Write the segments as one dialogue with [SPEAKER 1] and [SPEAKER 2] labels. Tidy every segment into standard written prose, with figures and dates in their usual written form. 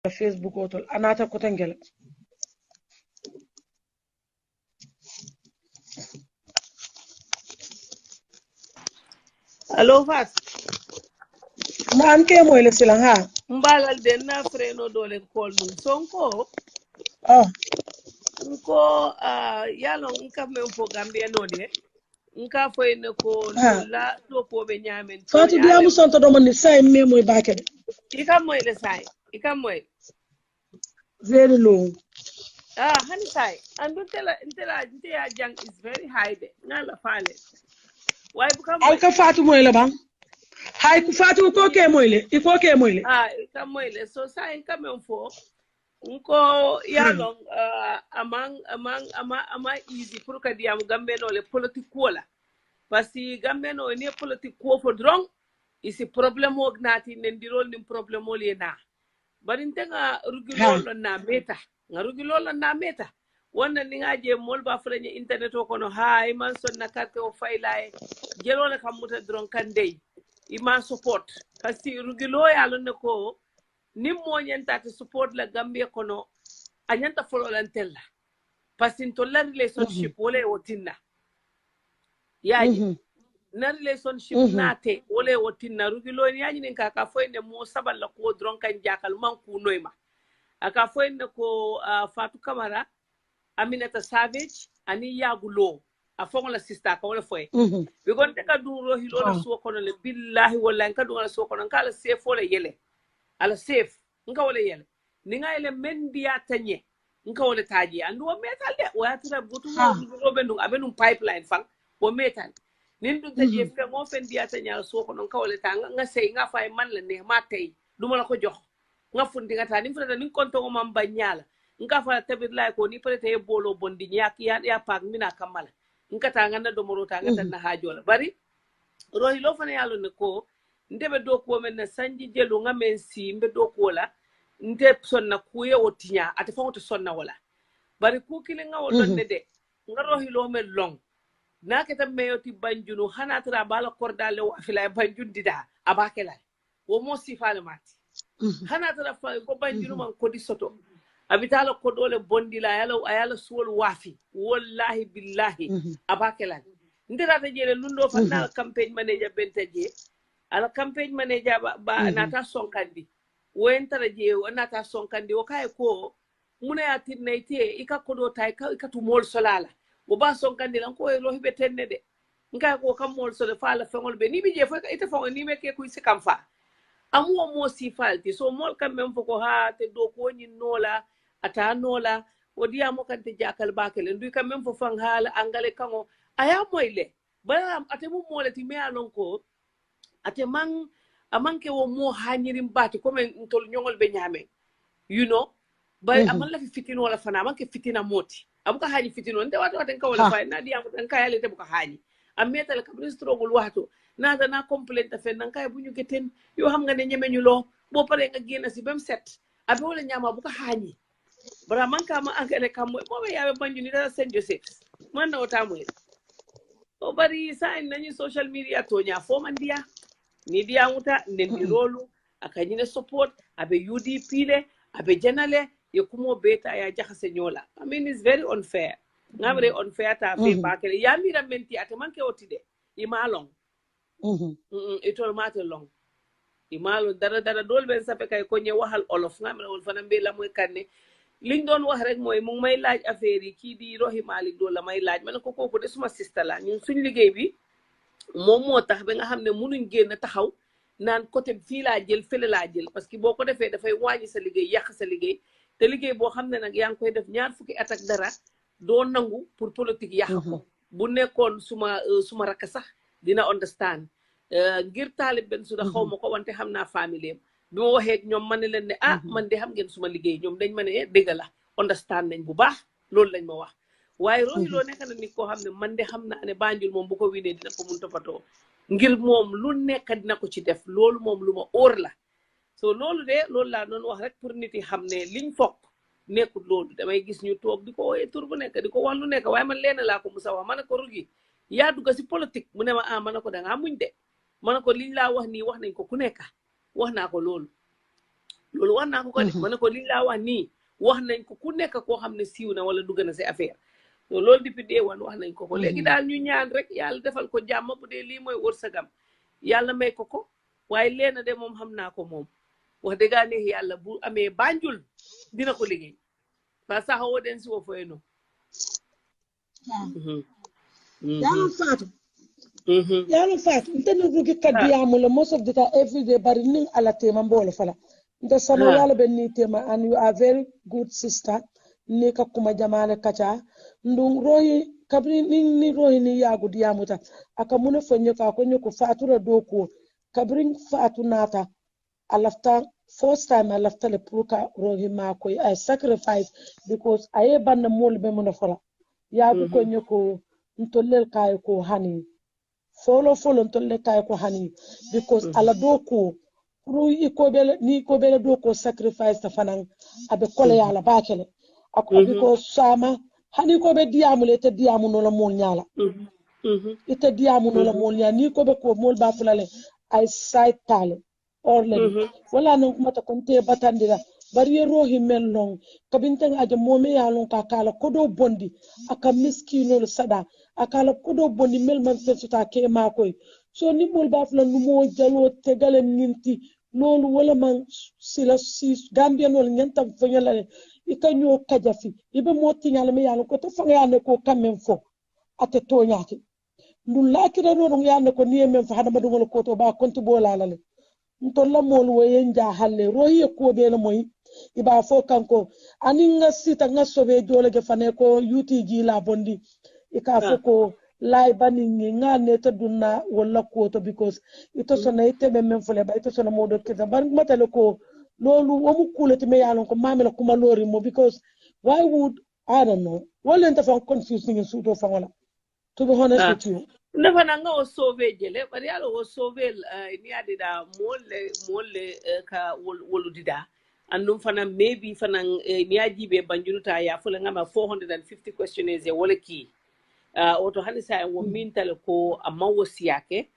[SPEAKER 1] Facebook otol anata ko tangel
[SPEAKER 2] allo Fat
[SPEAKER 1] man ke moy le silan ha
[SPEAKER 2] mbalal den na freno dole kol num sonko
[SPEAKER 1] oh
[SPEAKER 2] nko yalo nka men fo Gambia no de nka fo en ko
[SPEAKER 1] ha
[SPEAKER 2] la to ko be nyamen to
[SPEAKER 1] Fatu diamu sonto do man say me moy bakede
[SPEAKER 2] ikam moy le sai ikam moy
[SPEAKER 1] very low
[SPEAKER 2] hani sai andu tela ya jang is very high de ngala fale way bu kam
[SPEAKER 1] ay
[SPEAKER 2] moy
[SPEAKER 1] ka Fatu moy la bang hay ku Fatu ko ke moy le iko ke moy le
[SPEAKER 2] ikam moy le so sai kam men fo nko yalong ama easy pour que diam gambe no le politique wala parce que gambe no ne politique ko fo drong isi problème og nati nen dirol nim problème ol yena bari ntenga rugilolo na meta nga rugilolo na meta wonna ni ngaje mol ba franya internet o kono hay man son na carte o faylay jelole kam muta drong kan dey ima support parce que rugilo yalo ne ko nim mo nyanta te support la Gambia kono anyanta follow lantella parce que to la relationship wala wotinna yaji na relationship nate wala wotinna rugilo ni yaji nin kaka foyne mo sabal la ko dron kan jakal man ku noyma aka foyne ko Fatu Camara Aminata Savage ani yagulo a fongo la sister ka wala foy bi gon te ka duro hilo la so kono le billahi wallahi ka duro la so kono kala safe wala yele ala safe nka wala yele ni nga ele mendia tanye nka wala taji andu o metal de wa tira butu wo bendu abenu pipeline fang o metal nin dun taji fe mo fen dia tanya so ko non ka wala ta nga sey nga fay man la ne ma tay duma la ko jox nga fundi nga ta ni fata ni konto mo mam banyala nka fa tabir lay ko ni prete e bolo bondi nyak ya pak mina kamala nka ta nga na do moro ta nga tan na hajola bari rohi lo fana yalo ne ko ndebe do ko men na sanji jelu nga men si mbe do ko la nte sonna kuye wotinya ate fonto sonna wala bari ku kile nga wodon ne de nga rohi lo men long na ke tam meyoti banjunu hana tra bala kordale wa fila banjun dida abakela wo mo sifale mati hana tra fa ko banjunu man ko di soto abitala ko dole bondila ayala suwol wafi wallahi billahi abakela ndira ta jere lundo fa na campaign manager bentaje ala campaign manager ba nata sonkandi wentara je nata sonkandi o kay ko muna ya tinnaite ika kodo tay ka tu mol solala o ba sonkandi lan ko e rohibe tenne de nka ko kam mol sole fala fengol be ni bi je fa ite fo ni me ke ku ise kam fa amu mo si falti so mol kam mem fo ko ha te do ko ni nola ata nola o dia mo kan te jakal bakele ndu kam mem fo fang hala angale kango aya moyle bala ate mu molati me alon ko ate man amanke wo mo hanyirim bati comme ntol nyongol be nyame you know bari aman la fi fitin wala fana amanke fitina moti abuka haji fitino nte watu watenka wala fa na dia mutanka yale te buka haji ameta la kabri strogul wato na da na complaint ta fen nanka buñu geten yo xam nga ne ñemeñu lo bo pare nga gena ci bem set abe wala nyama buka haji bara manka ma angale kam mo be yabe banju ni da Saint Joseph man na wata mo o bari sa nañu social media to nya fo man dia ni dia muta ndendi rolu akanyine support abe UDP le abe janale ye kumo beta ya jaxase nyola I mean it's very unfair ngamre unfair ta fe bakele ya mira menti ate manke otide imalong itol mate long imalo dara dol ben sape kay ko nye waxal olof ngamre wol fana be la moy kanne liñ doon wax rek moy mu may laaj affaire yi ki di Rohi Malik do la may laaj man ko koku de suma sister la ñun suñ liggéey bi moom moo tax ba nga xam ne mënuñ génn taxaw naan côté fii laa jël fële laa jël parce que boo ko defee dafay wàññi sa liggéey yàq sa liggéey te liggéey boo xam ne nag yaa ngi koy def ñaar fukki at ak dara doo nangu pour politique yàq ko bu nekkoon suma rakk sax dina understand ngir taalib benn su da xaw ma ko wante xam naa famille bi ma waxee ñoom ma ne leen ne man de xam ngeen suma liggéey ñoom dañ ma ne dégg la understand nañ bu baax loolu lañ ma wax waaye Rohi loo nekk na nit koo xam ne man de xam naa ne Banjul moom bu ko winee dina ko mun toppatoo ngir moom lu nekk dina ko ci def loolu moom lu ma óor la so loolu de loolu laa doon wax rek pour nit yi xam ne liñ fokk nekkul loolu damay gis ñu toog di ko wooyee tur bu nekk di ko wax lu nekk waaye man leen laa ko musa wax ma ne ko Rugi yaa dugg si politique mu ne ma ma ne ko dangaa muñ de ma ne ko liñ laa wax nii wax nañ ko ku nekk wax naa ko loolu loolu wax naa ko ko de ma ne ko li laa wax nii wax nañ ko ku nekk koo xam ne siiw na wala dugg na si affaire so loolu depuis dee wan wax nañ ko léegi daal ñu ñaan rek yàlla defal ko jàmm bu dee lii mooy wërsëgam yàlla may ko waaye leena de moom xam naa ko moom wax dëgg neex yàlla bu amee Banjul dina ko liggéey ba saxawoo den si wo foye no
[SPEAKER 1] yalo Fatu ntene rugi kadiyamu le most of the time every day bari ning ala tema mbolo fala nda sama yalo ben ni tema and you are very good sister ni ka kuma jamale kacha ndung rohi kabri ni rohi ni yagu diyamuta aka muna fonyo ka ko nyoko Fatu ra doko kabri Fatu nata alafta first time alafta le pruka rohi ma ko I sacrifice because aye banna mol be muna fala yagu ko nyoko ntollel kay ko hani follow ntolle kay ko hani because ala doko pro ni ko bele doko sacrifice ta fanan abe kole yala bakele ako because sama hani ko be diamule te diamu no la mol nyala ite diamu no la mol nyala ni ko be ko mol ba fulale ay side tale orle wala non kuma ta konte batandira bari rohi men long kabinta ngaje momi yalon ka kala kodo bondi aka miskino sada akala kodo bondi mel man fesuta ke makoy so ni bol ba flan mo jalo tegale ninti lolu wala man sila sis Gambia nol nyanta fanyala ikanyo kajafi ibe moti nyala me yalon ko to fanga ne ko kamen fo ate to nyaati ndul lakira ro yalla ko niye men fa hada madugol ko to ba konti bolala le ntolla mol woyen ja halle rohi ko be la moy iba fo kanko aninga sita ngasobe jole ge fane ko UTG la bondi ika fo ko lay bani nga neta dunna wala ko to because ito sona ite be men fole ba ito sona modo kida bar matale ko lolu wamu kulati me yalon ko mamela kuma lori mo because why would I don't know wala nta fa confusing in sudo fa wala to be honest with you
[SPEAKER 2] nefa nanga o sauver jele bari yalo o sauver ni adida mole ka wolu dida andum fana maybe fana ni ajibe banjunuta ya fula ngama 450 questionnaires wala ki auto hanisa wo mintal ko amma wosiyake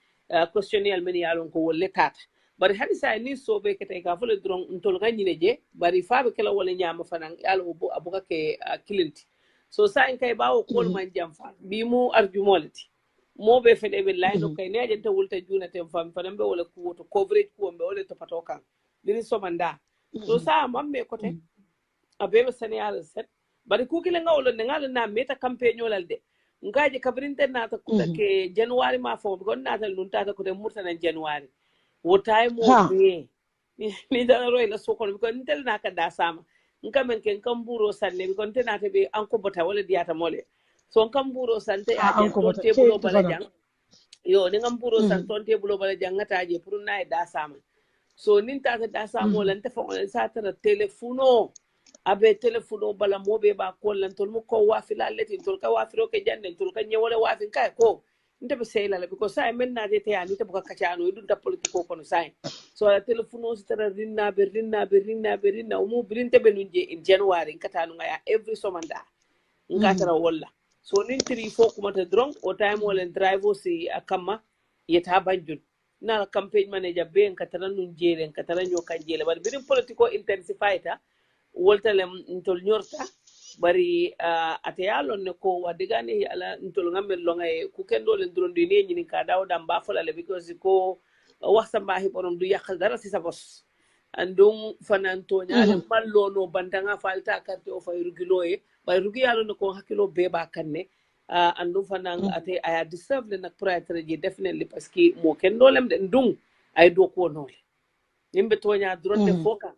[SPEAKER 2] questionnaire men yalon ko wolle tata bari hanisa ni sobe kete ka fula dron ntol ganyine je bari faabe kala wala nyama fana yalo abuka ke kilinti so sa en kay bawo kol man jamfa bi mu arjumolati mobe fede be line kay ne ajenta wulta juna tem fam fana be wala ko to coverage ko be wala to patokan dini somanda so sa mamme kote abebe saniyal set bari kukile ngawlo ngala na meta campaign yolalde ngaje kabrinte nata ke January ma fo gon nata luntata ko de murtana January wo time mo be ni dana roy la sokon ko ntel naka da sama ngamen ken kamburo sanne ko ntenata be anko bota wala diata mole so kamburo sante ya tonte bulo bala jang yo ni ngamburo san tonte bulo bala jang ngata je pour nay da sama so nin tata da sama lan te fo sa tara telefono abe telefono bala mobe ba ko lan tol mo ko wa fila leti tol ka wa firo ke jande tol ka nyewole wa fin kay ko nte be seyla because say men na de te ya ni te buka kachano idun ta politiko kono say so la telefono si tara rinna umu brinte be nunje in January katanu ngaya every somanda ngatara walla so nin 3-4 kuma ta drong o time wala drive si akama yeta banjun na campaign manager be katara nun jere katara nyoka jele bar birin politiko intensify ta wolta lem ntol nyorta bari ateyalo ne ko wadigani ala ntol ngamel longa e ku kendo len drondi ne nyini ka dawda mba folale because ko waxta mbahi borom du yakal dara si sa bos andum fanan to nyaale ballo no bandanga falta carte o fay rugiloye bay rugi yalo ne ko hakilo be ba kanne andum fanan ate aya deserve le nak propriétaire ji definitely parce que mo kendo lem de ndung ay do ko nole nimbe to nya dronde foka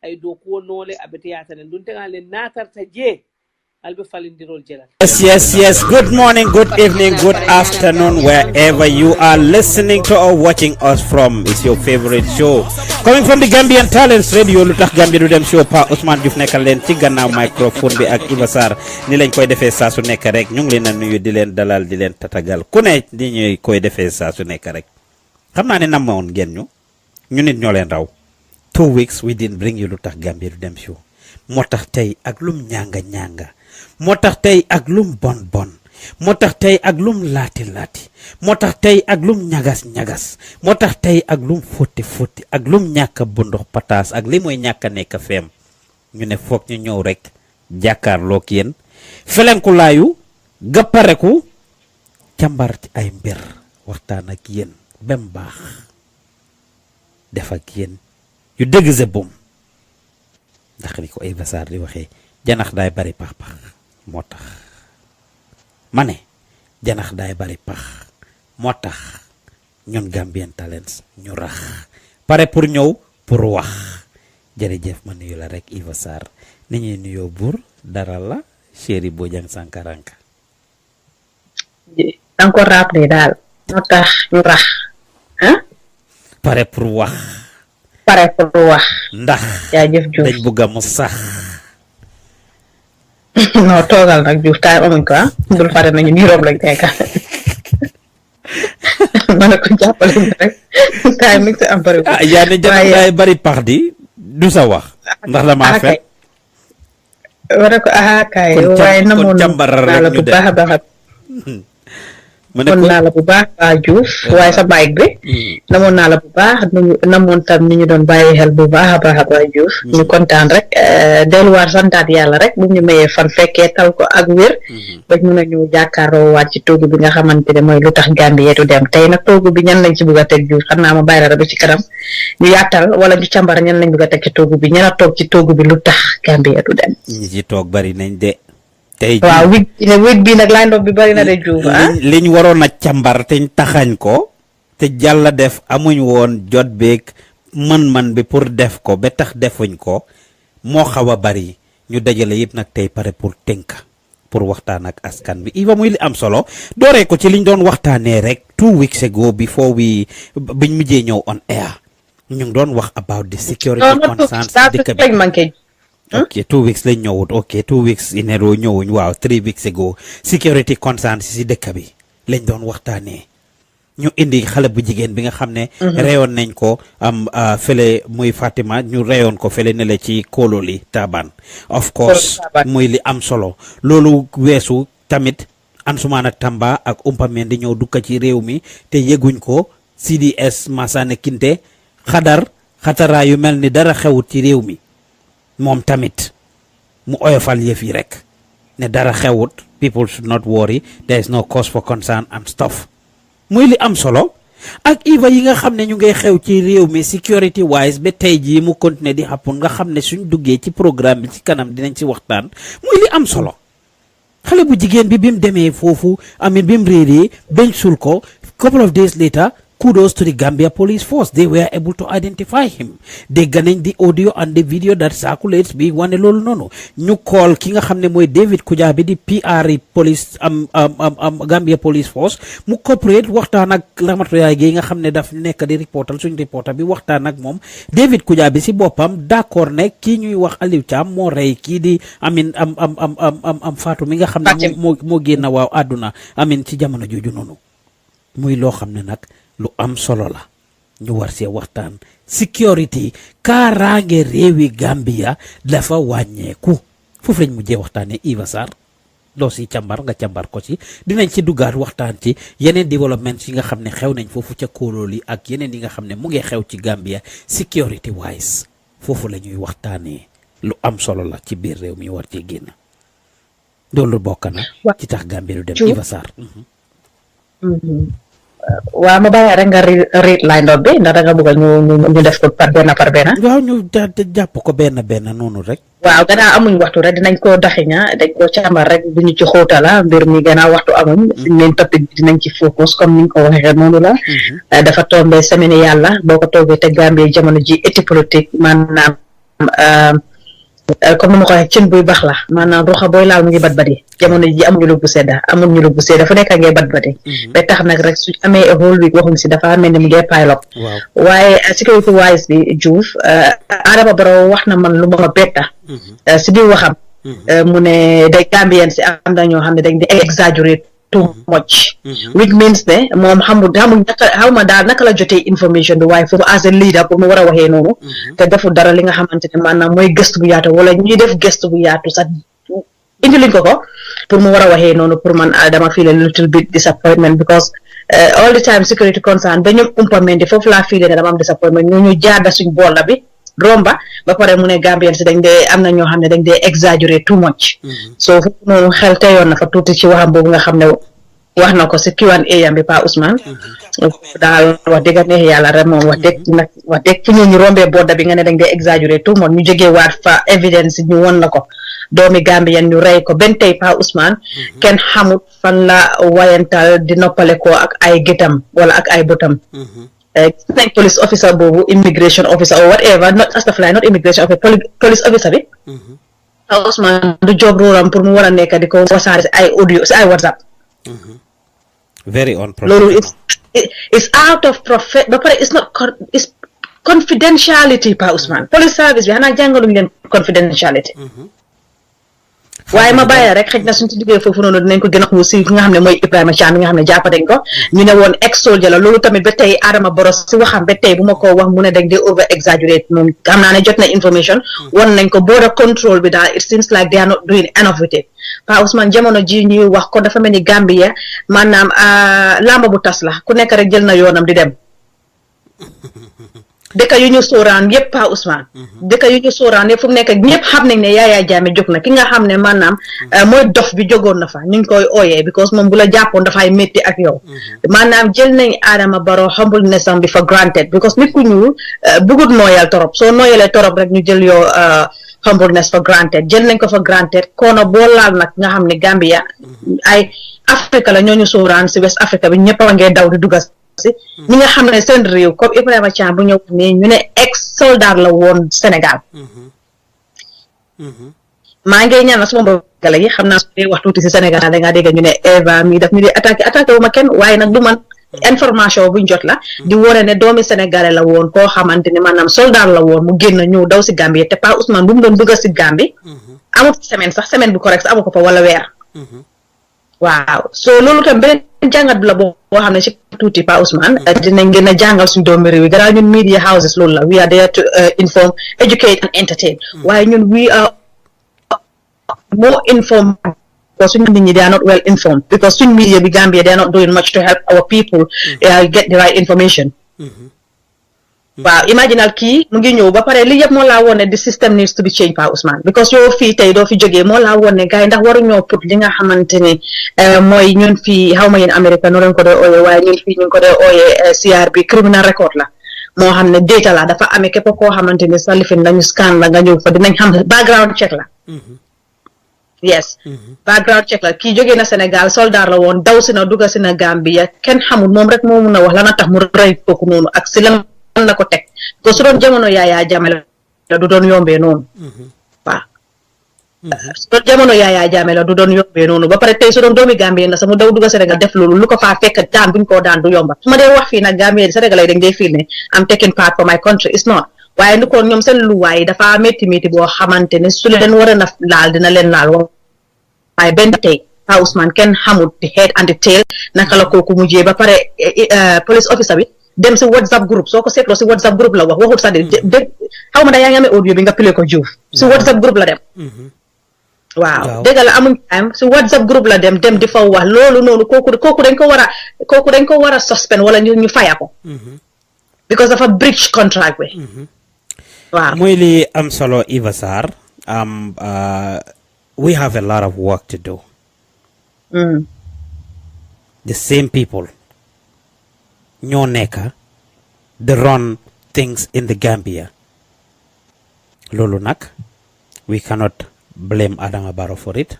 [SPEAKER 2] ay do ko nole abete yatane ndun tengale natarta je albe falindirol jelal.
[SPEAKER 3] Yes. Good morning, good evening, good afternoon, wherever you are listening to or watching us from. It's your favorite show coming from the Gambian Talents Radio. Lutax Gambia du dem show Pa Ousmane Diouf nekkal leen ci gannaaw microphone bi ak Iba Sarr ni lañ koy defee saa su nekk rek ñu ngi leen a nuyu di leen dalal di leen tatagal ku ne di ñuy koy defee saa su nekk rek xam naa ne namoon ngeen ñu nit ñoo leen raw 2 weeks we didn't bring you Lutax Gambia du dem show moo tax tey ak lum ñanga moo tax tey ak lum bon moo tax tey ak lum laati moo tax tey ak lum ñagas moo tax tey ak lum fóoti ak lum ñàkk bu ndox pataas ak li mooy ñàkk a nekk feem ñu ne foog ñu ñëw rek jàkkaarloog yéen felenkulaayu gappareku càmbar ci ay mbir waxtaan ak yéen bem baax def ak yéen yu dëgg sa bum ndax li ko Eva Sarr di waxee janax daay bari pax moo tax ma ne janax daay bari pax moo tax ñun Gambian Talents ñu rax pare pour ñëw pour wax jërëjëf ma nuyu la rek Eva Sarr ni ñuy nuyoo buur dara la chéri Bojang Sankaranka
[SPEAKER 4] encore rappelé daal moo tax ñu rax
[SPEAKER 3] pare pour wax ndax
[SPEAKER 4] jaajëf Diouf
[SPEAKER 3] dañ bugga mu sax
[SPEAKER 4] non toogal nag Diouf taay amuñ ko bul fare nañu nii room lañ nekka ma ne ko jàppale ñu rek taay mi ngi am bari
[SPEAKER 3] yaa ne janax bari pax di du sa wax ndax dama fet
[SPEAKER 4] ma ne ko kay waaye namoon naa la bu baax a baax kon naa la bu baax Diouf waaye sa bike bi namoon naa la bu baax namoon tam ni ñu doon bàyyi xel bu baax a baax Diouf ñu kontaan rek delluwaat santaat yàlla rek bu ñu mayee fan fekkee tal ko ak wér ba mun a ñu jàkkaarloo waat ci toogu bi nga xamante ne mooy lu tax Gambie du dem tey nag toogu bi ñan lañ ci bëgg a teg Diouf xam naa ma bàyyi la ba ci kanam ñu yaatal wala ñu càmbar ñan lañ bëgg a teg ci toogu bi ñan a toog ci toogu bi lu tax Gambie du dem
[SPEAKER 3] ñi ci toog bari nañ de tey
[SPEAKER 4] waaw wig bi nag line up bi bari na de Diouf
[SPEAKER 3] liñ waroon a càmbar te taxañ ko te jàlla def amuñ woon jot beeg man bi pour def ko ba tax defuñ ko moo xaw a bari ñu dajale yëpp nag tey pare pour tënk pour waxtaan ak askan bi Iva muy li am solo dooree ko ci liñ doon waxtaanee rek 2 weeks ago before biñ mujjee ñëw on air ñu ngi doon wax about the security concerns dëkk bi ok 2 weeks lañ ñëwut ok 2 weeks in a row ñëwuñ waaw 3 weeks ago security concerns si dëkk bi lañ doon waxtaanee ñu indi xale bu jigéen bi nga xam ne reyoon nañ ko fële muy Fatima ñu reyoon ko fële ne la ci Kololi Taban of course muy li am solo loolu weesu tamit Ansumana Tamba ak Umpameen di ñëw dukka ci réew mi te yëguñ ko CDS Masane Kinte xataraa yu mel ni dara xewut ci réew mi moom tamit mu oyofal yëf yi rek ne dara xewut people should not worry there is no cause for concern and stuff muy li am solo ak Iva yi nga xam ne ñu ngay xew ci réew mi security wise ba tey jii mu continuer di happen nga xam ne suñ duggee ci programme bi ci kanam dinañ ci waxtaan muy li am solo xale bu jigéen bi mu demee foofu amin bi mu réeree bañ sul ko couple of days later kudos to the Gambia police force. They were able to identify him. They ganin the audio and the video that circulates bi wane lolu nono. Ñu call ki nga xamne moy David Kujabi di PR police Gambia police force mu cooperate waxtaan ak Ramatoulaye Gueye nga xamne daf nekk di reportal suñ reporter bi waxtaan ak mom David Kujabi si bopam d'accord ne ki ñuy wax Aliou Thiam mo rey ki di amin am Fatou mi nga xamne mo génn waaw aduna amin ci jamono joju nono. Muy lo xamne nak lu am solo la ñu war see waxtaan security kaaraange réewi Gambia dafa wàññeeku foofu lañ mujjee waxtaanee Iva Sarr loo si càmbar nga càmbar ko ci dinañ ci duggaat waxtaan ci yeneen développement yi nga xam ne xew nañ foofu ca Kololi ak yeneen yi nga xam ne mu ngi xew ci Gambia security wise foofu la ñuy waxtaanee lu am solo la ci biir réew mi war cee génn loolu bokk na ci tax Gambia du dem Iva Sarr
[SPEAKER 4] waaw ma bàyyi rek nga read line up bi ndax da nga bëgg ñu def ko par benn
[SPEAKER 3] waaw ñu jàpp ko benn noonu rek
[SPEAKER 4] waaw gannaaw amuñ waxtu rek dinañ ko daxiña dañ ko càmbar rek duñu ci xóotala mbir mi gannaaw waxtu amuñ leen topic bi dinañ ci focus comme niñ ko waxee noonu la dafa tombé semaine yàlla boo ko toogee te Gambie jamono ji éti politique maanaam comme ni ma ko waxee cin buy baax la maanaam ruxa booy laal mu ngi bat-bati jamono ji amuñu lu bu sedda fu nekk ngay bat-bati ba tax nag rek su amee whole week waxuñ si dafa mel ni mu ngee pilot waaye security wise bi Diouf Adama Barrow wax na man lu ma betta si biir waxam mu ne day Gambien si am na ñoo xam ne dañ di exaggerate too much which means ne moom xamul xaw ma daal naka la jotee information bi waaye foofu as a leader pour mu war a waxee noonu te deful dara li nga xamante ne maanaam mooy gëstu bu yaatu wala ñuy def gëstu bu yaatu sax indiluñ ko pour mu war a waxee noonu pour man dama feel a little bit disappointment because all the time security concern ba ñoom umpamente foofu laa feel ne dama am disappointment ñu jaada suñ bolla bi romba ba pare mu ne Gambien si dañ dee am na ñoo xam ne dañ dee exaggerate too much so foofu noonu xel teyoon na fa tuuti ci waxam boobu nga xam ne wax na ko si Q&A yam bi Pa Ousmane daal wax dëgg neex yàlla rek moom wax dëgg fu ñu rombee bodda bi nga ne dañ dee exaggerate tout moom ñu jógee waat fa evidence ñu won la ko doomi Gambien ñu rey ko benn tey Pa Ousmane kenn xamut fan la wayantal di noppale ko ak ay gétam wala ak ay bëtam nañ police officer boobu immigration officer or whatever not immigration officer police officer bi Pa Ousmane du job roolam pour mu war a nekk di ko wasaare si ay audio si ay WhatsApp
[SPEAKER 3] very unprofessional.
[SPEAKER 4] Lolo, it's out of profit, but it's confidentiality, Pa Ousmane. Police service, we are jàngaluñ confidentiality. waaye ma bàyyi rek xëj na suñ ci duggee foofu noonu dinañ ko gën a xuus si nga xam ne mooy Ibrahima Thiam bi nga xam ne jàpp dañ ko ñu ne woon ex soldier la loolu tamit ba tey Adama Barrow si waxam ba tey bu ma ko wax mu ne dañ dee over exaggerate moom xam naa ne jot na information won nañ ko border control bi daal it seems like they are not doing enough with it Pa Ousmane jamono ji ñuy wax ko dafa mel ni Gambia maanaam lamba bu tas la ku nekk rek jël na yoonam di dem dëkk yu ñu sooraan yëpp Pa Ousmane dëkk yu ñu sooraan yëpp fu mu nekk ñëpp xam nañ ne Yaya Jammeh jóg na ki nga xam ne maanaam mooy dof bi jógoon na fa ñu ngi koy ooyee because moom bu la jàppoon dafay métti ak yow maanaam jël nañ Adama Barrow humbleness am bi for granted because nit ku ñuul bugut nooyal torop soo nooyalee torop rek ñu jël yow humbleness for granted jël nañ ko for granted kono boo laal nag nga xam ne Gambia ay Afrique la ñooñu sooraan si West Africa bi ñëpp a ngee daw di dugas ñi nga xam ne seen réew comme Ibrahima Thiam bu ñëw nii ñu ne ex soldat la woon Sénégal maa ngi ñaan suma mbokk yi xam naa su dee wax tuuti si Sénégal da ngaa dégg ñu ne Eva mi daf ñu di attaqué wu ma kenn waaye nag du man information buñ jot la di wone ne doomi sénégalais la woon koo xamante ni maanaam soldat la woon mu génn ñëw daw si Gambie te Pa Ousmane bu mu doon dugg si Gambie amut semaine bu correct amu ko fa wala weer waaw so loolu tam beneen jàngat bi la boo xam ne ci tuuti Pa Ousmane dinañ gën a jàngal suñu doomi réew yi gannaaw ñun media houses loolu la we are there to inform educate and entertain waaye ñun we are more informed because suñu nit ñi they are not well informed because suñu media bi Gambia they are not doing much to help our people get the right information waaw imaginal kii mu ngi ñëw ba pare li yëpp moo laa woon ne the system needs to be changed Pa Ousmane because yow fii tey doo fi jógee moo laa woon ne gars yi ndax waruñoo put li nga xamante ne mooy ñun fii xaw ma yéen Amérique noo leen ko dee ooyee waaye ñun fii ñu ngi ko dee ooyee CRB criminal record la moo xam ne data la dafa amee képp koo xamante ne sa lifin lañu scan la nga ñëw fa dinañ xam background check la yes background check la kii jógee na Sénégal soldat la woon daw si na dugga si na Gambia kenn xamul moom rek moo mun a wax lana tax mu rey kooku noonu ak si lan la ko teg ko su doon jamono Yaya Jammeh la du doon yombee noonu waaw su doon jamono Yaya Jammeh la du doon yombee noonu ba pare tey su doon doomi Gambie na sax mu daw dugga Sénégal def loolu lu ko faa fekk daan buñ koo daan du yomba su ma dee wax fii nag Gambie Sénégal dañ dee fii ne am taking part for my country is not waaye ni ko ñoom seen luwaay dafa métti boo xamante ne su leen war a na laal dina leen laal waaye benn tey Pa Ousmane kenn xamul the head and the tail naka la kooku mujjee ba pare police officer bi dem si WhatsApp group soo ko seetloo si WhatsApp group la wax waxut sax de xaw ma da yaa ngi amee audio bi nga pile ko Diouf si WhatsApp group la dem waaw dégg la amuñ time si WhatsApp group la dem di fa wax loolu noonu kooku dañ ko war a suspend wala ñu faya ko because dafa breach contract bi waaw
[SPEAKER 3] mooy li am solo Eva Sarr we have a lot of work to do the same people ñoo nekka the run things in the Gambia loolu nag we cannot blame Adama Barrow for it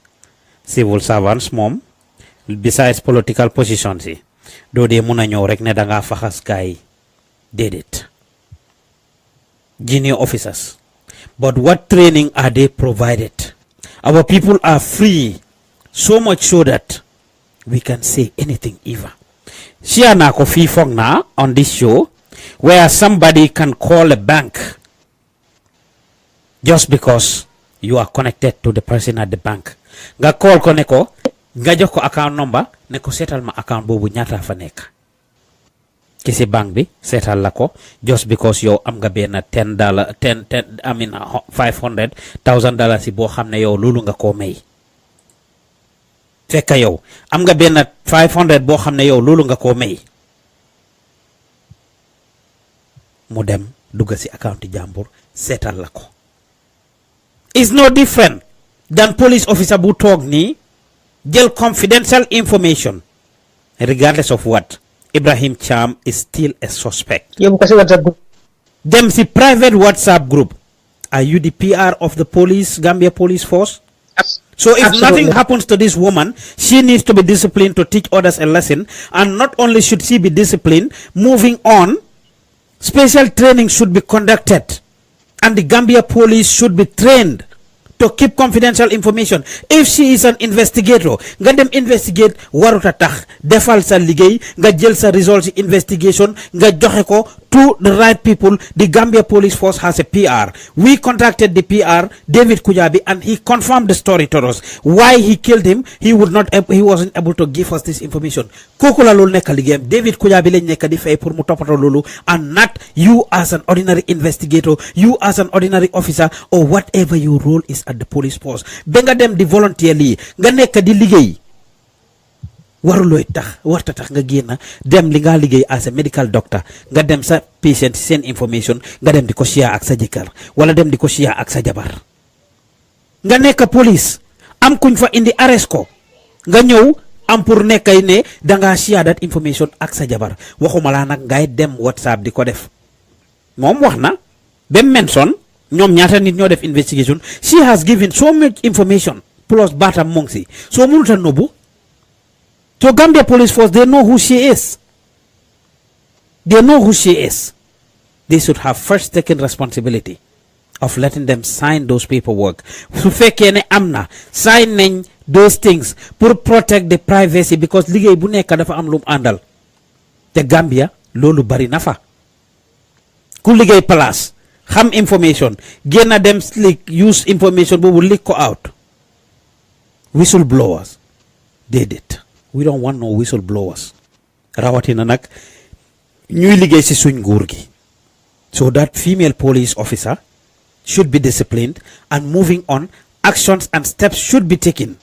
[SPEAKER 3] civil servants moom besides political positions yi doo dee mun a ñëw rek ne danga faxas gaay déedéet junior officers but what training are they provided? Our people are free so much so that we can say anything Eva. Share na ko fi fong na on this show where somebody can call a bank just because you are connected to the person at the bank. Nga call ko ne ko nga jox ko account number ne ko setal ma account bobu ñaata fa nek. Ci si bank bi setal la ko just because yow am nga ben $10 $500,000 si bo xamne yow lolu nga ko may. fekk yow am nga benn 500 boo xam ne yow loolu nga koo may mu dem dugg si account jàmbur seetal la ko is no different than police officer bu toog nii jël confidential information regardless of what Ibrahim Cham is still a suspect.
[SPEAKER 4] yóbbu ko si WhatsApp group.
[SPEAKER 3] Dem si private WhatsApp group. Are you the PR of the police, Gambia Police Force? So if nothing happens to this woman, she needs to be disciplined to teach others a lesson. And not only should she be disciplined, moving on, special training should be conducted. And the Gambia police should be trained to keep confidential information. If she is an investigator, nga dem investigate waruta tax defal sa liggéey nga jël sa results investigation nga joxe ko to the right people. The Gambia Police Force has a PR. We contacted the PR, David Kujabi, and he confirmed the story to us. Why he killed him, he wasn't able to give us this information. Kooku la loolu nekk liggéeyam. David Kujabi lañ nekk di fay pour mu toppatoo loolu, and not you as an ordinary investigator, you as an ordinary officer, or whatever your role is at the police force. Ba nga dem di volunteer lii nga nekk di liggéey warulooy tax warta tax nga génn dem li nga liggéey as a medical doctor nga dem sa patient seen information nga dem di ko share ak sa jëkkër wala dem di ko share ak sa jabar. Nga nekk police am kuñ fa indi arrest ko nga ñëw am pour nekkay ne danga share that information ak sa jabar. Waxuma laa nag ngay dem WhatsApp di ko def. Moom wax na ba mention ñoom ñaata nit ñoo def investigation. She has given so much information plus baatam mu ngi si soo mënut a nëbbu. So Gambia Police Force, they know who she is. They know who she is. They should have first taken responsibility of letting them sign those paperwork. Su fekkee ne am na sign nañ those things pour protect the privacy, because liggéey bu nekk dafa am lu mu àndal te Gambia loolu bari na fa. Ku liggéey place xam information génn dem slick use information boobu leak ko out. Whistleblowers did it. We don't want no whistleblowers. Rawatina nak ñuy liggéey ci suñ nguur gi. So that female police officer should be disciplined, and moving on, actions and steps should be taken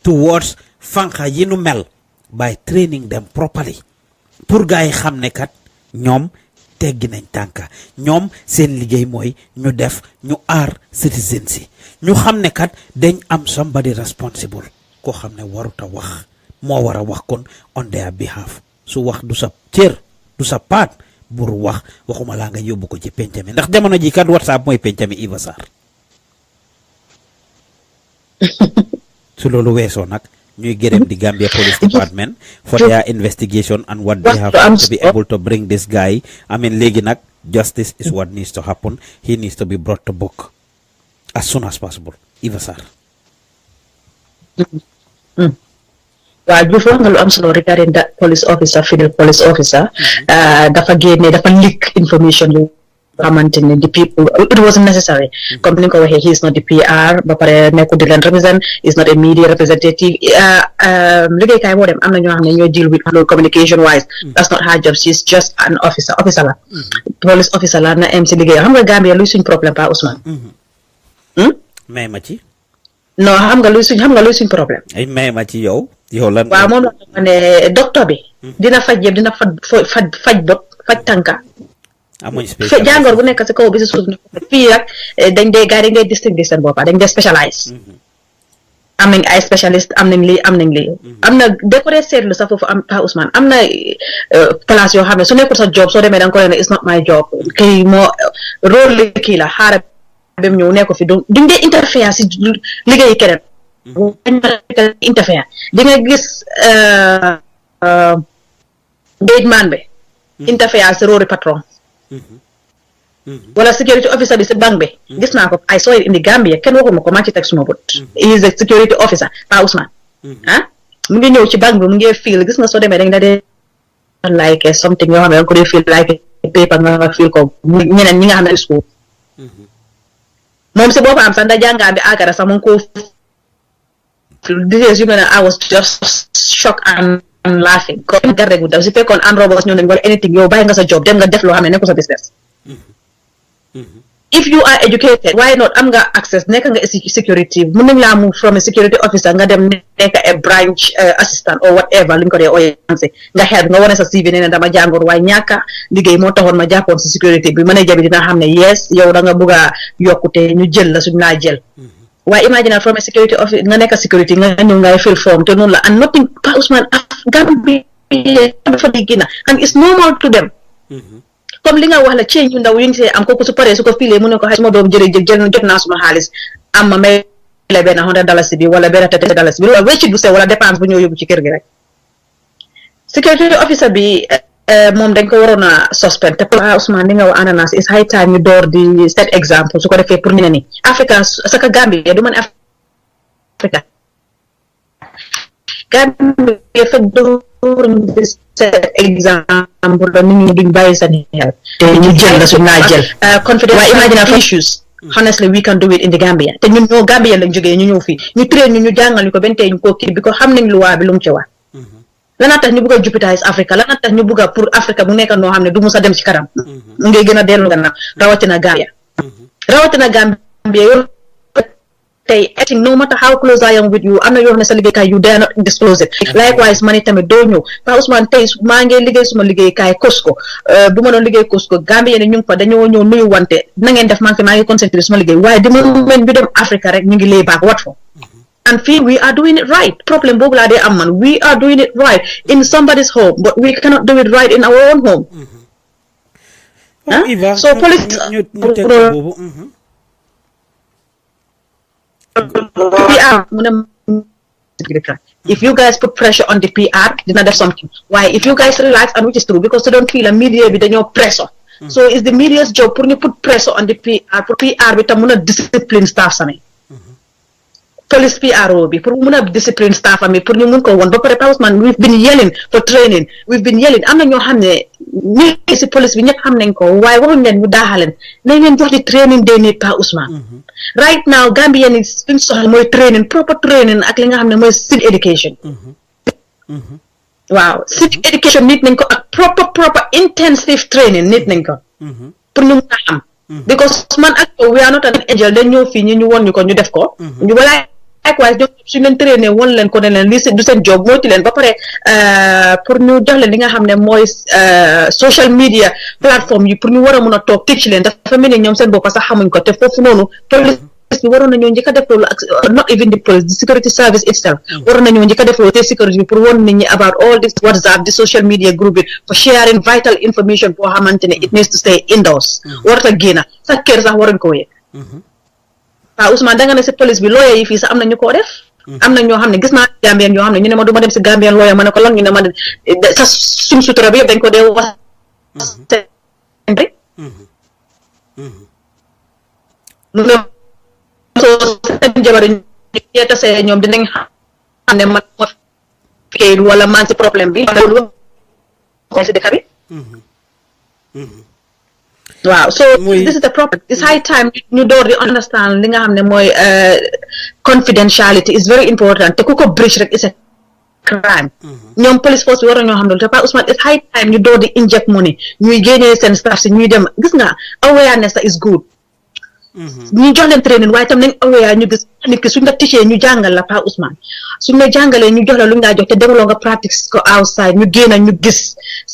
[SPEAKER 3] towards fanka yi nu mel by training them properly. Pour gaay xam ne kat ñoom teggi nañ tànka ñoom seen liggéey mooy ñu def ñu aar citizens yi ñu xam ne kat dañ am somebody responsible koo xam ne waruta wax moo war a wax kon on their behalf. Su wax du sa cër du sa paat bur wax waxuma laa nga yóbbu ko ci pencami ndax jamono ji kat WhatsApp mooy pencami Iva Sarr. Su loolu weesoo nag ñuy gërëm di Gambia Police Department for their investigation and what they have to be able to bring this guy. I mean léegi nag justice is what needs to happen. He needs to be brought to book as soon as possible. Iva Sarr.
[SPEAKER 4] Well, before nga lu am solo regarding that police officer, female police officer, dafa génne dafa leak information yu xamante ne the people, it wasn't necessary. Comme ni nga ko waxee, he is not the PR, ba pare nekkul di leen represent, is not a media representative. Liggéeykaay boo dem am na ñoo xam ne ñoo deal with communication wise. That's not her job. She's just an officer la. Police officer la na am si liggéey. Xam nga Gambia luy suñ problème pa Ousmane?
[SPEAKER 3] May ma ci.
[SPEAKER 4] Non, xam nga luy suñ problème.
[SPEAKER 3] Ay may ma ci yow lan.
[SPEAKER 4] Waaw moom la ne docteur bi dina faj yëpp dina faj bopp faj tànka.
[SPEAKER 3] Amuñ spécial
[SPEAKER 4] jàngoor bu nekk si kaw bi si suuf fii rek dañ dee gars yi dañ ngay distinguer seen bopp dañ dee spécialise. Am nañ ay spécialiste am nañ lii am na décoré seetlu sax foofu am Pa Ousmane am na place yoo xam ne su nekkul sa job soo demee da nga ko ne it's not my job kii moo rôle kii la xaaral ba mu ñëw nekk fi duñ dee interfere si liggéeyi keneen. Interfere di nga gis gate man bi interfere si rôle patron. Wala security officer bi si bank bi gis naa ko I saw it in the Gambia kenn waxuma ko maa ci teg suma bët. He is a security officer Pa Ousmane mu ngi ñëw ci bank bi mu ngi feel gis nga soo demee dañ la dee like something yoo xam ne da nga ko dee feel like paper nga feel ko ñeneen ñi nga xam ne school moom si boppam sax ndax jàngaan bi agara sax mu ngi ko details yu mel ne I was just shocked and laughing comme garde gu daw si fekkoon an robos ñoo nañ wala anything yow bàyyi nga sa job dem nga def loo xam ne nekkul sa business if you are educated, why not am nga access nekk nga security mën nañ laa move from a security officer nga dem nekk a branch assistant or whatever luñ ko dee oyance nga xeet nga wane sa CV ne dama jàngoor waaye ñàkka liggéey moo taxoon ma jàppoon si security bi manager bi dina xam ne yes yow da nga bëgg a yokkute ñu jël la suñ laa jël waaye imagine from a security office nga nekk security nga ñëw ngay fill form te noonu la and nothing Pa Ousman Gambia dafa di gina and it's normal to them comme li nga wax la change yu ndaw yi ngi am kooku su paree su ko filee mu ne ko xay suma doom jërëjëf jot naa suma xaalis am ma may la benn $100 bi wala benn $30 bi wala wéccit bu sew wala dépense bu ñëw yóbbu ci kër gi rek security officer bi moom dañ ko waroon a suspend te Pa Ousmane li nga wax ananas is high time ñu door di set exemple su ko defee pour ñu ne ni Africa saka Gambia du man Africa Gambia fa door di set exemple la nit ñi duñ bàyyi sa xel te ñu jël la suñ naa jël confidence waaye imagine issues honestly we can do it in the Gambia te ñun ñoo Gambia lañ jógee ñu ñëw fii ñu train ñu jàngal ñu ko benn tey ñu ko kii bi ko xam nañ luwaa bi lu mu ci wax lana tax ñu bëgg a jupitize Africa lana tax ñu bëgg a pour Africa bu nekk noo xam ne du musa dem ci kanam mu ngay gën a dellu gannaaw rawatina Gambia yow tey I think no matter how close I am with you am na yoo xam ne sa liggéeykaay you dare not disclose it likewise man tamit doo ñëw Pa Ousmane tey maa ngi liggéey suma liggéeykaay Costco bu ma doon liggéey Costco Gambia ne ñu ngi fa dañoo ñëw nuyu wante na ngeen def maa ngi concentré suma liggéey waaye di moment bi dem Africa rek ñu ngi lay back what for and feel we are doing it right problem boobu laa dee am man we are doing it right in somebody's home but we cannot do it right in our own home so police if you guys put pressure on the PR dina def something why if you guys relax and which is true because they don't feel a media bi dañoo pressure so it's the media's job pour ñu put pressure on the PR pour PR bi tam mën a discipline staff sami police PRO bi pour mun a discipline staff ami pour ñu mun ko woon ba pare Pa Ousmane we've been yelling for training am na ñoo xam ne ñi si police bi ñëpp xam nañ ko waaye waxuñ leen ñu daaxaleen nañ leen jox di training day need Pa Ousmane right now Gambia ni suñ soxla mooy training proper training ak li nga xam ne mooy civic education waaw civic education nit nañ ko ak proper intensive training nit nañ ko pour ñu mun a xam because man ak we are not an angel dañ ñëw fii ñu woon ñu ko ñu def ko ñu walaay likewise ñoom suñ leen traîné woon leen ko ne leen lii du seen job moytu leen ba pare pour ñu jox leen li nga xam ne mooy social media plateforme yi pour ñu war a mun a toog teach leen dafa mel ni ñoom seen bopp sax xamuñ ko te foofu noonu police bi waroon nañoo njëkk a def loolu ak not even the police the security service itself waroon nañoo njëkk a def loolu te security bi pour woon nit ñi about all this WhatsApp the social media group bi for sharing vital information boo xamante ne it needs to stay indoors warata génna sax kër sax waruñ ko yëg Pa Ousmane danga ne si police bi lawyer yi fii sax am na ñu koo def am na ñoo xam ne gis naa Gambien ñoo xam ne ñu ne ma du ma dem si Gambien lawyer ma ne ko lan ñu ne ma sa suñ sutura bi yëpp dañ ko dee wax mu ne soo seen jabar ñu tasee ñoom dinañ xam ne man ma kayit wala man si problème bi loolu ko si dëkk bi waaw so this is the problem it's high time ñu door di understand li nga xam ne mooy confidentiality is very important te ku ko breach rek is a crime ñoom police force bi war ñoo xam loolu te Pa Ousmane it's high time ñu door di inject money ñuy génnee seen staff si ñuy dem gis nga awareness is good ñu jox leen training waaye tam nañ aware ñu gis nit ki suñ la tichee ñu jàngal la Pa Ousmane suñ la jàngalee ñu jox la lu ñu laa jox te demaloo nga practice ko outside ñu génn ñu gis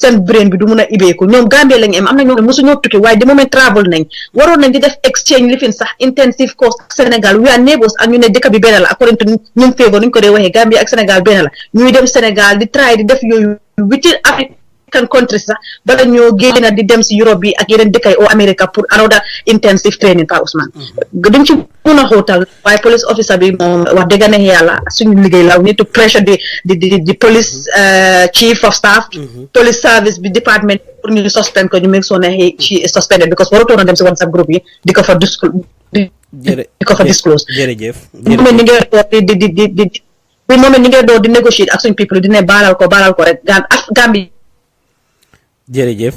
[SPEAKER 4] seen brain bi du mun a ibeeku ñoom Gambie lañ am na ñoo xam ne mosuñoo tukki waaye di moment travel nañ waroon nañ di def exchange lifin sax intensive course ak Sénégal we are neighbors ak ñu ne dëkk bi benn la according to ñum favor nuñ ko dee waxee Gambie ak Sénégal benn la ñuy dem Sénégal di try di def yooyu within African countries sax bala ñoo génn di dem si Europe bi ak yeneen dëkk yi au America pour another intensive training Pa Ousmane duñ ci mun a xóotal waaye police officer bi moom wax dëgg ne yàlla suñu liggéey la need to pressure di police chief of staff police service bi department pour ñu suspend ko ñu make sure ne she is suspended because warutoon a dem si WhatsApp group yi di ko fa disclose
[SPEAKER 3] jërëjëf
[SPEAKER 4] moment ni ngeen door di moment ni ngeen door di négocier ak suñu people di ne baalal ko rek Gambie
[SPEAKER 3] jërëjëf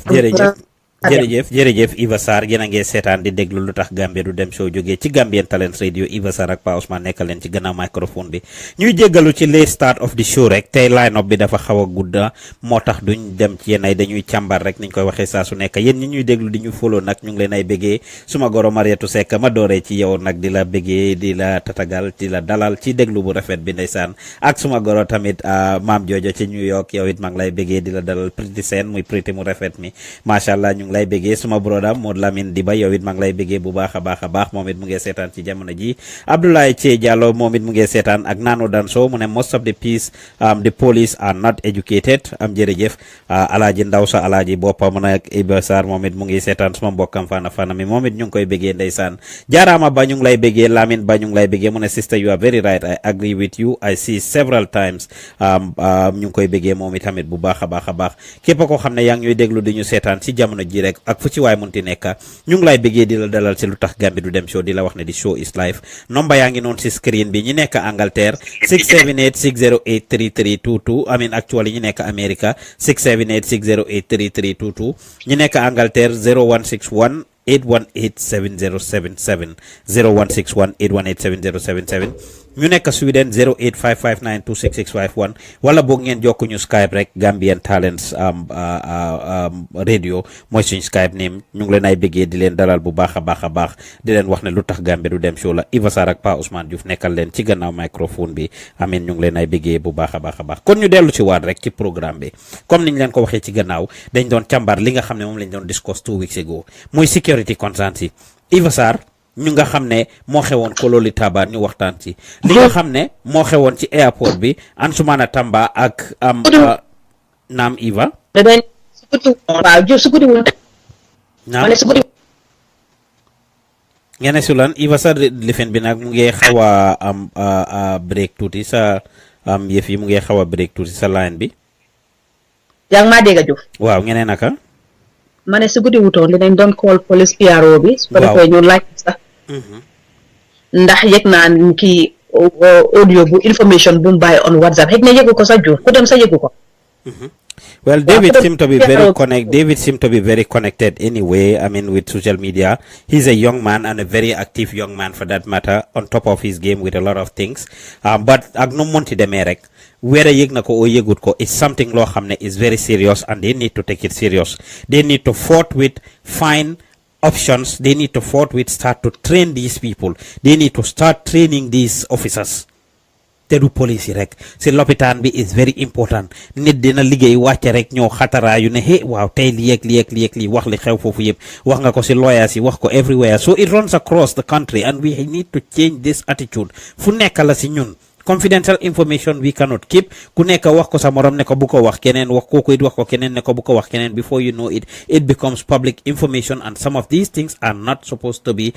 [SPEAKER 3] jërëjëf Iva Sarr yéen a ngi seetaan di déglu lu tax Gambia du dem show jógee ci Gambian Talents Radio Iva Sarr ak Pa Ousmane nekkal leen ci gannaaw microphone bi ñuy jéggalu ci late start of the show rek tey line up bi dafa xaw a gudda moo tax duñ dem ci yéen ay dañuy càmbar rek niñ koy waxee saa su nekk yéen ñi ñuy déglu di ñu follow nag ñu ngi leen ay bégee suma goro Mariétou Seck ma dooree ci yow nag di la bégee di la tatagal di la dalal ci déglu bu rafet bi ndeysaan ak suma goro tamit maam Jojo ci New York yow it maa ngi lay bégee di la dalal Pretty Seen muy Pretty mu rafet mi macha allah ñu ngi lay bégee suma broda Modou Lamine Diba yow it maa ngi lay bégee bu baax a baax moom it mu ngi seetaan ci jamono ji Abdoulaye Che Diallo moom it mu ngi seetaan ak Nano Danso mu ne most of the police are not educated jërëjëf alaaji ndaw sa alaaji boppa mu ne Iba Sarr moom it mu ngi seetaan suma mbokkam fana mi moom it ñu ngi koy bégee ndeysaan jaaraama ba ñu ngi lay bégee Lamine ba ñu ngi lay bégee mu ne sister you are very right I agree with you I see several times ñu ngi koy bégee moom it tamit bu baax a baax képp koo xam ne yaa ngi ñuy déglu di ñu seetaan ci jamono ji rek ak fu ci waay munti nekk ñu ngi lay bëggee di la dalal ci lu tax Gambia du dem show di la wax ne di show is live nomba yaa ngi noonu ci screen bi ñi nekk Angleterre 678 608 3322 I mean actually ñi nekk America 678 608 3322 ñi nekk Angleterre 0161 818 7077 0161 818 7077 ñu nekk Sweden 085592661 wala boog ngeen jokk ñu Skype rek Gambian Talents radio mooy suñu Skype name ñu ngi leen ay bëggee di leen dalal bu baax a baax di leen wax ne lu tax Gambia du dem show la Iva Sarr ak Pa Ousmane Diouf nekkal leen ci gannaaw microphone bi amin ñu ngi leen ay bëggee bu baax a baax kon ñu dellu ci waat rek ci programme bi comme niñ leen ko waxee ci gannaaw dañ doon càmbar li nga xam ne moom lañ doon discuss 2 weeks ago muy security concerns yi Iva Sarr ñu nga xam ne moo xewoon Kololi Taba ñu waxtaan ci li nga xam ne moo xewoon ci airport bi Ansumana Tamba ak naam Iva naam ngeen su lan Iva sa lifin bi nag mu ngi xaw a break tuuti sa yëf yi mu ngi xaw a break tuuti sa line bi
[SPEAKER 4] yaa ngi maa dégg Diouf
[SPEAKER 3] waaw ngeen naka
[SPEAKER 4] ma ne si guddi wutoon dinañ doon call police PRO bi su ko defee ñu laaj sax ndax yëg naa kii audio bu information bu mu bàyyi on WhatsApp xëy na yëgu ko sax Diouf ku dem sa yëgu ko
[SPEAKER 3] well David seemed to be very connected anyway I mean with social media he's a young man and a very active young man for that matter on top of his game with a lot of things but ak nu monti demee rek whether yëg na ko or yëgut ko it's something loo xam ne is very serious and they need to take it serious they need to forthwith find options they need to forthwith start to train these people they need to start training these officers te du police yi rek si lopitaan bi is very important nit dina liggéey wàcce rek ñëw xataraayu ne hey waaw tey li yëg wax li xew foofu yëpp wax nga ko si lawyers yi wax ko everywhere so it runs across the country and we need to change this attitude fu nekk la si ñun confidential information we cannot keep ku nekk wax ko sa morom ne ko bu ko wax keneen wax kooku it wax ko keneen ne ko bu ko wax keneen before you know it becomes public information and some of these things are not supposed to be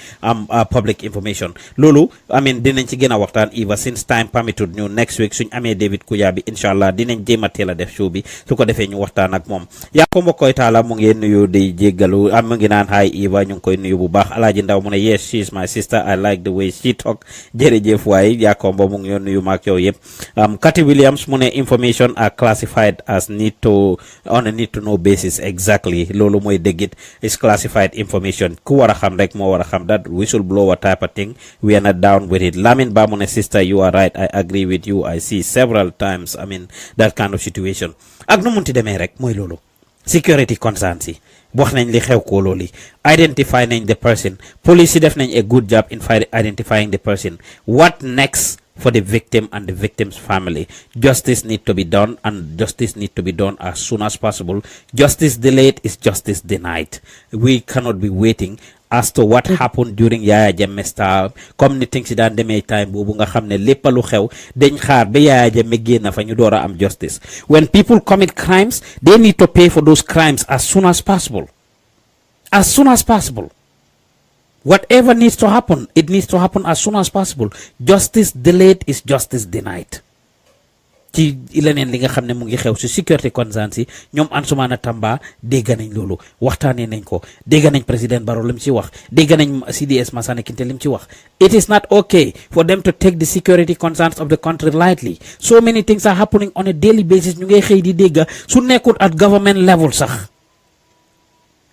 [SPEAKER 3] public information loolu I mean dinañ ci gën a waxtaan Eva since time permitted ñu next week suñ amee David Kuya bi inshallah dinañ jéem a teel a def show bi su ko defee ñu waxtaan ak moom yaa ko mbokkoy taala mu ngi nuyu di jéggalu mu ngi naan hi Eva ñu ngi koy nuyu bu baax Alaaji Ndaw mu ne yes she is my sister I like the way she talk jërëjëf waay yaa ko mu ngi nuyu maak yow yëpp Cathy Williams mu ne information are classified as on a need to know basis exactly loolu mooy déggit is classified information ku war a xam rek moo war a xam that whistleblower type of thing we are not down with it Lamin Ba mu ne sister you are right I agree with you I see several times I mean that kind of situation ak nu munti demee rek mooy loolu security concerns yi wax nañ li xew ko loolu identify nañ the person police yi def nañ a good job in identifying the person what next for the victim and the victim's family justice need to be done and justice need to be done as soon as possible justice delayed is justice denied we cannot be waiting as to what happened during Yaya Jammeh's time comme ni things si daan demee time boobu nga xam ne lépp lu xew dañ xaar ba Yaya Jammeh génn fa ñu door a am justice when people commit crimes they need to pay for those crimes as soon as possible whatever needs to happen it needs to happen as soon as possible justice delayed is justice denied ci leneen li nga xam ne mu ngi xew si security concerns yi ñoom Ansumana Tamba dégg nañ loolu waxtaanee nañ ko dégg nañ président Barrow lim ci wax dégg nañ CDS Masane Kinte lim ci wax it is not okay for them to take the security concerns of the country lightly so many things are happening on a daily basis ñu ngay xëy di dégg su nekkut at government level sax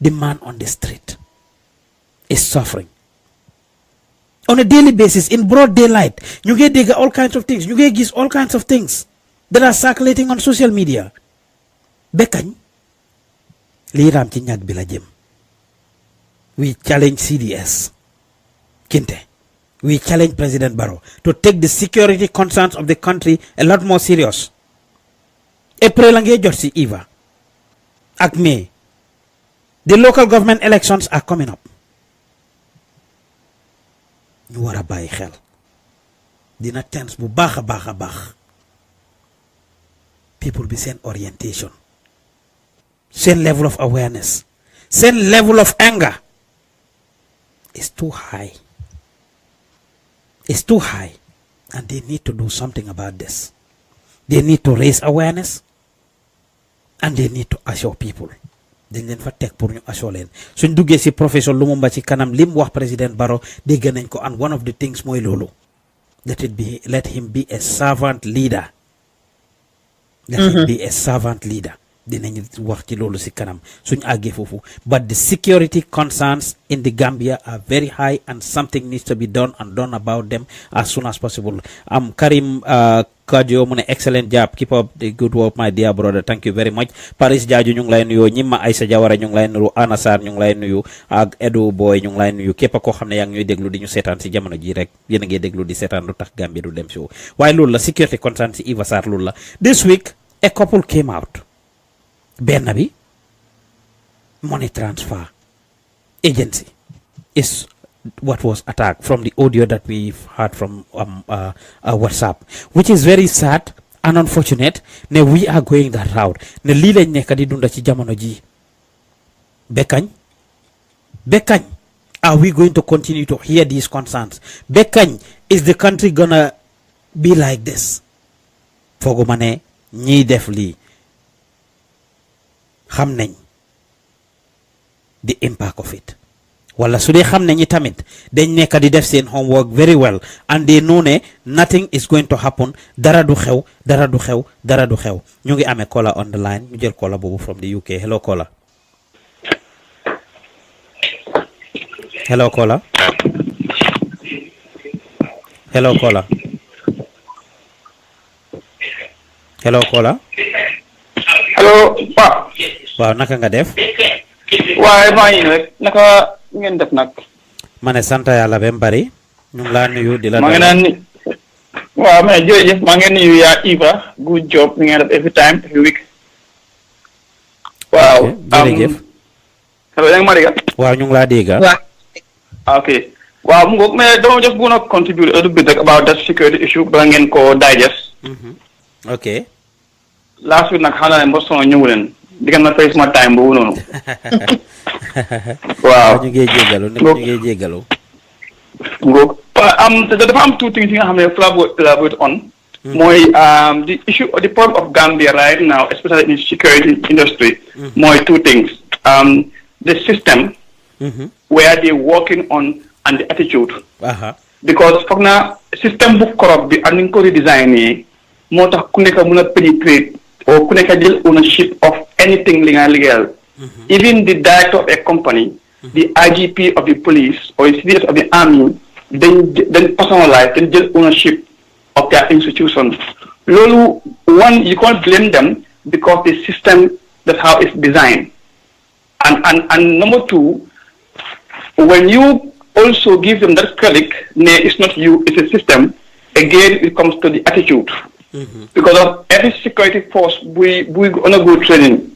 [SPEAKER 3] the man on the street is suffering on a daily basis in broad daylight. You get all kinds of things. You get all kinds of things that are circulating on social media. Bekañ li ram ci ñag bi la jëm. We challenge CDS Kinte. We challenge President Barrow to take the security concerns of the country a lot more serious. April la ngey jot ci Eva ak May. The local government elections are coming up. ñu wara bàyyi xel dina tense bu baax a baax people be seen orientation, seen level of awareness, seen level of anger is too high. It's too high, and they need to do something about this. They need to raise awareness, and they need to assure people. dañ leen fa teg pour ñu assure leen suñ duggee si professeur Lumumba ci kanam lim wax président Barrow dégg nañ ko, and one of the things mooy loolu let him be a servant leader. Let him be a servant leader. Dinañ wax ci loolu si kanam suñ àggee foofu. But the security concerns in the Gambia are very high, and something needs to be done and done about them as soon as possible. Karim Kadio mu ne excellent job, keep up the good work my dear brother, thank you very much. Paris Jaaju ñu ngi lay nuyu, Ñima Aïssa Jawara ñu ngi lay nuyu, Anna Sarr ñu ngi lay nuyu, ak Edu Boy ñu ngi lay nuyu, képp koo xam ne yaa ngi ñuy déglu di ñu seetaan si jamono ji rek yéen a ngi déglu di seetaan lu tax Gambia du dem show. Waaye loolu la security concern si Eva Sarr loolu la. This week a couple came out. Benn bi money transfer agency is what was attacked from the audio that we've heard from WhatsApp, which is very sad and unfortunate. Ne we are going that route. Ne lii lañ nekk di dunda ci jamono ji. Bekañ are we going to continue to hear these concerns? Bekañ is the country gonna be like this? Fooguma ne ñiy def lii xam nañ the impact of it. Wala su dee xam nañ tamit dañ nekk di def seen homework very well, and they know ne nothing is going to happen. Dara du xew. Ñu ngi amee caller on the line. ñu jël caller boobu from the UK. Hello caller. Hello caller. Hello caller. Hello caller.
[SPEAKER 5] Hello, Pa.
[SPEAKER 3] Waaw naka nga def?
[SPEAKER 5] Waaye maa ngi rek naka ngeen def nag.
[SPEAKER 3] Ma ne sant yàlla ba mu bari. ñu ngi laa nuyu di la.
[SPEAKER 5] maa ngi naan ni waaw mais jërëjëf maa ngi nuyu yaa Eva, good job mi ngeen def every time every week. waaw
[SPEAKER 3] jërëjëf.
[SPEAKER 5] hello yaa ngi ma dégg.
[SPEAKER 3] waaw ñu ngi laa dégg.
[SPEAKER 5] ok waaw mu ngoog mais dama just gonna contribute a little bit like about that security issue ba ngeen ko digest.
[SPEAKER 3] ok.
[SPEAKER 5] last week nag xam naa ne Mboston ñëw leen diggante ma fay suma time boobu noonu. waaw
[SPEAKER 3] ñu ngi jégalu.
[SPEAKER 5] Ngoog dafa am two things yi nga xam ne elaborate on. mooy the issue or the problem of Gambia right now, especially in the security industry. mooy two things. The system. where they working on and the attitude. Because foog naa system bu corrupt bi ak ni nga ko redesign yi moo tax ku nekk mën a penetrate or ku nekk jël ownership of anything li nga liggéeyal. Even the director of a company, the IGP of the police or the CDS of the army, then personalize, then jël ownership of their institutions. Lolu, one, you can't blame them because the system, that's how it's designed. And number two, when you also give them that credit, it's not you, it's a system, again, it comes to the attitude. Because of every security force, we undergo training.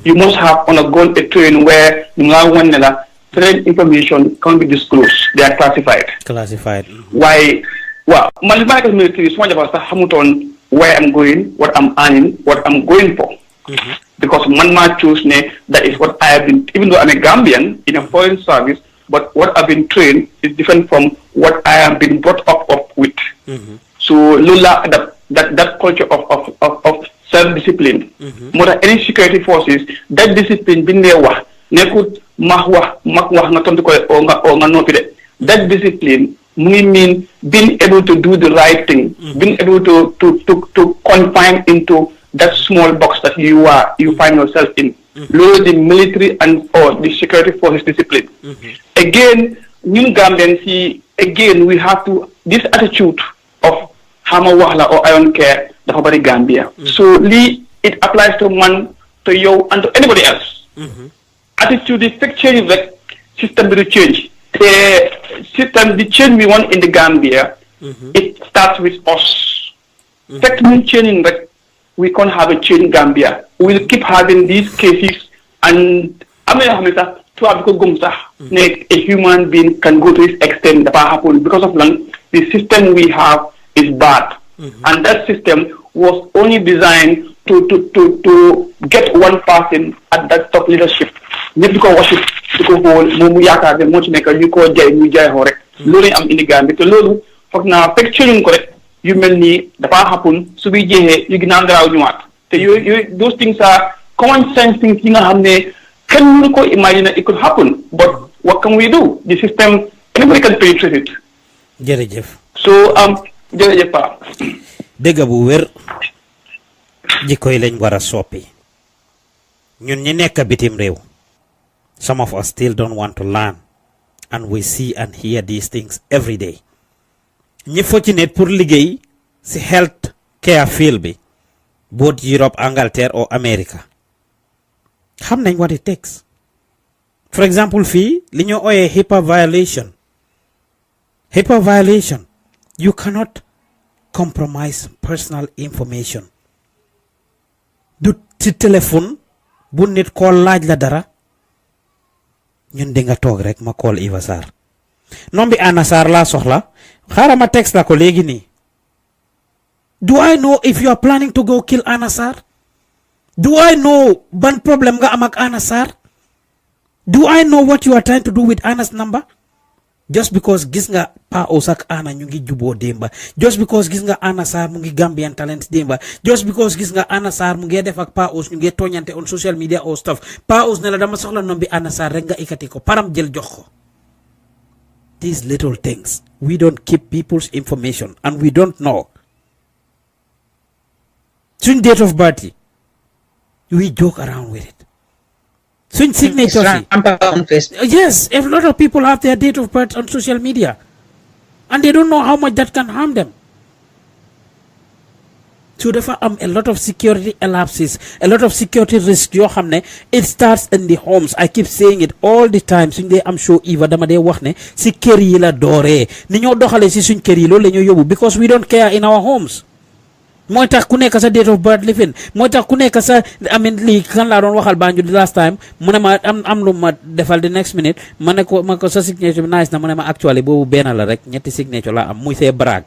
[SPEAKER 5] You must have undergone a training where certain information can't be disclosed. They are classified. Why? Well, my military is one of us Hamilton, where I'm going, what I'm earning, what I'm going for. Because man choose that is what I have been, even though I'm a Gambian in a foreign service, but what I've been trained is different from what I have been brought up with. So Lula, that culture of self-discipline. More than any security forces, that discipline been there. That discipline mean being able to do the right thing, being able to confine into that small box that you find yourself in. loolu the military and or the security forces discipline. Again, ñun Gambians si again we have to this attitude of xama wax la or I don't care dafa bari Gambia. So lii it applies to man to yow and to anybody else. Attitude is fekk change rek system bi du change. The system the change we want in the Gambia it starts with us. Fekk ñun changing rek we can't have a change in Gambia. We'll keep having these cases and am na yoo xam ne sax tubaab bi ko gëm sax ne a human being can go to this extent dafa happen because of lan the system we have is bad. And that system was only designed to get one person at that top leadership. Ñëpp di ko worship di ko xool moom mu yaakaar ne moo ci nekk ñu ko jaay ñu jaay xoo rek loolu am indi Gambie te loolu foog naa fekk change ko rek yu mel nii dafa happen su bi jeexee yu ginnaaw garaaw ñëwaat te yooyu those things are common sense things yi nga xam ne kenn mënu ko imagine it could happen but what can we do the system anybody can penetrate it.
[SPEAKER 3] jërëjëf.
[SPEAKER 5] So jërëjëf Pa.
[SPEAKER 3] dëgg bu wér jikko yi lañ war a soppi ñun ñi nekk bitim réew some of us still don't want to learn and we see and hear these things every day ñi fortunate pour liggéey si health care field bi both Europe Angleterre or America xam nañ what it takes for example fii li ñu ooyee HIPAA violation you cannot compromise personal information du ci téléphone bu nit call laaj la dara ñun di nga toog rek ma call Eva Sarr nom bi Anna Sarr laa soxla xaaral ma text la ko léegi nii do I know if you are planning to go kill Anna Sarr do I know ban problème nga am ak Anna Sarr do I know what you are trying to do with Anna's number just because gis nga Pa Osak Anna ñu ngi juboo démba just because gis nga Anna Sarr mu ngi Gambian Talents démba just because gis nga Anna Sarr mu ngi def ak Pa Os ñu ngi tooñante on social media or stuff Pa Os ne la dama soxla nom bi Anna Sarr rek nga ikati ko param jël jox ko these little things we don't keep people's information and we don't know suñ date of birth yi we joke around with it suñ signature yes a lot of people have their date of birth on social media and they don't know how much that can harm them so dafa am a lot of security lapses a lot of security risk yoo xam ne it starts in the homes I keep saying it all the time suñ dee am show Eva dama dee wax ne si kër yi la dooree ni ñoo doxalee si suñ kër yi loolu la ñoo yóbbu because we don't care in our homes mooy tax ku nekk sa date of birth lifin mooy tax ku nekk sa lii kan laa doon waxal Banjul the last time mu ne ma am lu ma defal the next minute ma ko sa signature bi nice na mu ne ma actually boobu benn la rek ñetti signature la am muy see brag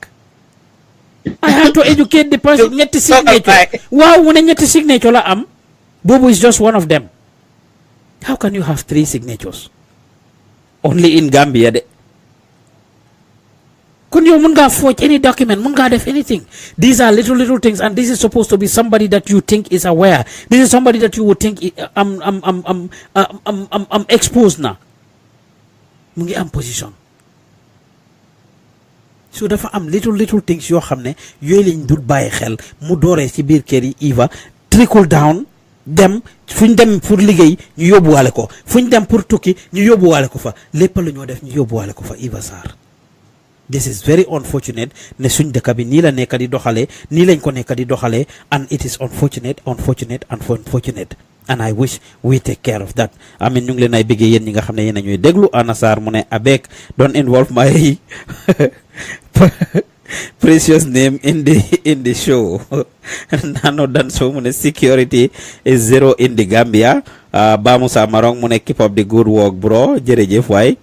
[SPEAKER 3] I have to educate the person ñetti signature waaw mu ne ñetti signature la am boobu is just one of them how can you have 3 signatures only in Gambia de kon yow mun ngaa forge any document mun ngaa def anything these are little things and this is supposed to be somebody that you think is aware this is somebody that you would think exposed na mu ngi am position so dafa am little things yoo xam ne yooyu lañ dul bàyyi xel mu dooree ci biir kër yi Eva trickle down dem fuñ dem pour liggéey ñu yóbbuwaale ko fuñ dem pour tukki ñu yóbbuwaale ko fa lépp lu ñoo def ñu yóbbuwaale ko fa Eva Sarr this is very unfortunate ne suñ dëkk bi nii la nekk di doxalee nii lañ ko nekk di doxalee and it is unfortunate and I wish we take care of that amin ñu ngi leen ay bëggee yéen ñi nga xam ne yéen a ñuy déglu Anna Sarr mu ne abeg don't involve my precious name in the show nano dan so mu ne security is zero in the Gambia Ba Musa Marong mu ne keep up the good work bro jërëjëf waay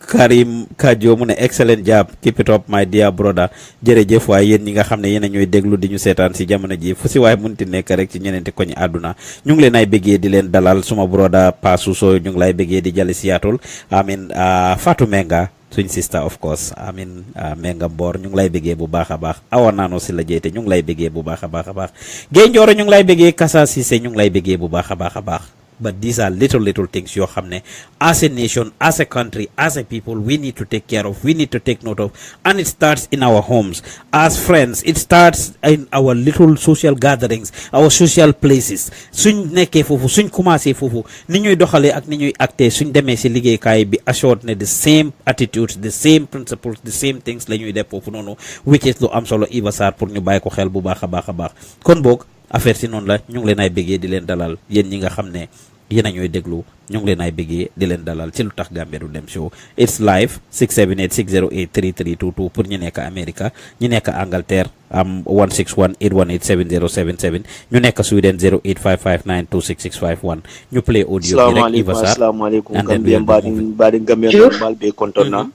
[SPEAKER 3] Karim Kajo mu ne excellent job keep it up my dear brother jërëjëf waay yéen ñi nga xam ne yéen a ñooy déglu di ñu seetaan si jamono ji fu si waaye munti nekk rek ci ñeneenti koñi àdduna ñu ngi leen ay bëggee di leen dalal suma brother Pasuso ñu ngi lay bëggee di jali Seattle amin Fatu Menga suñ sister of course amin Menga Mbor ñu ngi lay bëggee bu baax a baax awa naano si la jeete ñu ngi lay bëggee bu baax a baax Géey Njooro ñu ngi lay bëggee Kasa Cissé ñu ngi lay bëggee bu baax a baax But these are little things yoo xam ne as a nation, as a country, as a people, we need to take care of, we need to take note of. And it starts in our homes as friends, it starts in our little social gatherings, our social places. Suñ nekkee foofu, suñ commencé foofu, ni ñuy doxalee ak ni ñuy acté, suñ demee si liggéeykaay bi assured ne the same attitudes, the same principles, the same things la ñuy def foofu noonu, which is lu am solo Eva Sarr pour ñu bàyyi ko xel bu baax a baax kon boog affaire si noonu la ñu ngi leen ay bëggee di leen dalal yéen ñi nga xam ne yéen a ñooy déglu ñu ngi leen ay bëggee di leen dalal ci lu tax Gambia du dem show. It's live 678 608 3322 pour ñu nekk America, ñu nekk Angleterre am 161 818 7077, ñu nekk Sweden 085592661 ñu play audio bi rek Eva Sarr.
[SPEAKER 6] Assalamualaikum Gambia baadi Gambia bal be kontona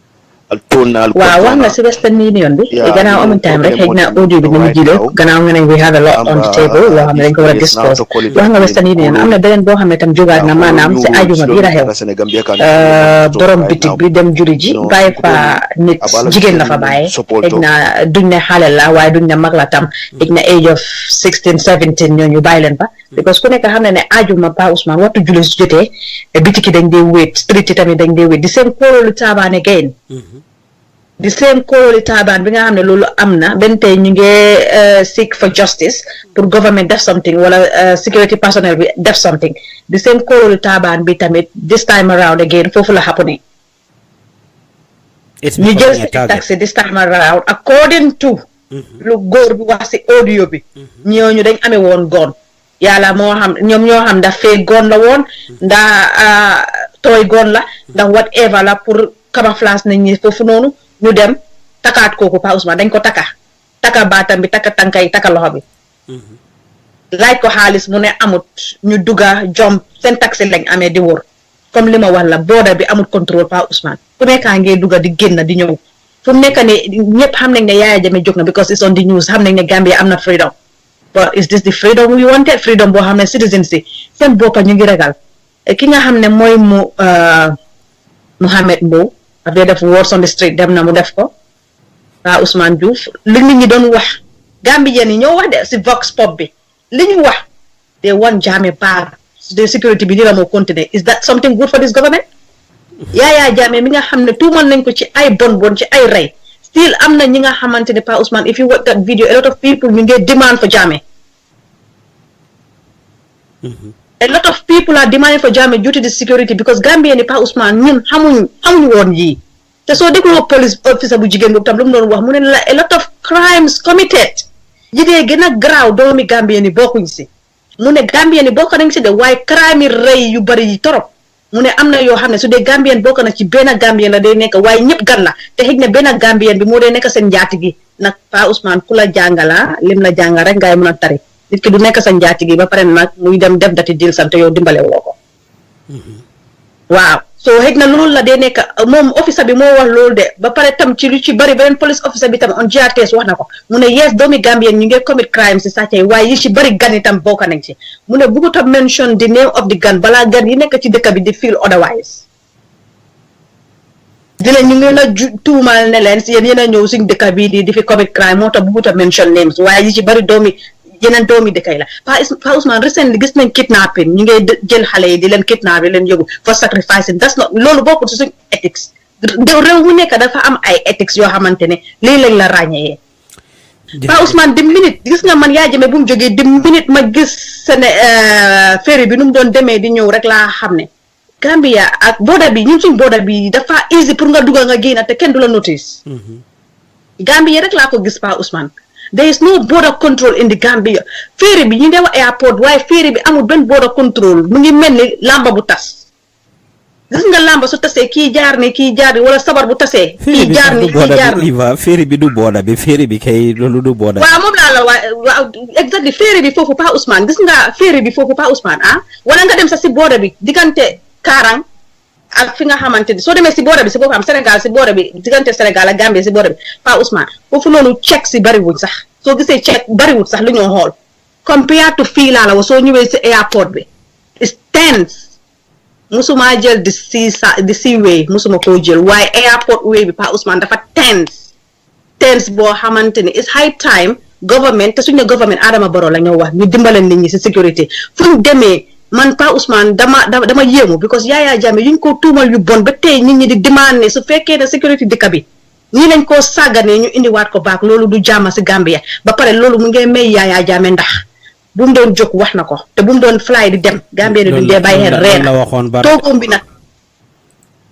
[SPEAKER 4] waaw wax nga si Western Union bi gannaaw amuñ time rek xëy na audio bi nañu jëlee gannaaw nga ne we have a lot on the table loo xam ne dañ ko war a discuss wax nga Western Union am na beneen boo xam ne tam jógaat na maanaam si ajuma bi la xew borom bitig bi dem juri ji bàyyi fa nit jigéen la fa bàyyi xëy na duñ ne xale la waaye duñ ne mag la tam xëy na age of 16 17 ñooñu bàyyi leen fa because ku nekk xam ne ne ajuma Pa Ousmane waxtu julli su jotee bitiki dañ dee wéet street yi tamit dañ dee wéet di seen kóololu taabaan again the same kóololi taabaan bi nga xam ne loolu am na benn tey ñu ngi seek for justice pour government def something wala security personnel bi def something the same kóololi taabaan bi tamit this time around again foofu la happening ñu jël si taxi this time around according to lu góor bi wax si audio bi ñooñu dañ amee woon goon yàlla moo xam ñoom ñoo xam ndax fee goon la woon ndax tooy goon la ndax whatever la pour camouflage nañ ñi foofu noonu ñu dem takaat kooku Pa Ousmane dañ ko taka baatam bi taka tànkay taka loxo bi laaj ko xaalis mu ne amut ñu dugga jom seen taxi lañ amee di wër comme li ma wax la border bi amut contrôle Pa Ousmane ku nekkaa ngee dugga di génn di ñëw fu mu nekk ne ñëpp xam nañ ne Yaya Jammeh jóg na because it's on the news xam nañ ne Gambia am na freedom but is this the freedom we wanted freedom boo xam ne citizens yi seen boppa ñu ngi ragal ki nga xam ne mooy Mohamed Mbow dafay def words on the street dem na mu def ko Pa Ousmane Diouf li nit ñi doon wax Gambien yi ñoo wax de si Vox Pop bi li ñu wax they want Jammeh back the security bi ni la moo continuer is that something good for this government Yaya Jammeh mi nga xam ne tuumal nañ ko ci ay bon ci ay rey still am na ñi nga xamante ne Pa Ousmane if you watch that video a lot of people ñu ngi demand for Jammeh a lot of people are demanding for Jammeh due to the security because Gambia ni Pa Ousmane ñun xamuñu woon yii te soo dégloo police officer bu jigéen boobu tam lu mu doon wax mu ne la a lot of crimes committed jigéen gën a garaaw doomi Gambia ni bokkuñ si mu ne Gambia ni bokk nañ si de waaye crime yi rëy yu bari yi torop mu ne am na yoo xam ne su dee Gambien bokk na ci benn Gambien la day nekk waaye ñëpp gan la te xëy na benn Gambien bi moo dee nekk seen njaati gi nag Pa Ousmane ku la jàngala lim la jàngal rek ngay mën a tari nit ki du nekk sa njaati gi ba pare nag muy dem def dati dil sant yow dimbale woo ko waaw so xëy na loolu la dee nekk moom officer bi moo wax loolu de ba pare tam ci lu ci bari beneen police officer bi tam on GRTS wax na ko mu ne yes doomi Gambien ñu ngi commit crime si sàcc yi waaye yi ci bari gan itam bokk nañ ci mu ne bëggut a mention the name of the gun balaa gan yi nekk ci dëkk bi di feel otherwise dina ñu ngi la tuumal ne leen si yéen a ñëw suñ dëkk bi di fi commit crime moo tax bëggut a mention names waaye yi ci bari yeneen doomi dëkkay la Pa Ousmane recently gis nañ kidnapping ñu ngay jël xale yi di leen kidnap di leen yóbbu for sacrificing that's not loolu bokkul ci suñ ethics réew mu nekk dafa am ay ethics yoo xamante ne lii lañ la ràññee Pa Ousmane di minute gis nga man Yaya Jammeh bu mu jógee di minute ma gis sene ferry bi nu mu doon demee di ñëw rek laa xam ne Gambia ak border bi ñun suñ border bi dafa easy pour nga dugga nga génn te kenn du la notice Gambia rek laa ko gis Pa Ousmane there is no border control in the Gambia ferry bi ñu dewa airport waaye ferry bi amul benn border control mu ngi mel ni lamba bu tas gis nga lamba su tasee kii jaar ni kii jaar ni wala sabar bu tasee kii jaar ni kii jaar ni
[SPEAKER 3] ferry bi du border bi ferry bi kay loolu du border
[SPEAKER 4] waaw moom laa la waaw exactly ferry bi foofu Pa Ousmane gis nga ferry bi foofu Pa Ousmane wala nga dem sa si border bi diggante Karang ak fi nga xamante ni soo demee si border bi si boppam am Sénégal si border bi diggante Sénégal ak Gambie si border bi Pa Ousmane foofu noonu check si bariwul sax soo gisee check bariwul sax lu ñoo xool compared to fii laa la wa soo ñëwee si airport bi it's tense musuma jël di seaway musuma koo jël waaye airport way bi Pa Ousmane dafa tense boo xamante ni it's high time government te suñu government Adama Barrow la ñoo wax ñu dimbaleen nit ñi si sécurité fu ñu demee man Pa Ousmane dama yéemu because Yaya Jammeh yuñ ko tuumal yu bon ba tey nit ñi di demande ne su fekkee ne sécurité dëkk bi ñii lañ koo sàgganee ñu indiwaat ko baak loolu du jàmm si Gambia ba pare loolu mu ngi may Yaya Jammeh ndax bu mu doon jóg wax na ko te bu mu doon fly di dem Gambia ne duñ dee bàyyi xel reer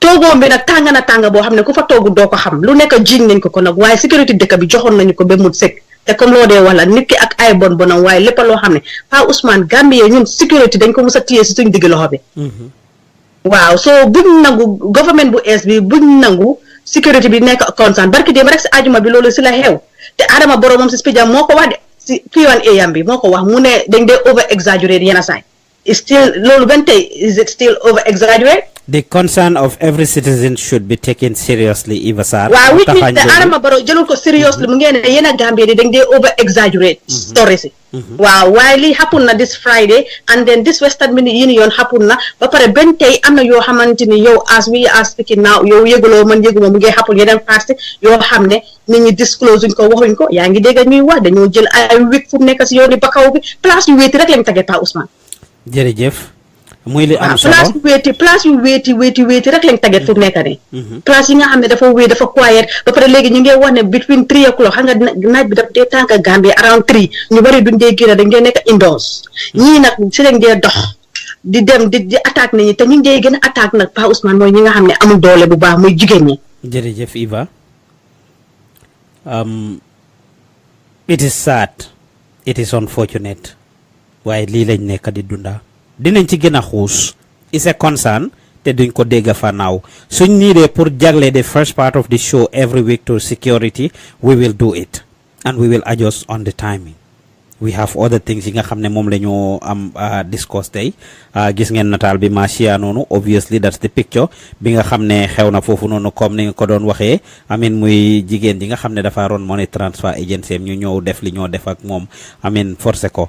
[SPEAKER 4] toogoom bi nag tàng na tàng boo xam ne ku fa toogu doo ko xam lu nekk jiiñ nañ ko nag waaye sécurité dëkk bi joxoon nañu ko ba mu sëkk te comme loo dee wala nit ki ak ay bonam waaye lépp loo xam ne Pa Ousmane Gambia ñun sécurité dañ ko mus a téye si suñ digg loxo bi waaw soo buñ nangu government bu ees bi buñ nangu sécurité bi nekk constant barki démb rek si ajuma bi loolu si la xew te Adama Barrow moom si spijam moo ko wax de si Q&A bi moo ko wax mu ne dañ dee over exaggerate yenn saay still loolu benn tey is it still over exaggerate.
[SPEAKER 3] The concern of every citizen should be taken seriously, Eva Sarr.
[SPEAKER 4] Wow, which means the Adama Barrow jëlul ko seriously mu ngeen ne yéen a Gambia di dañ dee over exaggerate stories yi. Waaw waaye lii happen na this Friday and then this Western Union happen na ba pare benn tey am na yoo xamante ni yow as we are speaking now yow yëguloo man yëguma mu ngi happen yeneen parti yoo xam ne nit ñi disclose uñ ko waxuñ ko yaa ngi dégg ñuy wax dañoo jël ay wik fu mu nekk si yooni Bakaw bi place yu wéeti rek lañ tagee Pa Ousmane.
[SPEAKER 3] Jërëjëf. muy li am solo
[SPEAKER 4] place yu wéeti rek lañ tagget fu nekk nii place yi nga xam ne dafa wéet dafa quiet ba pare léegi ñu ngi wax ne between 3 o'clock xam nga naaj bi daf dee tànk Gambia around 3 ñu bari duñ dee génn dañ dee nekk indoors ñii nag si lañ dee dox di dem di attaque nit ñi te ñu ngi dee gën a attaque nag Pa Ousmane mooy ñi nga xam ne amul doole bu baax muy jigéen ñi.
[SPEAKER 3] Jërëjëf Eva. It is sad, it is unfortunate waaye lii lañ nekk di dunda dinañ ci gën a xuus is a concern te duñ ko dégg fa naaw suñ niidee pour jagle the first part of the show every week to security we will do it and we will adjust on the timing. We have other things yi nga xam ne moom la ñu am discuss tey gis ngeen nataal bi Marcia noonu obviously that's the picture bi nga xam ne xew na foofu noonu comme ni nga ko doon waxee amin muy jigéen ji nga xam ne dafa ron money transfer agency ñu ñëw def li ñoo def ak moom amin forcé ko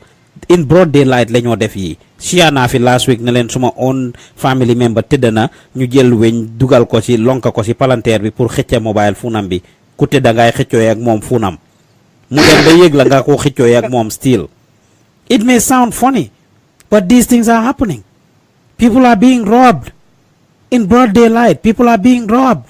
[SPEAKER 3] in broad daylight la ñoo def yi siya naa fi last week ne leen suma own family member tëdd na ñu jël weñ dugal ko ci lonka ko ci palanteer bi pour xëcce mobile funam bi ku tëdd ngay xëccoo ak moom funam mu dem ba yëg la nga ko xëccoo ak moom still. It may sound funny but these things are happening. People are being robbed in broad daylight. People are being robbed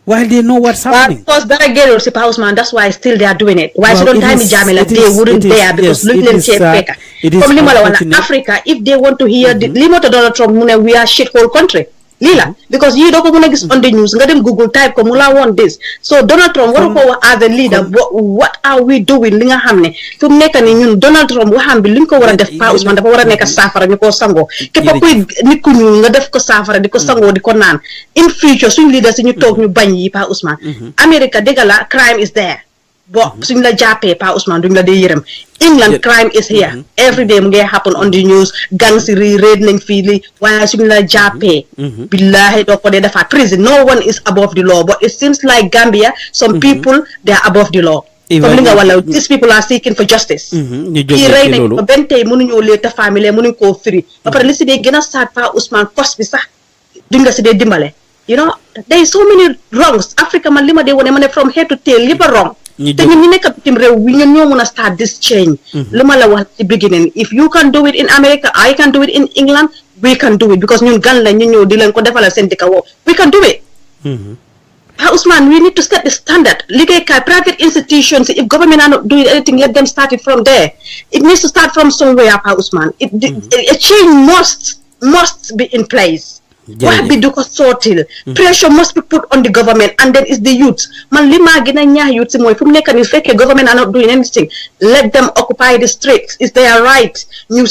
[SPEAKER 3] while they know what's happening.
[SPEAKER 4] Because dara gerol si Pa Ousmane, that's why still they are doing it. Why don't time Jamila they wouldn't dare because look them check Peka. From Africa, if they want to hear the limit of Donald Trump, we are shithole country. Lila, because you don't go on the news, get them Google type Komula want this. So Donald Trump, what as a leader, what are we doing? Linga Hamne to make an union Donald Trump, what ham be linko wara def Pa Ousmane dafa wara nek safara ñu ko sango. Kepp koy nit ku ñu nga def ko safara di ko sango di ko naan. In future suñu leaders ñu tok ñu bañ yi Pa Ousmane. America degala crime is there. But suñ la jappé Pa Ousmane duñ la dé yërem. England crime is here. Every day mu ngi happen on the news. Gangs raid nañ fi li waaye suñ la jappé. Billahi do ko dé defa prison. No one is above the law, but it seems like Gambia some people they are above the law. Comme li nga wala these people are seeking for justice. Ki rey nañ ko ben tay mënu ñoo lé ta family mënu ko free. Ba pare li ci dé gëna saat Pa Ousmane cost bi sax duñ nga ci dé dimbalé. You know, there is so many wrongs. Africa man lima dé woné mané from head to tail yépp wrong. Te ñun ñi nekk bitim réew wi ñun ñoo mën a start this change. Li ma la wax ci beginning, if you can do it in America, I can do it in England, we can do it because ñun gan la ñu ñëw di leen ko defalal seen dëkk woo. We can do it. Pa Ousmane, we need to set the standard. Liggéeykaay private institutions, if government are not doing anything, let them start it from there. It needs to start from somewhere, Pa Ousmane. A change must be in place. Wax bi du ko sootil pressure must be put on the government and then it's the youth man li ma gën a ñaax youth si mooy fu mu nekk ni fekkee government are not doing anything let them occupy the streets it's their right ñu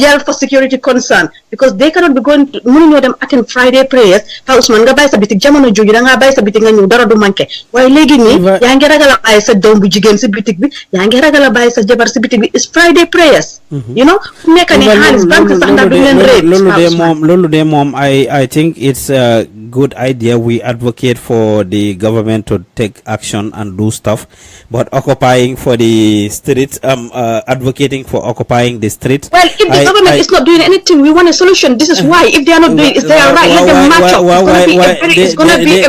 [SPEAKER 4] yell for security concern because they cannot be going to mënuñoo dem attend Friday prayers Pa Ousmane nga bàyyi sa bitik jamono jooju da ngaa bàyyi sa bitik nga ñëw dara du manqué waaye léegi nii yaa ngi ragal a bàyyi sa doom bu jigéen si bitik bi yaa ngi ragal a bàyyi sa jabar si bitik bi it's Friday prayers you know fu mu nekk ni xaalis banque sax ndax du leen rate
[SPEAKER 3] loolu de moom I think it's a good idea. We advocate for the government to take action and do stuff, but occupying for the streets, advocating for occupying the streets.
[SPEAKER 4] Well, if the government is not doing anything, we want a solution. This is why. If they are not doing it, they are right. Let them match up. It's going to be a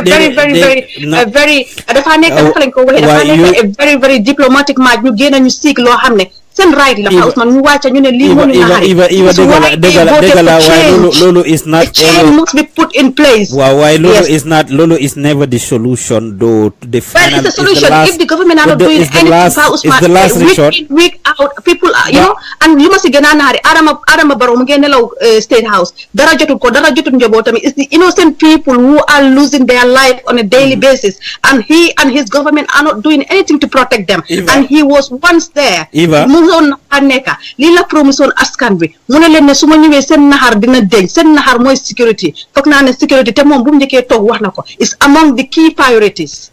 [SPEAKER 4] very, very diplomatic match. You gain and you seek law. seen right la Pa Ousmane ñu wàcca ñu ne lii moo ñu naxari
[SPEAKER 3] dégala waaye loolu is not
[SPEAKER 4] change must be put in place.
[SPEAKER 3] Why Lolo is never the solution though. The final
[SPEAKER 4] it's the solution. If the government are not doing anything,
[SPEAKER 3] it's the last resort.
[SPEAKER 4] Week out, people are, you know, and you must get Adama Barrow State House. Dara jotut njabootam. It's the innocent people who are losing their life on a daily basis, and he and his government are not doing anything to protect them. And he was once there. Muzoon Aneka, Lila Promoson askan bi. Mune len ne suma ñëwé sen nahar dina deñ sen nahar moy security. Fokk na ne security te mom bu mu ñëké tok wax nako. It's among the key priorities.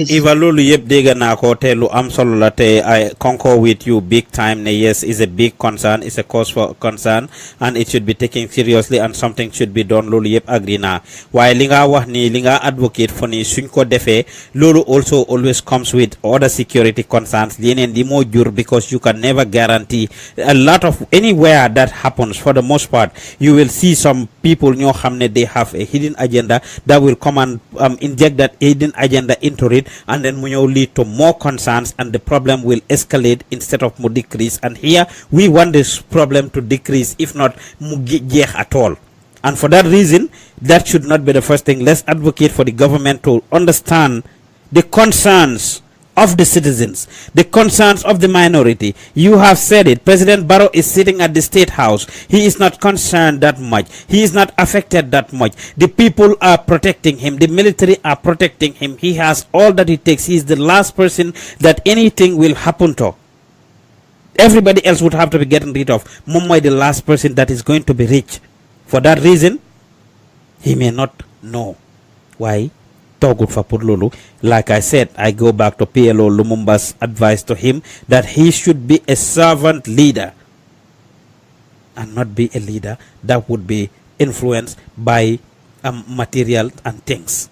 [SPEAKER 3] Eva lolu yeb dégg na ko té lu am solo la té I concur with you big time ne yes is a big concern, it's a cause for concern and it should be taken seriously and something should be done lolu yeb agree na. Waye li nga wax ni li nga advocate for ni suñ ko défé lolu also always comes with other security concerns yeneen di mo jur because you can never guarantee a lot of anywhere that happens. For the most part you will see some people ñoo xamne they have a hidden agenda that will come and inject that hidden agenda into it and then mu ñëw lead to more concerns and the problem will escalate instead of mu decrease. And here we want this problem to decrease if not mu jeex at all. And for that reason that should not be the first thing. Let's advocate for the government to understand the concerns of the citizens, the concerns of the minority. You have said it. President Barrow is sitting at the State House. He is not concerned that much. He is not affected that much. The people are protecting him. The military are protecting him. He has all that it takes. He is the last person that anything will happen to. Everybody else would have to be getting rid of. Mumbai, the last person that is going to be rich. For that reason, he may not know why. Good for Purlulu. Like I said, I go back to PLO Lumumba's advice to him that he should be a servant leader and not be a leader that would be influenced by material and things.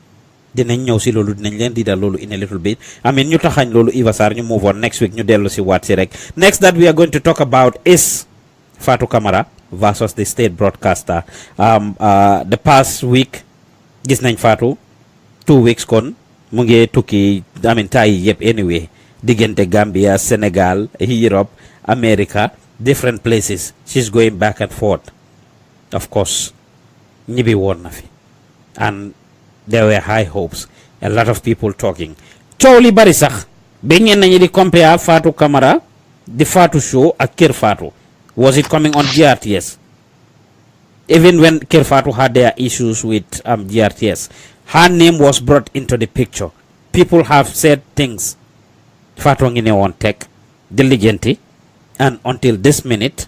[SPEAKER 3] Dinañ ñëw si loolu dinañ leen dida loolu in a little bit. I mean ñu taxañ loolu Eva Sarr ñu move on next week ñu dellu si waat si rek. Next that we are going to talk about is Fatu Camara versus the state broadcaster. The past week gis nañ Fatu 2 weeks kon mu ngi tukki I mean tay yëpp anyway diggante Gambia, Senegal, Europe, America, different places. She's going back and forth. Of course ñibbi woon na fi and there were high hopes, a lot of people talking. Coow li bari sax ba ñenn nañu di compare Fatu Camara the Fatu show ak Kër Fatu. Was it coming on GRTS? Even when Kër Fatu had their issues with GRTS, her name was brought into the picture. People have said things. Fatu ngi ne woon teg diligently, and until this minute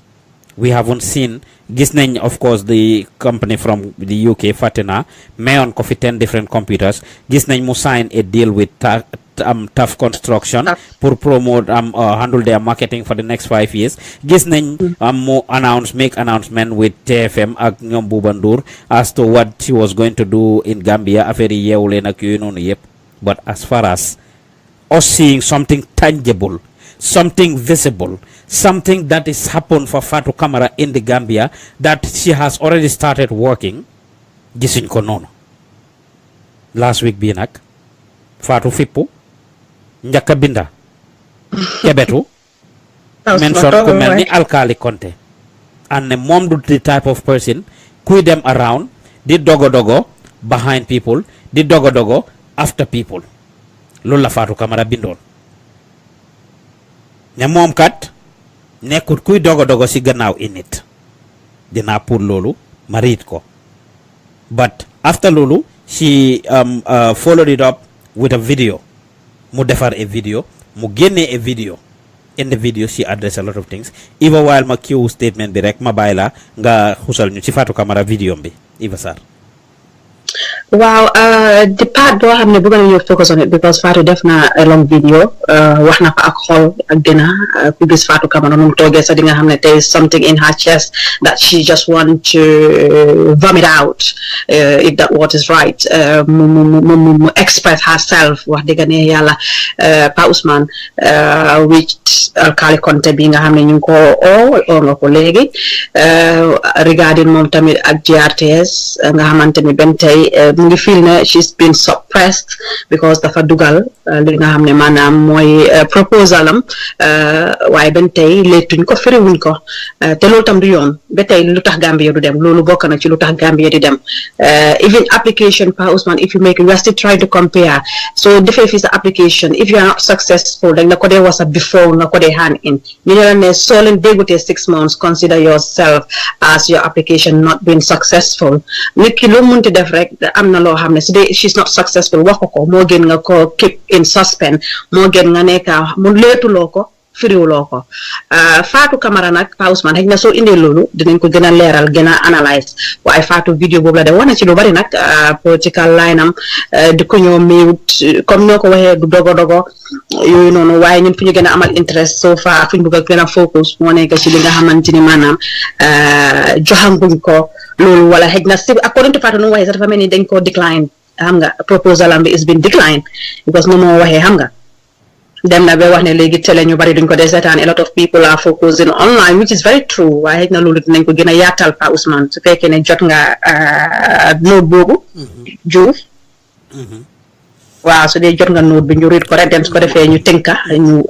[SPEAKER 3] we haven't seen. Gis nañ of course the company from the UK Fatina mayoon ko fi 10 different computers. Gis nañ mu sign a deal with Tough Construction pour promote handle their marketing for the next 5 years. Gis nañ mu make announcement with TFM ak ñoom Buuba Ndour as to what she was going to do in Gambia, affaire yi yeewu leen ak yooyu noonu yëpp. But as far as us seeing something tangible, something visible, something that is happened for Fatu Camara in the Gambia, that she has already started working, gisuñ ko noonu. Last week bii nag Fatu fippu njëkka binda kebetu mention ku mel ni Alkali Konte and ne moom du the type of person kuy dem around di dogo behind people, di dogo after people. Loolu la Fatu Camara bindoon ne moom kat nekkut kuy dogo si gannaaw init dinaa pour loolu ma read ko. But after loolu she followed it up with a video. Mu defar a video, mu génne a video. In the video she addressed a lot of things. Eva while ma kiw statement bi rek ma bàyyi la nga xusal ñu ci Fatu Camara video bi Eva Sarr.
[SPEAKER 4] Wow, the part boo xam ne bëgg nañu focus on it because Fatou def na a long video wax na ko ak xol ak dina ku gis Fatou Camara nu mu toogee sax di nga xam ne there is something in her chest that she just want to vomit out if that word is right mu express herself wax dëgg ne yàlla Pa Ousmane which Alkali Konte bi nga xam ne ñu ngi ko oo nga ko léegi regarding moom tamit ak GRTS nga xamante ni benn tey mu ngi feel ne she's been suppressed because dafa dugal li nga xam ne maanaam mooy proposal am waaye ben tey leetuñ ko firiwuñ ko te loolu tam du yoon ba tey lu tax Gambia du dem loolu bokk na ci lu tax Gambia di dem even application Pa Ousman if you make it we are still trying to compare so defee fi sa application if you are not successful dañ la ko dee wasa before nga ko dee hand in ñu ne la ne soo leen déggutee 6 months consider yourself as your application not been successful nit ki lu munti def rek am na loo xam ne su dee she's not successful wax ko moo gën nga ko keep in suspense moo gën nga nekka mu leetuloo ko firiwuloo ko Fatu Camara nag Pa Ousman xëy na soo indee loolu dinañ ko gën a leeral gën a analyse waaye Fatu vidéo boobu la de wax na ci lu bari nag political line am di ko ñoo miwut comme ñoo ko waxee du dogo yooyu noonu waaye ñun fu ñu gën a amal interest so far fu ñu bëgg a gën a focus moo nekk ci li nga xamante ni maanaam joxanguñ ko loolu wala xëy na si according to Fatu nu mu waxee sax dafa mel ni dañ ko decline xam nga proposal am bi is been declined because nu moo waxee xam nga dem na ba wax ne léegi télé ñu bari duñ ko dee seetaan a lot of people are focusing online which is very true waaye na loolu dinañ ko gën a yaatal Pa Ousman su fekkee ne jot nga note boobu Diouf waaw su dee jot nga note bi ñu read ko rek dem su ko defee ñu tënka ñu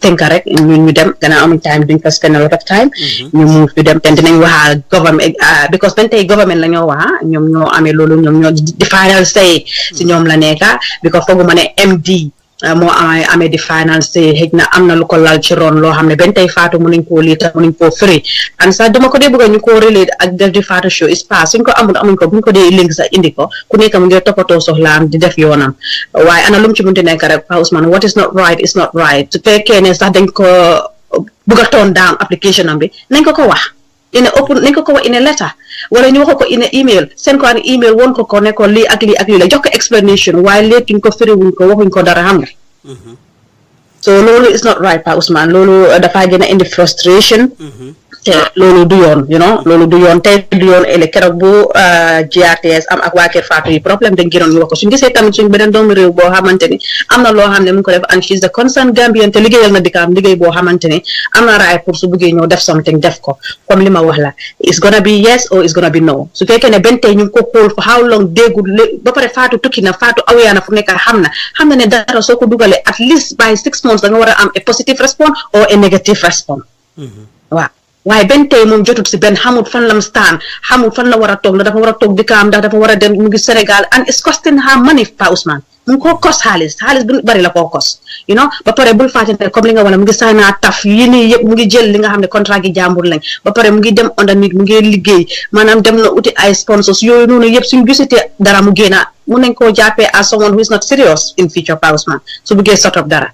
[SPEAKER 4] tënka rek ñu dem gannaaw amuñ time duñ ko spend a lot of time ñu move ñu dem ten dinañ waxa government because ben tey government la ñoo waxa ñoom ñoo amee loolu ñoom ñoo di final say si ñoom la nekka because fooguma ne MD moo amee di finance xëj na am na lu ko lal ci ron loo xam ne benn tey Fatou mënuñ koo liita mënuñ koo firi and sax dama ko dee bëgg ñu koo relate ak def di Fatou show is pas suñ ko amuñ ko buñ ko dee link sax indi ko ku nekk mu ngi toppatoo soxlaam di def yoonam waaye ana lu mu ci mënti nekk rek Pa Ousman what is not right is not right su fekkee ne sax dañ ko bëgg a toon down application am bi nañ ko wax nañ ko wax in a letter wala ñu wax ko in a email seen ko an email woon ko ne ko lii ak lii la jox ko explanation waaye leetuñ ko firiwuñ ko waxuñ ko dara xam nga so loolu is not right Pa Ousman loolu dafa gën a indi frustration te loolu du yoon loolu du yoon tey du yoon ëllëg keroog bu GRTS am ak waa Kër Fatou yi problème dañ gënoon ñu wax ko suñu gisee tamit suñu beneen doomu réew boo xamante ni am na loo xam ne mu ngi ko def and she's the concerned Gambian te liggéeyal na dikkaam liggéey boo xamante ni am na raay pour su bëggee ñëw def something def ko comme li ma wax la it's gonna be yes or it's gonna be no su fekkee ne benn tey ñu ngi ko xool for how long déggul ba pare Fatou tukki na Fatou awiyaana fu nekk xam na ne dara soo ko dugalee at least by 6 months da nga war a am a positive response or a negative response waaw waaye benn tey moom jotut si benn xamul fan lam staan xamul fan la war a toog ndax dafa war a toog dikkaam ndax dafa war a dem mu ngi Sénégal and it's costing her money Pa Ousman mu ngi koo kos xaalis bu bari la koo kos ba pare bul fàtte comme li nga wax mu ngi saanaa taf yi nii yëpp mu ngi jël li nga xam ne contrat gi jàmbur lañ ba pare mu ngi dem underneath mu ngi liggéey maanaam dem na uti ay sponsors yooyu noonu yëpp suñu gisatee dara mu génna mun nañ koo jàppee as someone who is not serious in future Pa Ousman su buggee sort of dara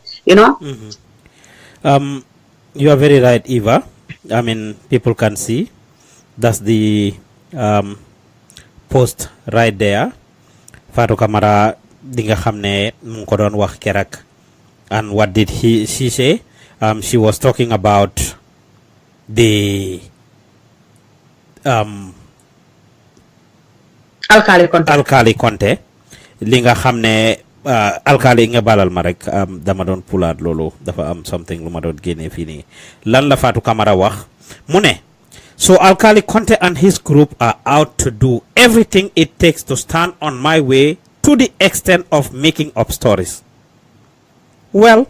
[SPEAKER 3] you are very right Eva. I mean, people can see. That's the post right there. Fatu Camara dinga xamne mu ko don wax kerak. And what did she say? She was talking about the Alkali Conte. Li nga xamne alkali nga balal ma rek dama doon pulaat loolu dafa am something lu ma doon génne fii nii lan la Fatu Camara wax mu ne so Alkali Conte and his group are out to do everything it takes to stand on my way to the extent of making up stories. Well,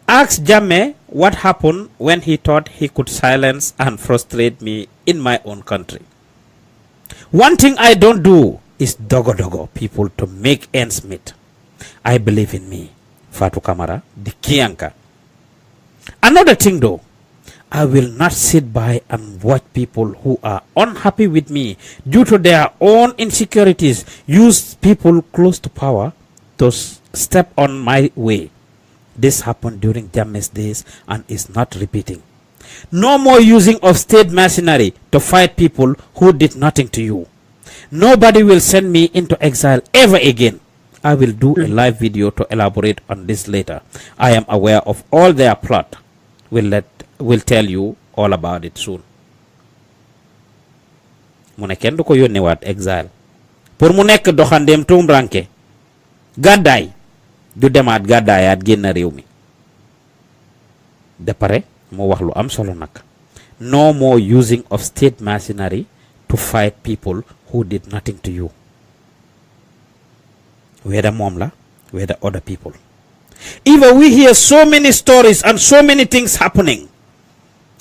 [SPEAKER 3] ask Jammeh what happened when he thought he could silence and frustrate me in my own country. One thing I don't do is dogo people to make ends meet. I believe in me, Fatu Camara, the Kianka. Another thing though, I will not sit by and watch people who are unhappy with me due to their own insecurities use people close to power to step on my way. This happened during Jammeh's days and is not repeating. No more using of state machinery to fight people who did nothing to you. Nobody will send me into exile ever again. I will do a live video to elaborate on this later. I am aware of all their plot. Will tell you all about it soon. Mu ne kenn du ko yónne waat exile pour mu nekk doxandeem tumranke gàddaay du demaat gàddaayaat génn réew mi de pare mu wax lu am solo nag no more using of state machinery to fight people who did nothing to you. whether Momla, whether other people. Even we hear so many stories and so many things happening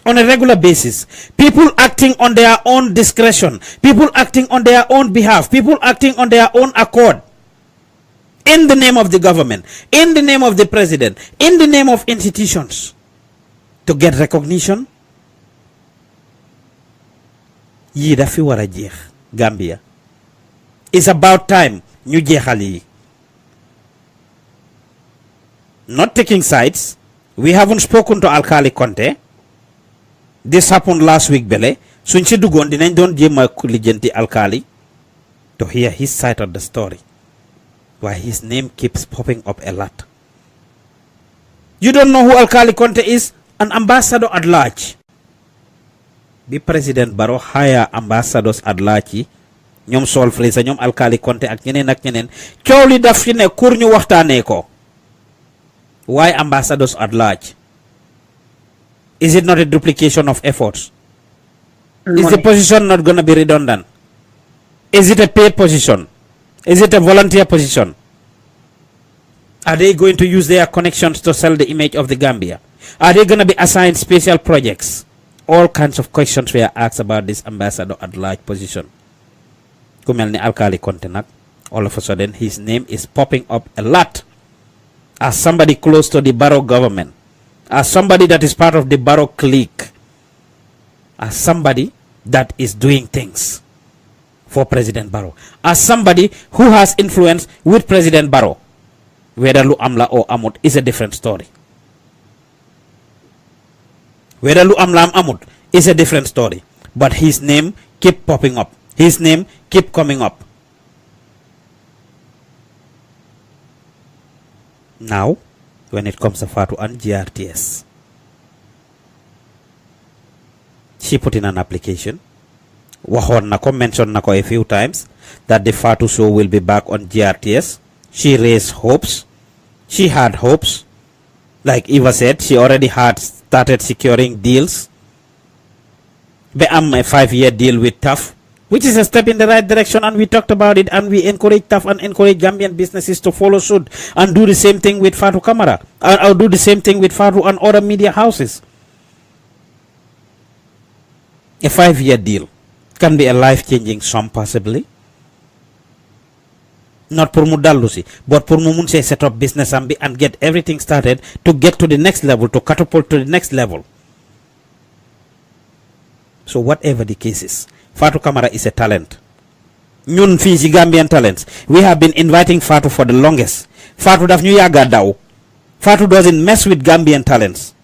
[SPEAKER 3] on a regular basis. People acting on their own discretion, people acting on their own behalf, people acting on their own accord, in the name of the government, in the name of the president, in the name of institutions, to get recognition. Yi dafi wara jeex Gambia. It's about time ñu jeexal yi. Not taking sides. We haven't spoken to Alkali Conte. This happened last week, Bele. Suñ ci duggoon dinañ doon jéem a lijjanti Alkali to hear his side of the story. Why his name keeps popping up a lot. You don't know who Alkali Conte is? An ambassador at large. Bi President Barrow hire ambassadors at large, ñoom Sol Fraser, ñoom Alkali Conte ak ñeneen coow li daf fi ne kur ñu waxtaanee ko. Why ambassadors at large? Is it not a duplication of efforts? Is the position not going to be redundant? Is it a paid position? Is it a volunteer position? Are they going to use their connections to sell the image of the Gambia? Are they going to be assigned special projects? All kinds of questions were asked about this ambassador at large position. Kumelni Alkali Conte nak, all of a sudden his name is popping up a lot as somebody close to the Barrow government, as somebody that is part of the Barrow clique, as somebody that is doing things for President Barrow, as somebody who has influence with President Barrow. Whether lu amla or amut is a different story. Whether lu amla amut is a different story. But his name keep popping up. His name keep coming up. Now, when it comes to Fatu and GRTS, she put in an application. Wahon nako mentioned nako a few times that the Fatu show will be back on GRTS. She raised hopes. She had hopes. Like Eva said, she already had started securing deals. Be am a 5-year deal with TAF, which is a step in the right direction, and we talked about it, and we encourage TAF and encourage Gambian businesses to follow suit and do the same thing with Fatu Camara, or do the same thing with Fatu and other media houses. A 5-year deal can be a life-changing sum possibly. Not pour mu dallu si, but pour mu mun say set up business and get everything started to get to the next level, to catapult to the next level. So whatever the case is, Fatu Camara is a talent. Ñun fii si Gambian talents, we have been inviting Fatu for the longest. Fatu daf ñu yàgga daw. Fatu doesn't mess with Gambian talents.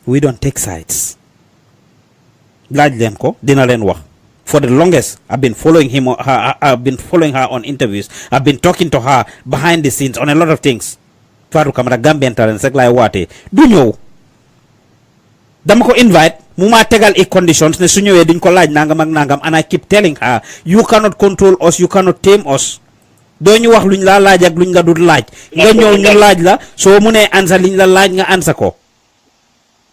[SPEAKER 3] We don't take sides. Laaj leen ko, dina leen wax. For the longest, I've been following I've been following her on interviews. I've been talking to her behind the scenes on a lot of things. Fatu Camara Gambian talents rek lay waatee du ñëw. Dama ko invite mu ma tegal i conditions ne su ñëwee duñ ko laaj nangam ak nangam, and I keep telling her, you cannot control us, you cannot tame us. Doo ñu wax luñ la laaj ak luñ la dul laaj. Nga ñëw ñu laaj la soo mu ne ansa liñ la laaj nga ansa ko.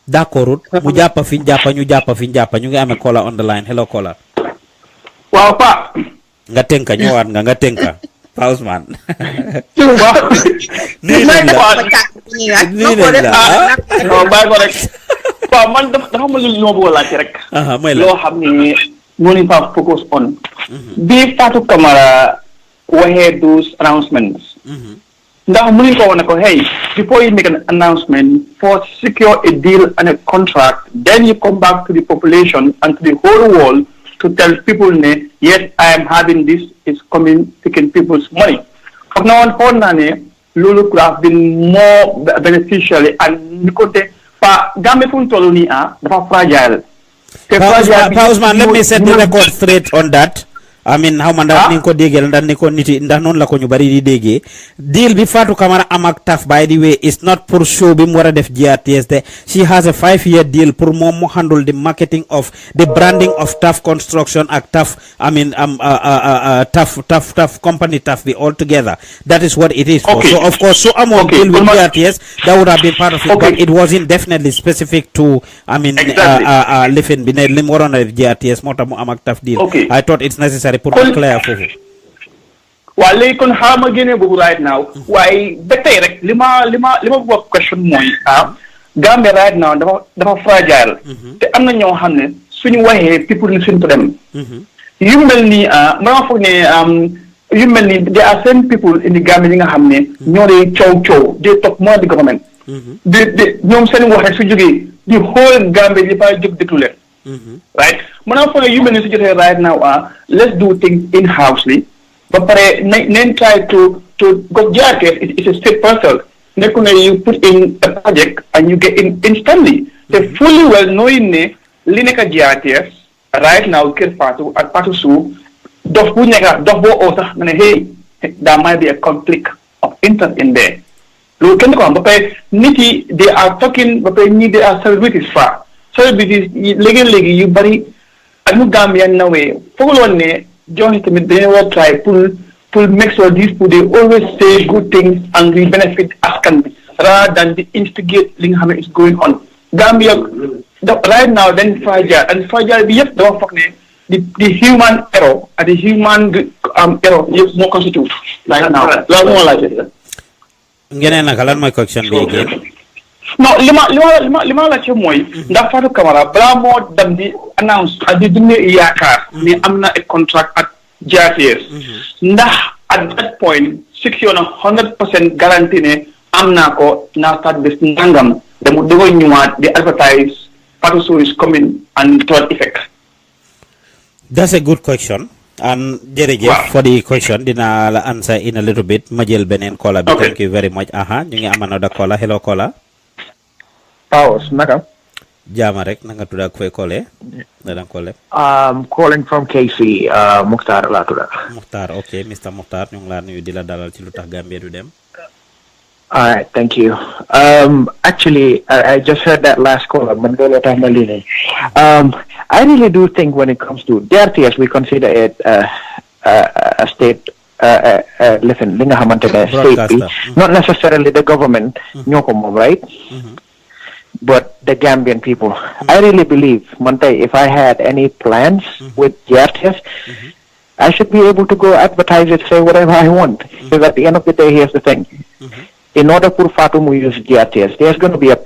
[SPEAKER 3] D'accord mu jàppa fi ñu jàppa ñu ngi amee caller on the line. Hello caller.
[SPEAKER 5] Waaw Pa.
[SPEAKER 3] Nga tenka ñëwaat nga tenka. Pa Ousmane.
[SPEAKER 5] Waaw.
[SPEAKER 3] Nii la.
[SPEAKER 5] Non bàyyi ko rek. Waaw man dafa ma lu ma bëgg a laaj rek.
[SPEAKER 3] Mooy la
[SPEAKER 5] loo xam ne mënuñ fa focus on. Bi Fatu Camara waxee those announcements. Ndax mënuñ ko woon ne ko hey, before you make an announcement, first secure a deal and a contract, then you come back to the population and to the whole world to tell people, yes, I am having this, it's coming, taking people's money. Of now on, Lulu could have been more beneficial, and because for Gambia Funtoloni are fragile.
[SPEAKER 3] Pausman, let me set the record straight on that. I mean, how man that ninko degel and niko niti non la ko ñu bari di dege deal bi Fatu Camara amak TAF, by the way, is not pour show bi mu wara def GRTS de. She has a 5-year deal pour mom mo handle the marketing of the branding of TAF construction ak TAF, I mean TAF company TAF be all together. That is what it is for. So of course so among deal with GRTS that would have been part of it, but it wasn't definitely specific to, I mean, lifin bi ne lim warona def GRTS mo tax mu amak TAF deal. I thought it's necessary pour clear fofu.
[SPEAKER 5] waa léegi kon xaaral ma génnee boobu right now waaye ba tey rek li ma bëgg question mooy Gambia right now dafa fragile te am na ñoo xam ne suñu waxee people listen to them yu mel ni ma foog ne yu mel ni there are certain people in the Gambia yi nga xam ne ñoo dee coow they talk more the government de ñoom seen wax rek su jógee di whole Gambia yi fa jóg déglu leen right ma foog ne yu mel ni su jotee right now let's do things in housely ba pare nañ try to go jacket it's a state parcel nekku ne you put in a project and you get in instantly te fully well knowing ne li nekk GRTS right now Kër Fatou ak Fatou Sow dof bu nekk dof boo oo sax nga ne hey there might be a conflict of interest in there loolu kenn ko xam ba pare nit yi they are talking ba pare ñii they are celebrities léegi yu bari ak ñu Gambia nawee foogaloon ne jox tamit dañoo war try pour make sure these people they always say good things and we benefit askan bi rather than the instigate li nga xam ne is going on Gambia right now then fragile bi yëpp dama foog ne the human error and the human error yëpp moo constitute right now loolu moo laajte
[SPEAKER 3] ngeen naka lan mooy question bi again
[SPEAKER 5] non li ma laajte mooy ndax Fatu Camara balaa moo dem di announce ak di dundee yaakaar ne am na a contract ak GRTS ndax at that point secure na 100% guarantee ne am naa ko naa start bés nangam dama dogoy ñëwaat di advertise Fatu Sow is coming and third effect.
[SPEAKER 3] That's a good question. And Jerejef for the question, dina la answer in a little bit. Majel benen caller, thank you very much. Ñu ngi am another caller. Hello caller.
[SPEAKER 7] Paus, naka?
[SPEAKER 3] Jama rek nanga tuda koy kole. Dadan kole.
[SPEAKER 7] Calling from KC, Mukhtar la tuda.
[SPEAKER 3] Mukhtar, okay, Mr. Mukhtar, ñu ngi la nuyu di la dalal ci lutax Gambia du dem.
[SPEAKER 7] All right, thank you. Actually, I just heard that last call. I really do think when it comes to DRTS, we consider it a state, listen, state, not necessarily the government, right? But the Gambian people. I really believe, Monte, if I had any plans with DRTS, I should be able to go advertise it, say whatever I want. Because at the end of the day, here's the thing. In order for Fatu to use GRTS, there's going to be a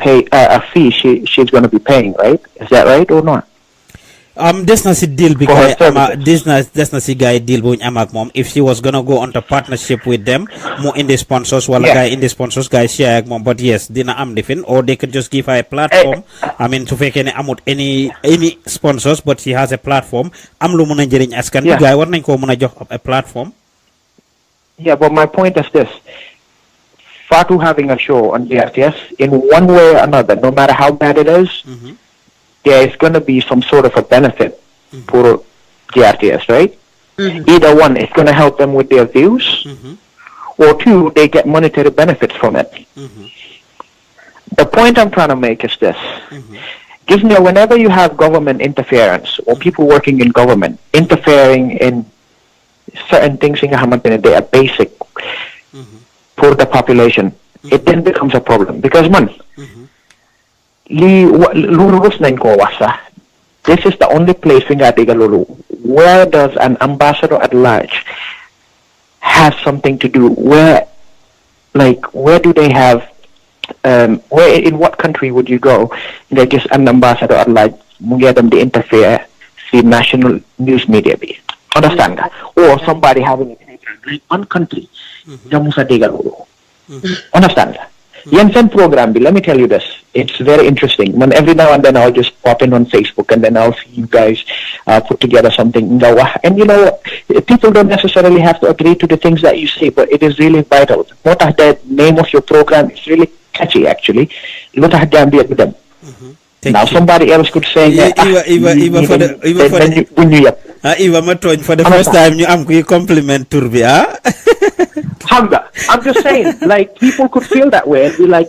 [SPEAKER 7] fee she's going to be paying, right? Is that right or not?
[SPEAKER 3] This na si deal because this na si guy deal buñ am ak mom. If she was gonna go on to partnership with them, more in the sponsors, wala guy in the sponsors guy share ak mom. But yes, dina am different, or they could just give her a platform. I mean, to fake any amount any sponsors, but she has a platform. Am lu muna jëriñ askan bi guy war nañ ko muna jox a platform.
[SPEAKER 7] Yeah, but my point is this. Fatu having a show on GRTS, in one way or another, no matter how bad it is, there is going to be some sort of a benefit for GRTS, right? Either one, it's going to help them with their views, or two, they get monetary benefits from it. The point I'm trying to make is this. Give me, whenever you have government interference, or people working in government, interfering in certain things in Hamilton, they are basic for the population, it then becomes a problem. Because this is the only place where does an ambassador at large have something to do? Where do they have, in what country would you go? They're just an ambassador at large, them to interfere, see national news media. Understand that? Or somebody having one country. Understand? Jensen program, let me tell you this. It's very interesting. When every now and then I'll just pop in on Facebook and then I'll see you guys put together something. And you know, people don't necessarily have to agree to the things that you say, but it is really vital. What the name of your program is really catchy, actually. Look at Gambia with them. Now somebody else could say
[SPEAKER 3] Eva Matoñ for the first time you am compliment Turbi,
[SPEAKER 7] I'm just saying, like, people could feel that way and be like,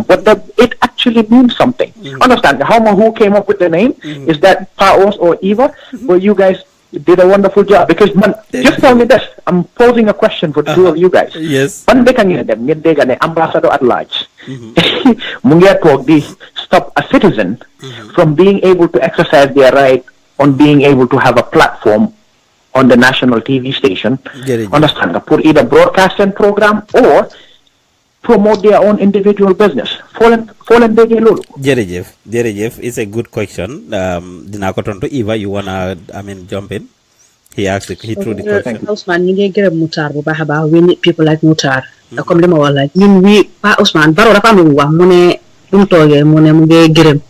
[SPEAKER 7] but it actually means something. Understand? Who came up with the name? Is that Paos or Eva? Well, you guys did a wonderful job. Because, just tell me this. I'm posing a question for the two of you guys.
[SPEAKER 3] Yes.
[SPEAKER 7] Ambassador at large. Stop a citizen from being able to exercise their right on being able to have a platform on the national TV station. Understand? Put either broadcasting program or promote their own individual business. Fallen big lulu.
[SPEAKER 3] Jerejef is a good question. Dinakotonto Eva, you wanna jump in? He asked he threw the question.
[SPEAKER 4] Usman, you get Mutar, we need people like Mutar. Come them all like we Usman, Baro Rapamu, Mune Umtoye, Mune Muge Girim,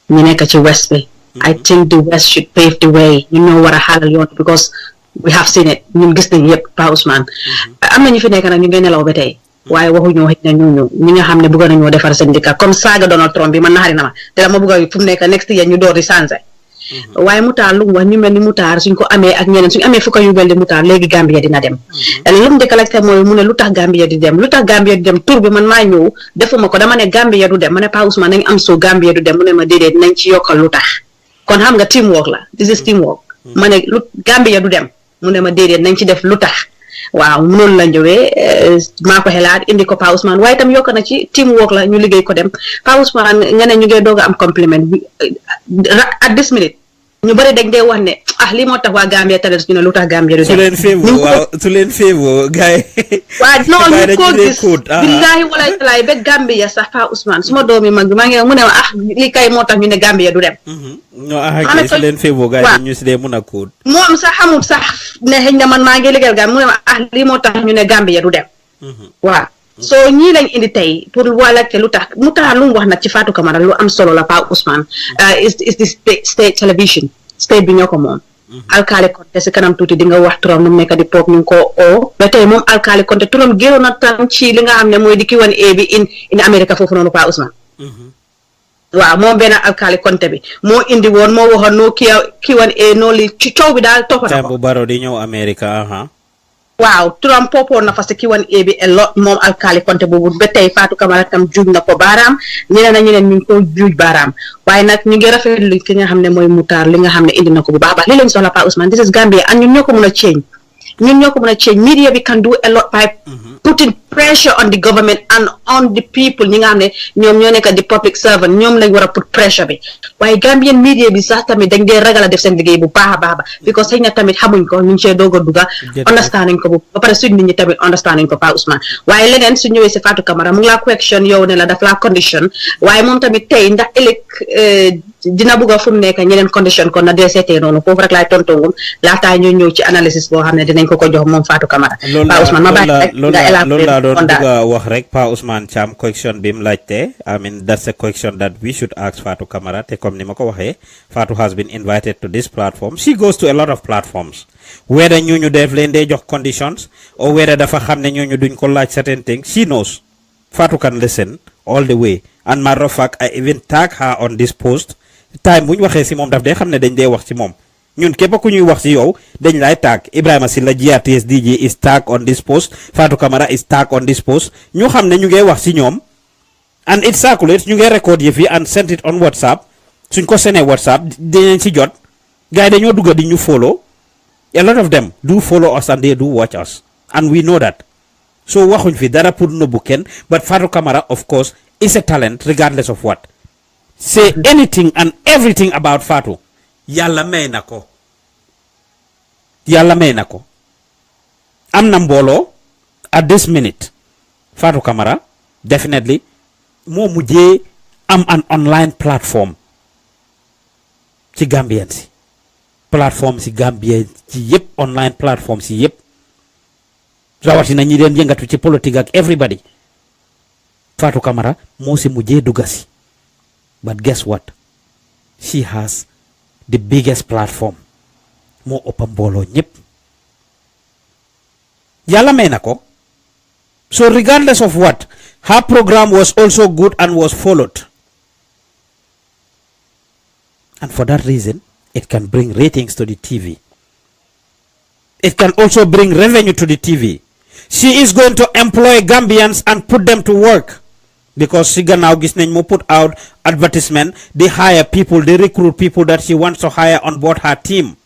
[SPEAKER 4] Minekachi West Bay. I think the West should pave the way. You know what a hell because we have seen it. You get the yep, Usman. I mean, if you can, you get a little bit. Why waxu ñu xit ñu nga xamne bëgg nañu défar syndicat comme saga Donald Trump bi man naxari na ma té dama bëgg fu nekk next year ñu door di changer waye mutar lu wax ñu melni mutar suñ ko amé ak ñeneen suñ amé fuka yu melni mutar légui Gambia dina dem lu mu déclaré moy mu ne lutax Gambia di dem tour bi man ma ñëw defuma ko dama ne Gambia du dem mané Pa Ousmane nañ am so Gambia du dem mu ne ma dédé nañ ci yokal lutax kon xam nga teamwork la this is teamwork mané Gambia du dem mu ne ma dédé nañ ci def lutax waaw non la ñëwé mako xelaat indi ko Pa Ousmane waye tam yok na ci teamwork la ñu liggéey ko dem Pa Ousmane nga ne ñu ngi doga am compliment at this minute ñu bari dañ dé wax né li mo tax wa Gambia talent ñu ne lutax Gambia du dem
[SPEAKER 3] su leen feewo gaay
[SPEAKER 4] wa non ñu ko gis billahi wala tay be Gambia sax Pa Ousmane suma doomi mag ma ngi mu ne li kay mo tax ñu ne Gambia du dem
[SPEAKER 3] no su leen feewo gaay ñu ci dé mëna code
[SPEAKER 4] mom sax xamul sax ne xëñ na man ma ngi liggéey gaay mu ne li mo tax ñu ne Gambia du dem wa so ñi lañ indi tay pour wala té lutax mu tax lu wax nak ci Fatu Camara lu am solo la Pa Ousmane is this state television state bi ñoko mom alkali konté ci kanam tuuti di nga wax turam nu nekk di tok ñu ko o ba tay mom alkali konté turam gëru na tam ci li nga xamné moy di Q&A bi in America fofu nonu Pa Ousmane waaw moom benn alkali konté bi moo indi woon moo waxoon no Q&A no li ci coow bi daal topp na ko
[SPEAKER 3] bu baro di ñëw America
[SPEAKER 4] waaw turam popoon na fa si Q&A bi a lot moom alkali konté boobu ba tey Fatu Camara tam juuj na ko baaraam ñeneen ñu ngi ko juuj baaraam waaye nag ñu ngi rafetlu ki nga xam ne mooy Mutar li nga xam ne indi na ko bu baax li lañ soxla Pa Ousmane this is Gambia and ñun ñoo ko mën a change media bi can do a lot by putting pressure on the government and on the people ñi nga xam ne ñoom ñoo nekk di public servant ñoom lañ war a put pressure bi waaye Gambian media bi sax tamit dañ dee ragal a def seen liggéey bu baax a baax ba because xëy na tamit xamuñ ko ñu ngi see doog a dugga understand nañ ko bu ba pare suñ nit ñi tamit understand nañ ko Pa Ousmane waaye leneen su ñëwee si Fatu Camara mu ngi laa question yow ne la daf laa condition waaye moom tamit tey ndax ëllëg dina bëgg a fu mu nekk ñeneen condition kon na dee seetee noonu foofu rek laay tontongum laataa ñu ñëw ci analysis boo xam ne dinañ ko jox moom Fatu Camara Pa Ousmane ma bàyyi rek nga elaborate
[SPEAKER 3] doon bëgg wax rek Pa Ousmane Cham question bi mu laajte I mean that's a question that we should ask Fatu Camara te comme ni ma ko waxee Fatu has been invited to this platform she goes to a lot of platforms whether ñooñu def leen dee jox conditions or whether dafa xam ne ñooñu duñ ko laaj certain things she knows Fatu can listen all the way and matter of fact I even tag her on this post time bu ñu waxee si moom daf dee xam ne dañ dee wax ci moom ñun képp ku ñuy wax ci yow dañ lay tag Ibrahima Silla GRTS DJ is tag on this post Fatu Camara is tag on this post ñu xam ne ñu ngi wax ci ñoom and it circulates ñu ngi record yëf yi and send it on WhatsApp suñ ko senee WhatsApp dinañ ci jot gars yi dañoo dugga di ñu follow a lot of them do follow us and they do watch us and we know that so waxuñ fi dara pour nëbbu kenn but Fatu Camara of course is a talent regardless of what say anything and everything about Fatu yàlla may na ko am na mbooloo at this minute Fatu Camara definitely moo mujjee am an online platform ci Gambien si plateforme si Gambien ci yëpp online platform si yëpp rawatina ñi leen yëngatu ci politique ak everybody Fatu Camara moo si mujjee dugga si but guess what she has the biggest platform moo ëpp mbooloo ñëpp yàlla may na ko so regardless of what her program was also good and was followed and for that reason it can bring ratings to the TV it can also bring revenue to the TV she is going to employ Gambians and put them to work because si gannaaw gis nañ mo put out advertisement they hire people they recruit people that she wants to hire on board her team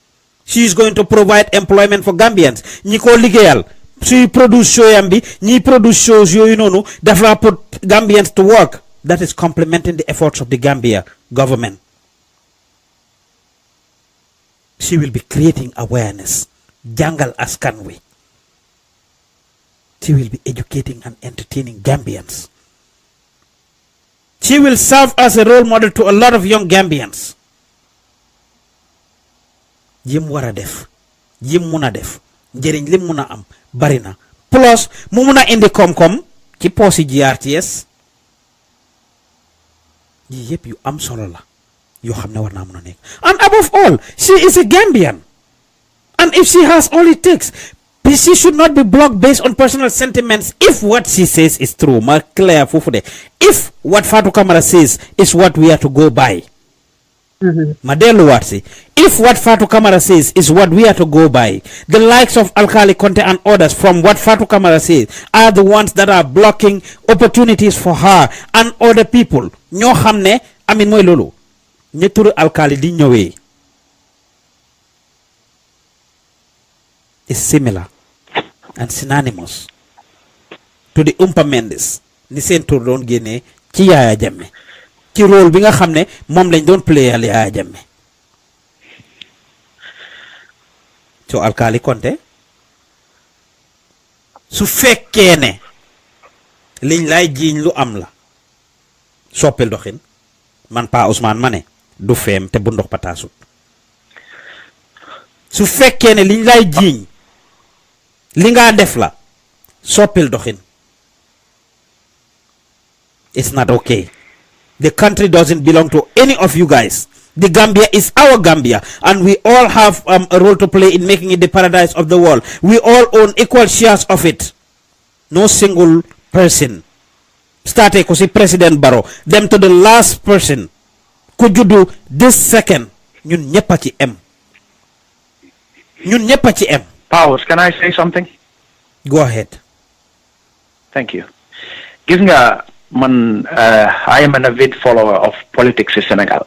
[SPEAKER 3] she is going to provide employment for Gambians ñi ko liggéeyal suy produce show yam bi ñi produce shows yooyu noonu dafa put Gambians to work that is complementing the efforts of the Gambia government she will be creating awareness jàngal askan wi. She will be educating and entertaining Gambians. She will serve as a role model to a lot of young Gambians. Yim wara def, yim muna def, njeriñ lim muna am barina. Plus mu muna indi kom-kom ci posi GRTS. Yi yep yu am solo la yo xamne war na mëna nek. And above all, she is a Gambian. And if she has all it takes, she should not be blocked based on personal sentiments if what she says is true. If what Fatu Camara says is what we are to go by. If what Fatu Camara says is what we are to go by, the likes of Alkali Conte and others from what Fatu Camara says are the ones that are blocking opportunities for her and other people. Ño xamne amin moy lolu. Ñe turu Alkali di ñëwé is similar and synonymous to the Umpa Mendes ni seen tur doon génnee ci Yaya Jammeh ci rôle bi nga xam ne moom lañ doon playal Yaya Jammeh. So Alkali Conte su fekkee ne liñ lay jiiñ lu am la soppil doxin man Pa Ousmane ma ne du feem te bu ndox pataasut. Su fekkee ne liñ lay jiiñ li nga def la soppil doxin. It's not okay. The country doesn't belong to any of you guys. The Gambia is our Gambia, and we all have a role to play in making it the paradise of the world. We all own equal shares of it. No single person. Start ko si President Barrow, them to the last person. Could you do this second? Ñun ñëpp ci em. Ñun ñëpp ci em.
[SPEAKER 7] Powers, can I say something?
[SPEAKER 3] Go ahead.
[SPEAKER 7] Thank you. Gis nga man, I am an avid follower of politics in Senegal.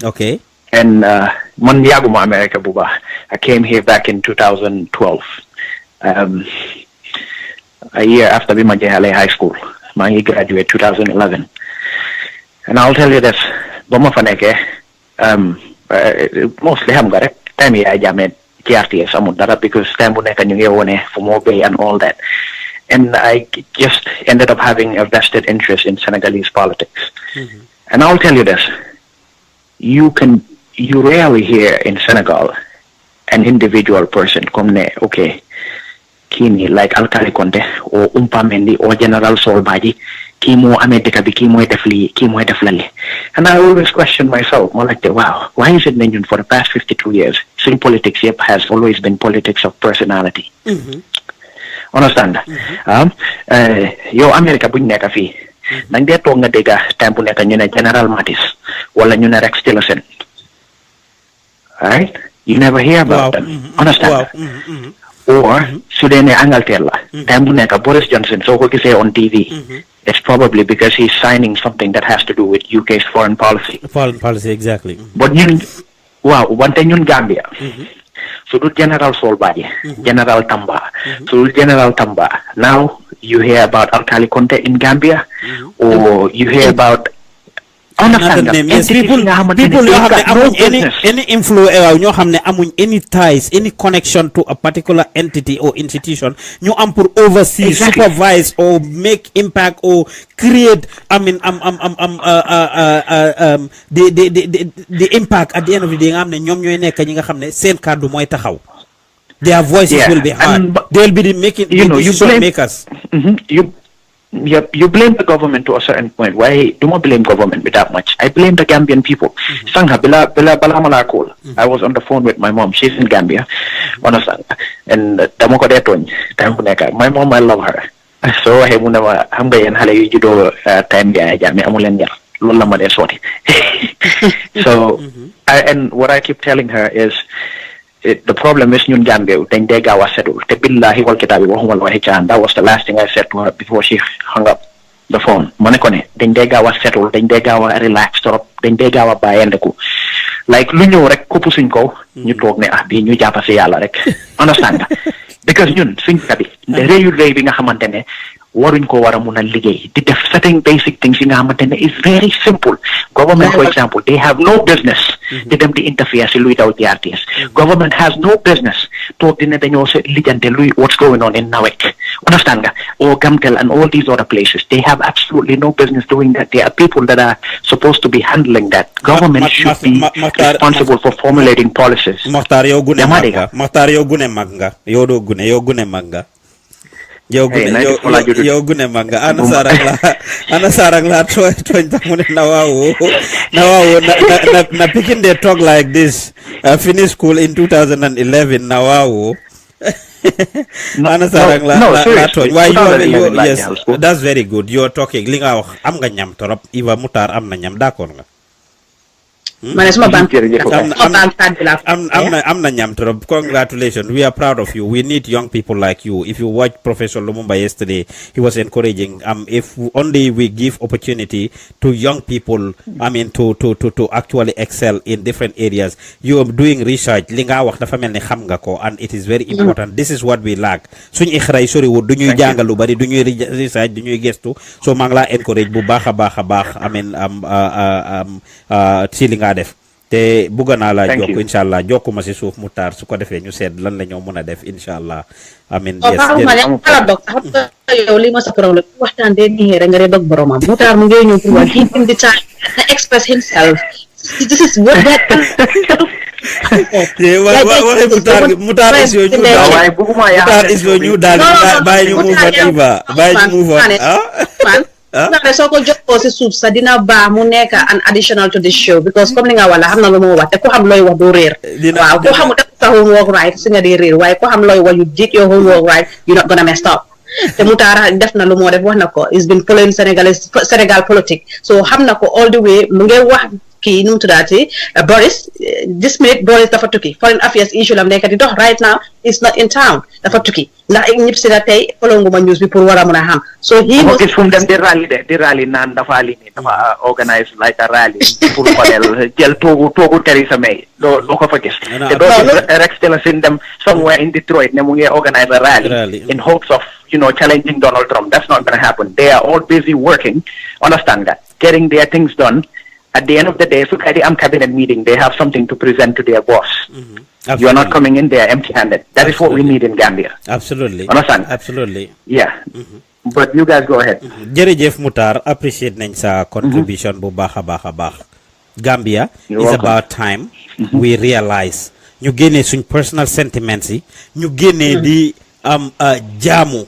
[SPEAKER 3] Okay.
[SPEAKER 7] And man yaguma America buba. I came here back in 2012. A year after we majahale high school. I graduated 2011. And I'll tell you this, bama faneke mostly ham garek time ya jamet GRTS amundara because time bu nek ñu ngi wone for more pay and all that. And I just ended up having a vested interest in Senegalese politics. And I'll tell you this, you rarely hear in Senegal an individual person come ne, okay, kini like Alkali Conte or Umpa Mendi or General Solbaji, kimo America bi kimo deflali. And I always question myself, more like, wow, why is it mentioned for the past 52 years? Since politics has always been politics of personality. Understand? Yo America buñ nekk fi dañ dee toog nga dégga time bu nekk ñu ne General Mattis wala ñu ne Rex Tillerson. Alright? You never hear about them. Understand? Or su dee ne Angleterre la time bu nekk Boris Johnson soo ko gisee on TV, it's probably because he's signing something that has to do with UK's foreign policy.
[SPEAKER 3] Foreign policy, exactly.
[SPEAKER 7] But ñun wante ñun Gambia so do General Solbaji, General Tamba. So General Tamba. Now you hear about Alkali Conte in Gambia, or you hear about
[SPEAKER 3] yes, people you have any influence, you have any ties, any connection to a particular entity or institution. You am pour oversee, supervise, or make impact, or create. I mean, the impact at the end of the day. Their voices will be heard. They'll be making decision makers.
[SPEAKER 7] You blame the government to a certain point. Why do not blame government with that much? I blame the Gambian people. Sangha bila bala call. I was on the phone with my mom. She's in Gambia. And my mom, I love her. So I so and what I keep telling her is the problem is ñun Gambia dañ dee gaaw a settle te billahi wal kitabi waxuma la waxi caan. That was the last thing I said to her before she hung up the phone. Ma ne ko ne dañ dee gaaw a settle, dañ dee gaaw a relax trop, dañ dee gaaw a bàyyandeku. Like lu ñëw rek kopp suñ ko ñu toog ne bii ñu jàppa si yàlla rek. Understand nga? Because ñun suñ kabi réeyu réew bi nga xamante ne waruñ ko war a mun a liggéey di def certain basic things yi nga xamante ne is very simple. Government, for example, they have no business di dem di interfere si luy daw GRTS. Government has no business toog dina dañoo lijjante luy what's going on in Nawek. Understand nga? Or Gamtel and all these other places. They have absolutely no business doing that. There are people that are supposed to be handling that. Government should be responsible for formulating policies.
[SPEAKER 3] Mokhtar yow gune magga. Mokhtar yow gune magga. Yow do gune, yow gune magga. Yow gune magga. Ana sarang la toy tamune nawawo na picking they talk like this. Finished school in 2011 nawawo.
[SPEAKER 7] Seriously.
[SPEAKER 3] Why yes, that's very good. You're talking. Linga wax am nga ñam torop. Iva Mutar am na ñam d'accord nga.
[SPEAKER 4] am na
[SPEAKER 3] ñam trop. Congratulations. We are proud of you. We need young people like you. If you watch Professor Lumumba yesterday, he was encouraging if only we give opportunity to young people, to actually excel in different areas. You are doing research. Li nga wax dafa melni xam nga ko, and it is very important. This is what we lack. Suñ ixray sori wu duñuy jangal lu bari, duñuy research, duñuy gestu. So ma ngi la encourage bu baaxa baax ci li nga def te bëgg naa la jokk inshallah jokkuma ci suuf Mutar su ko defee ñu seet lan la ñoo mën a def inshallah amin
[SPEAKER 4] yow li ma sa problème waxtaan de ni nga re dog boromam Mutar mu ngi ñëw pour wax he in the time to express himself. This is what that
[SPEAKER 3] Mutar is your new dad. Mutar is your new dad. Bàyyi ñu move on Iva. Bàyyi ñu move on.
[SPEAKER 4] So ko jokko ci suuf sa dina ba mu nekk an additional to this show because comme li nga wala xam na lu mo wax te ko xam looy wax do réer waaw ko xamu def sa homework right si nga di réer waaye ko xam looy wax you did your homework right you're not gonna mess up te Mutar def na lu mo def wax na ko is been following Senegal politique so xam na ko all the way mu ngi wax kii nu mu tuddaati Boris this minute Boris dafa tukki foreign affairs issue lam nekk di dox right now is not in town dafa tukki ndax ñëpp si la tey follow nguma news bi pour war a mën a xam so he was
[SPEAKER 7] fu mu dem di rally naan dafa organize like a rally pour model jël toogu Theresa May doo ko fa gis te doo Rex Tillerson dem somewhere in Detroit ne mu ngi organize a rally in hopes of challenging Donald Trump. That's not going to happen. They are all busy working, understand that, getting their things done. At the end of the day, so at the cabinet meeting, they have something to present to their boss. You are not coming in there empty-handed. That is what we need in Gambia.
[SPEAKER 3] Absolutely.
[SPEAKER 7] Understand?
[SPEAKER 3] Absolutely.
[SPEAKER 7] Yeah. But you guys go ahead.
[SPEAKER 3] Jërëjëf Mutar, appreciate nañ sa contribution bu baax a baax. Gambia is about time we realize ñu génnee suñ personal sentiments yi ñu génnee di jaamu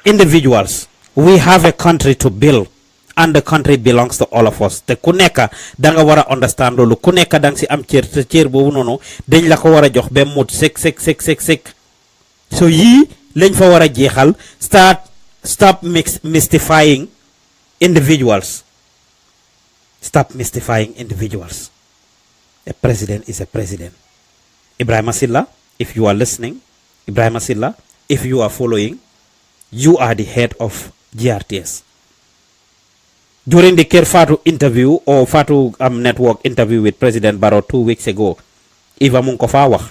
[SPEAKER 3] individuals. We have a country to build. And the country belongs to all of us te ku nekk da nga war a understand loolu ku nekk da nga si am cër te cër boobu noonu dañ la ko war a jox ba mut sek so yii lañ fa war a jeexal stop mystifying individuals. A president is a president. Ibrahima Silla, if you are listening, Ibrahima Silla, if you are following, you are the head of GRTS. During the Fatu interview or Fatu network interview with President Barrow 2 weeks ago, Iva Munkofa,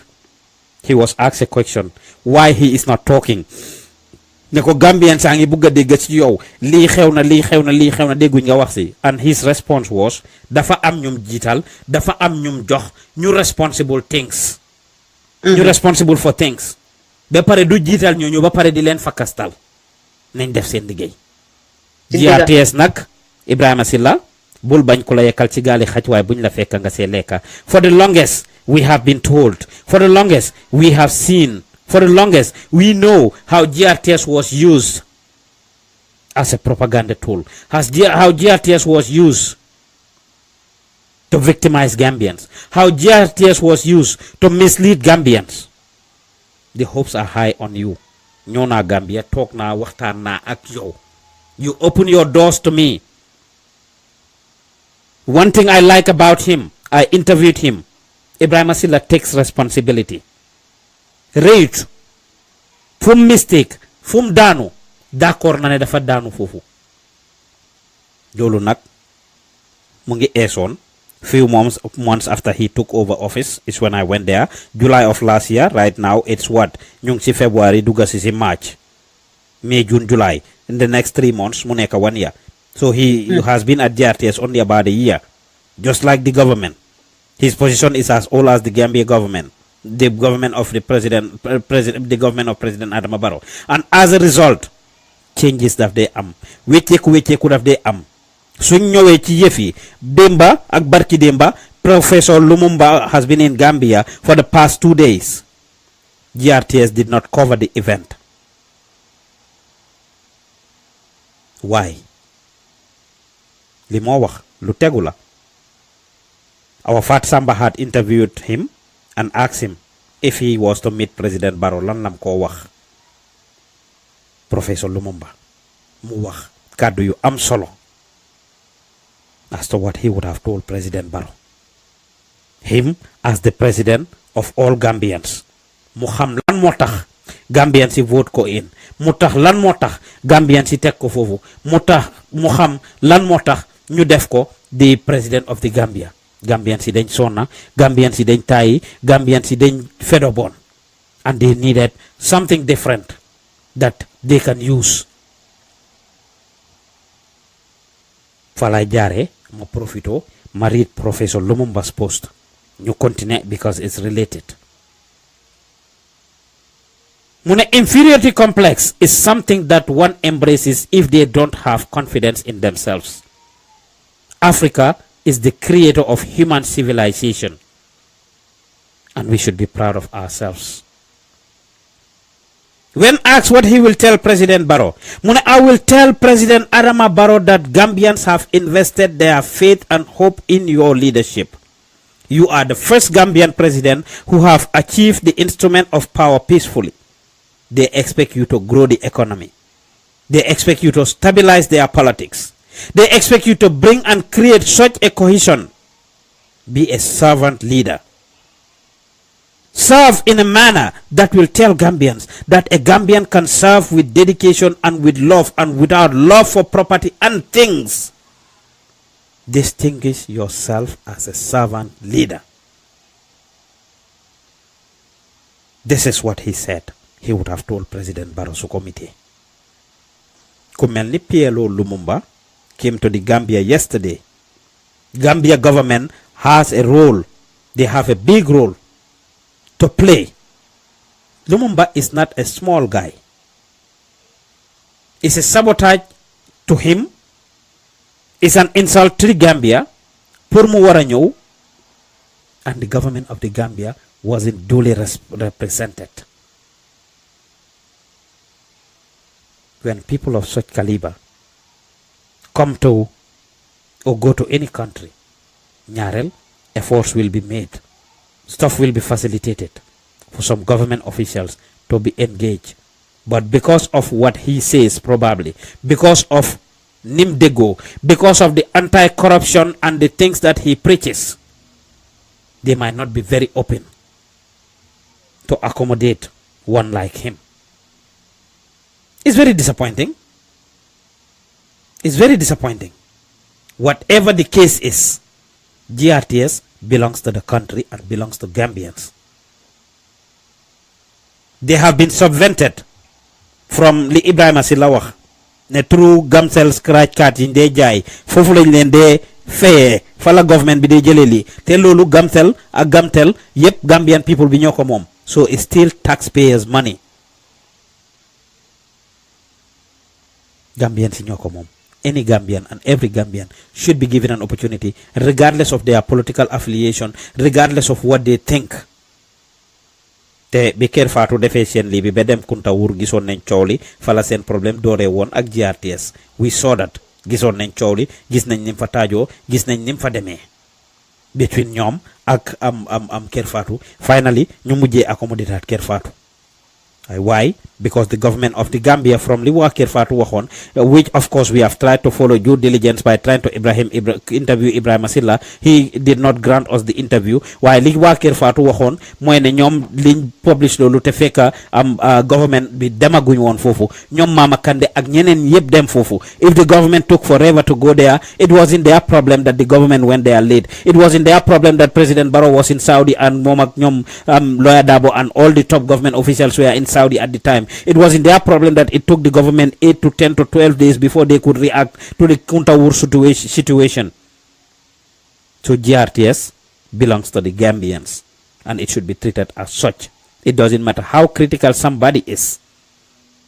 [SPEAKER 3] he was asked a question why he is not talking. Neko Gambian sangi buga de gets yow li xewna degguñ nga wax ci, and his response was dafa am ñum jital dafa am ñum jox ñu responsible things. You responsible for things. Ba pare du jital ñu ba pare di len fakastal. Nañ def seen liggéey. GRTS nak Ibrahima Silla bul bañ ko la yekkal ci gaali xaj way buñ la fekk nga sé lekka. For the longest we have been told, for the longest we have seen, for the longest we know how GRTS was used as a propaganda tool, how GRTS was used to victimize Gambians, how GRTS was used to mislead Gambians. The hopes are high on you. Ñoo na Gambia tok na waxtaan na ak yow. You open your doors to me. One thing I like about him, I interviewed him. Ibrahima Silla takes responsibility. Rate, fum mistake, fum daanu, d'accord na ne dafa daanu foofu. Loolu nag mu ngi eesoon few months after he took over office is when I went there. July of last year. Right now it's what? Ñu ngi ci February dugga ci March. May, June, July. In the next 3 months mu nekk 1 year. So he has been at GRTS only about a year, just like the government. His position is as old as the Gambia government, the government of the the government of President Adama Barrow. And as a result, changes daf day am wecceeku daf day am suñ ñëwee ci yëf yi démba ak barki démba Professor Lumumba has been in Gambia for the past 2 days. GRTS did not cover the event. Why? Li moo wax lu tegu la. Our Fat Samba had interviewed him and asked him if he was to meet President Barrow. Lan lam ko wax Professor Lumumba mu wax kàddu yu am solo as to what he would have told President Barrow. Him as the president of all Gambians. Mu xam lan moo tax Gambians yi vote ko in. Mu tax lan moo tax Gambians yi teg ko foofu. Mu tax mu xam lan moo tax ñu def ko the president of the Gambia. Gambians yi dañ sonna, Gambians yi dañ tàyyi, Gambians yi dañ fedoboon, and they needed something different that they can use. Falay jaare ma profito ma read Professor Lumumba's post. You continue because it's related. Mune inferiority complex is something that one embraces if they don't have confidence in themselves. Africa is the creator of human civilization, and we should be proud of ourselves. When asked what he will tell President Barrow, Mune, I will tell President Adama Barrow that Gambians have invested their faith and hope in your leadership. You are the first Gambian president who have achieved the instrument of power peacefully. They expect you to grow the economy. They expect you to stabilize their politics. They expect you to bring and create such a cohesion. Be a servant leader. Serve in a manner that will tell Gambians that a Gambian can serve with dedication and with love and without love for property and things. Distinguish yourself as a servant leader. This is what he said he would have told President Barrow's committee. Kumelni PLO Lumumba came to the Gambia yesterday. Gambia government has a role. They have a big role to play. Lumumba is not a small guy. It's a sabotage to him. It's an insult to the Gambia. Pour mu wara ñew, and the government of the Gambia wasn't duly represented. When people of such caliber come to or go to any country, ñaarel efforts will be made. Stuff will be facilitated for some government officials to be engaged. But because of what he says, probably, because of Nimdego, because of the anti-corruption and the things that he preaches, they might not be very open to accommodate one like him. It's very disappointing. It's very disappointing. Whatever the case is, GRTS belongs to the country and belongs to Gambians. They have been subvented from li Ibrahima Silla wax ne through Gamcel scratch card yi ndee jaay foofu lañ leen dee fayee fa la government bi dee jëlee lii te loolu Gamcel ak Gamtel yépp Gambian people bi ñoo ko moom. So it's still taxpayers' money. Gambians ñoo ko moom. Any Gambian and every Gambian should be given an opportunity, regardless of their political affiliation, regardless of what they think. Te bi Kër Fatou defee seen lii bi ba dem Kunta Wur gisoon nañ coow li fala seen problème dooree woon ak GRTS. We saw that. Gisoon nañ coow li, gis nañ nim fa taajoo, gis nañ nim fa demee between ñoom ak Kër Fatou. Finally ñu mujjee accommodated Kër Fatou. Why? Because the government of the Gambia from li waa Kër Fatou waxoon, which of course we have tried to follow due diligence by trying to interview Ibrahima Silla. He did not grant us the interview. Waaye li waa Kër Fatou waxoon mooy ne ñoom liñ publish loolu te fekk government bi demaguñ woon foofu. Ñoom Mama Kandeh ak ñeneen yëpp dem foofu. If the government took forever to go there, it wasn't their problem that the government went there late. It wasn't their problem that President Barrow was in Saudi and moom ak ñoom Lawyer Dabo and all the top government officials were in Saudi at the time. It wasn't their problem that it took the government 8 to 10 to 12 days before they could react to the Kunta Wur situation. So GRTS belongs to the Gambians, and it should be treated as such. It doesn't matter how critical somebody is.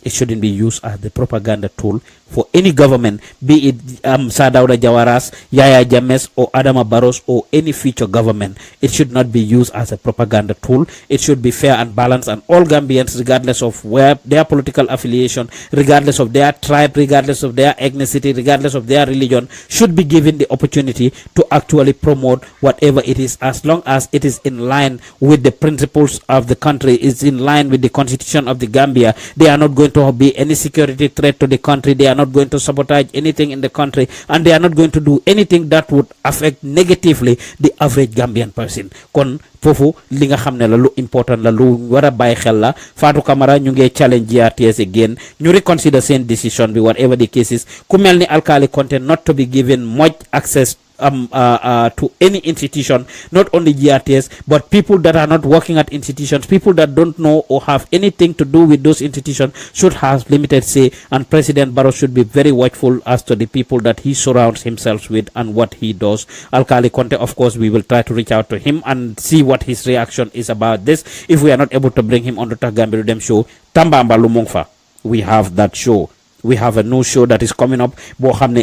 [SPEAKER 3] It shouldn't be used as the propaganda tool for any government, be it Sadauda Jawaras, Yaya James, or Adama Barros, or any future government. It should not be used as a propaganda tool. It should be fair and balanced, and all Gambians, regardless of where their political affiliation, regardless of their tribe, regardless of their ethnicity, regardless of their religion, should be given the opportunity to actually promote whatever it is, as long as it is in line with the principles of the country, is in line with the constitution of the Gambia. They are not going to be any security threat to the country. They are not going to sabotage anything in the country, and they are not going to do anything that would affect negatively the average Gambian person. Kon fofu li nga xamne la lu important la lu wara bay xel la. Fatu Camara ñu ngi challenge GRTS again ñu reconsider same decision bi, whatever the case is. Ku melni Alkali Conte not to be given much access to any institution, not only GRTS, but people that are not working at institutions, people that don't know or have anything to do with those institutions should have limited say, and President Barrow should be very watchful as to the people that he surrounds himself with and what he does. Alkali Conte, of course, we will try to reach out to him and see what his reaction is about this. If we are not able to bring him on the Gambia Dem show, Tamba Lumongfa, we have that show. We have a new show that is coming up.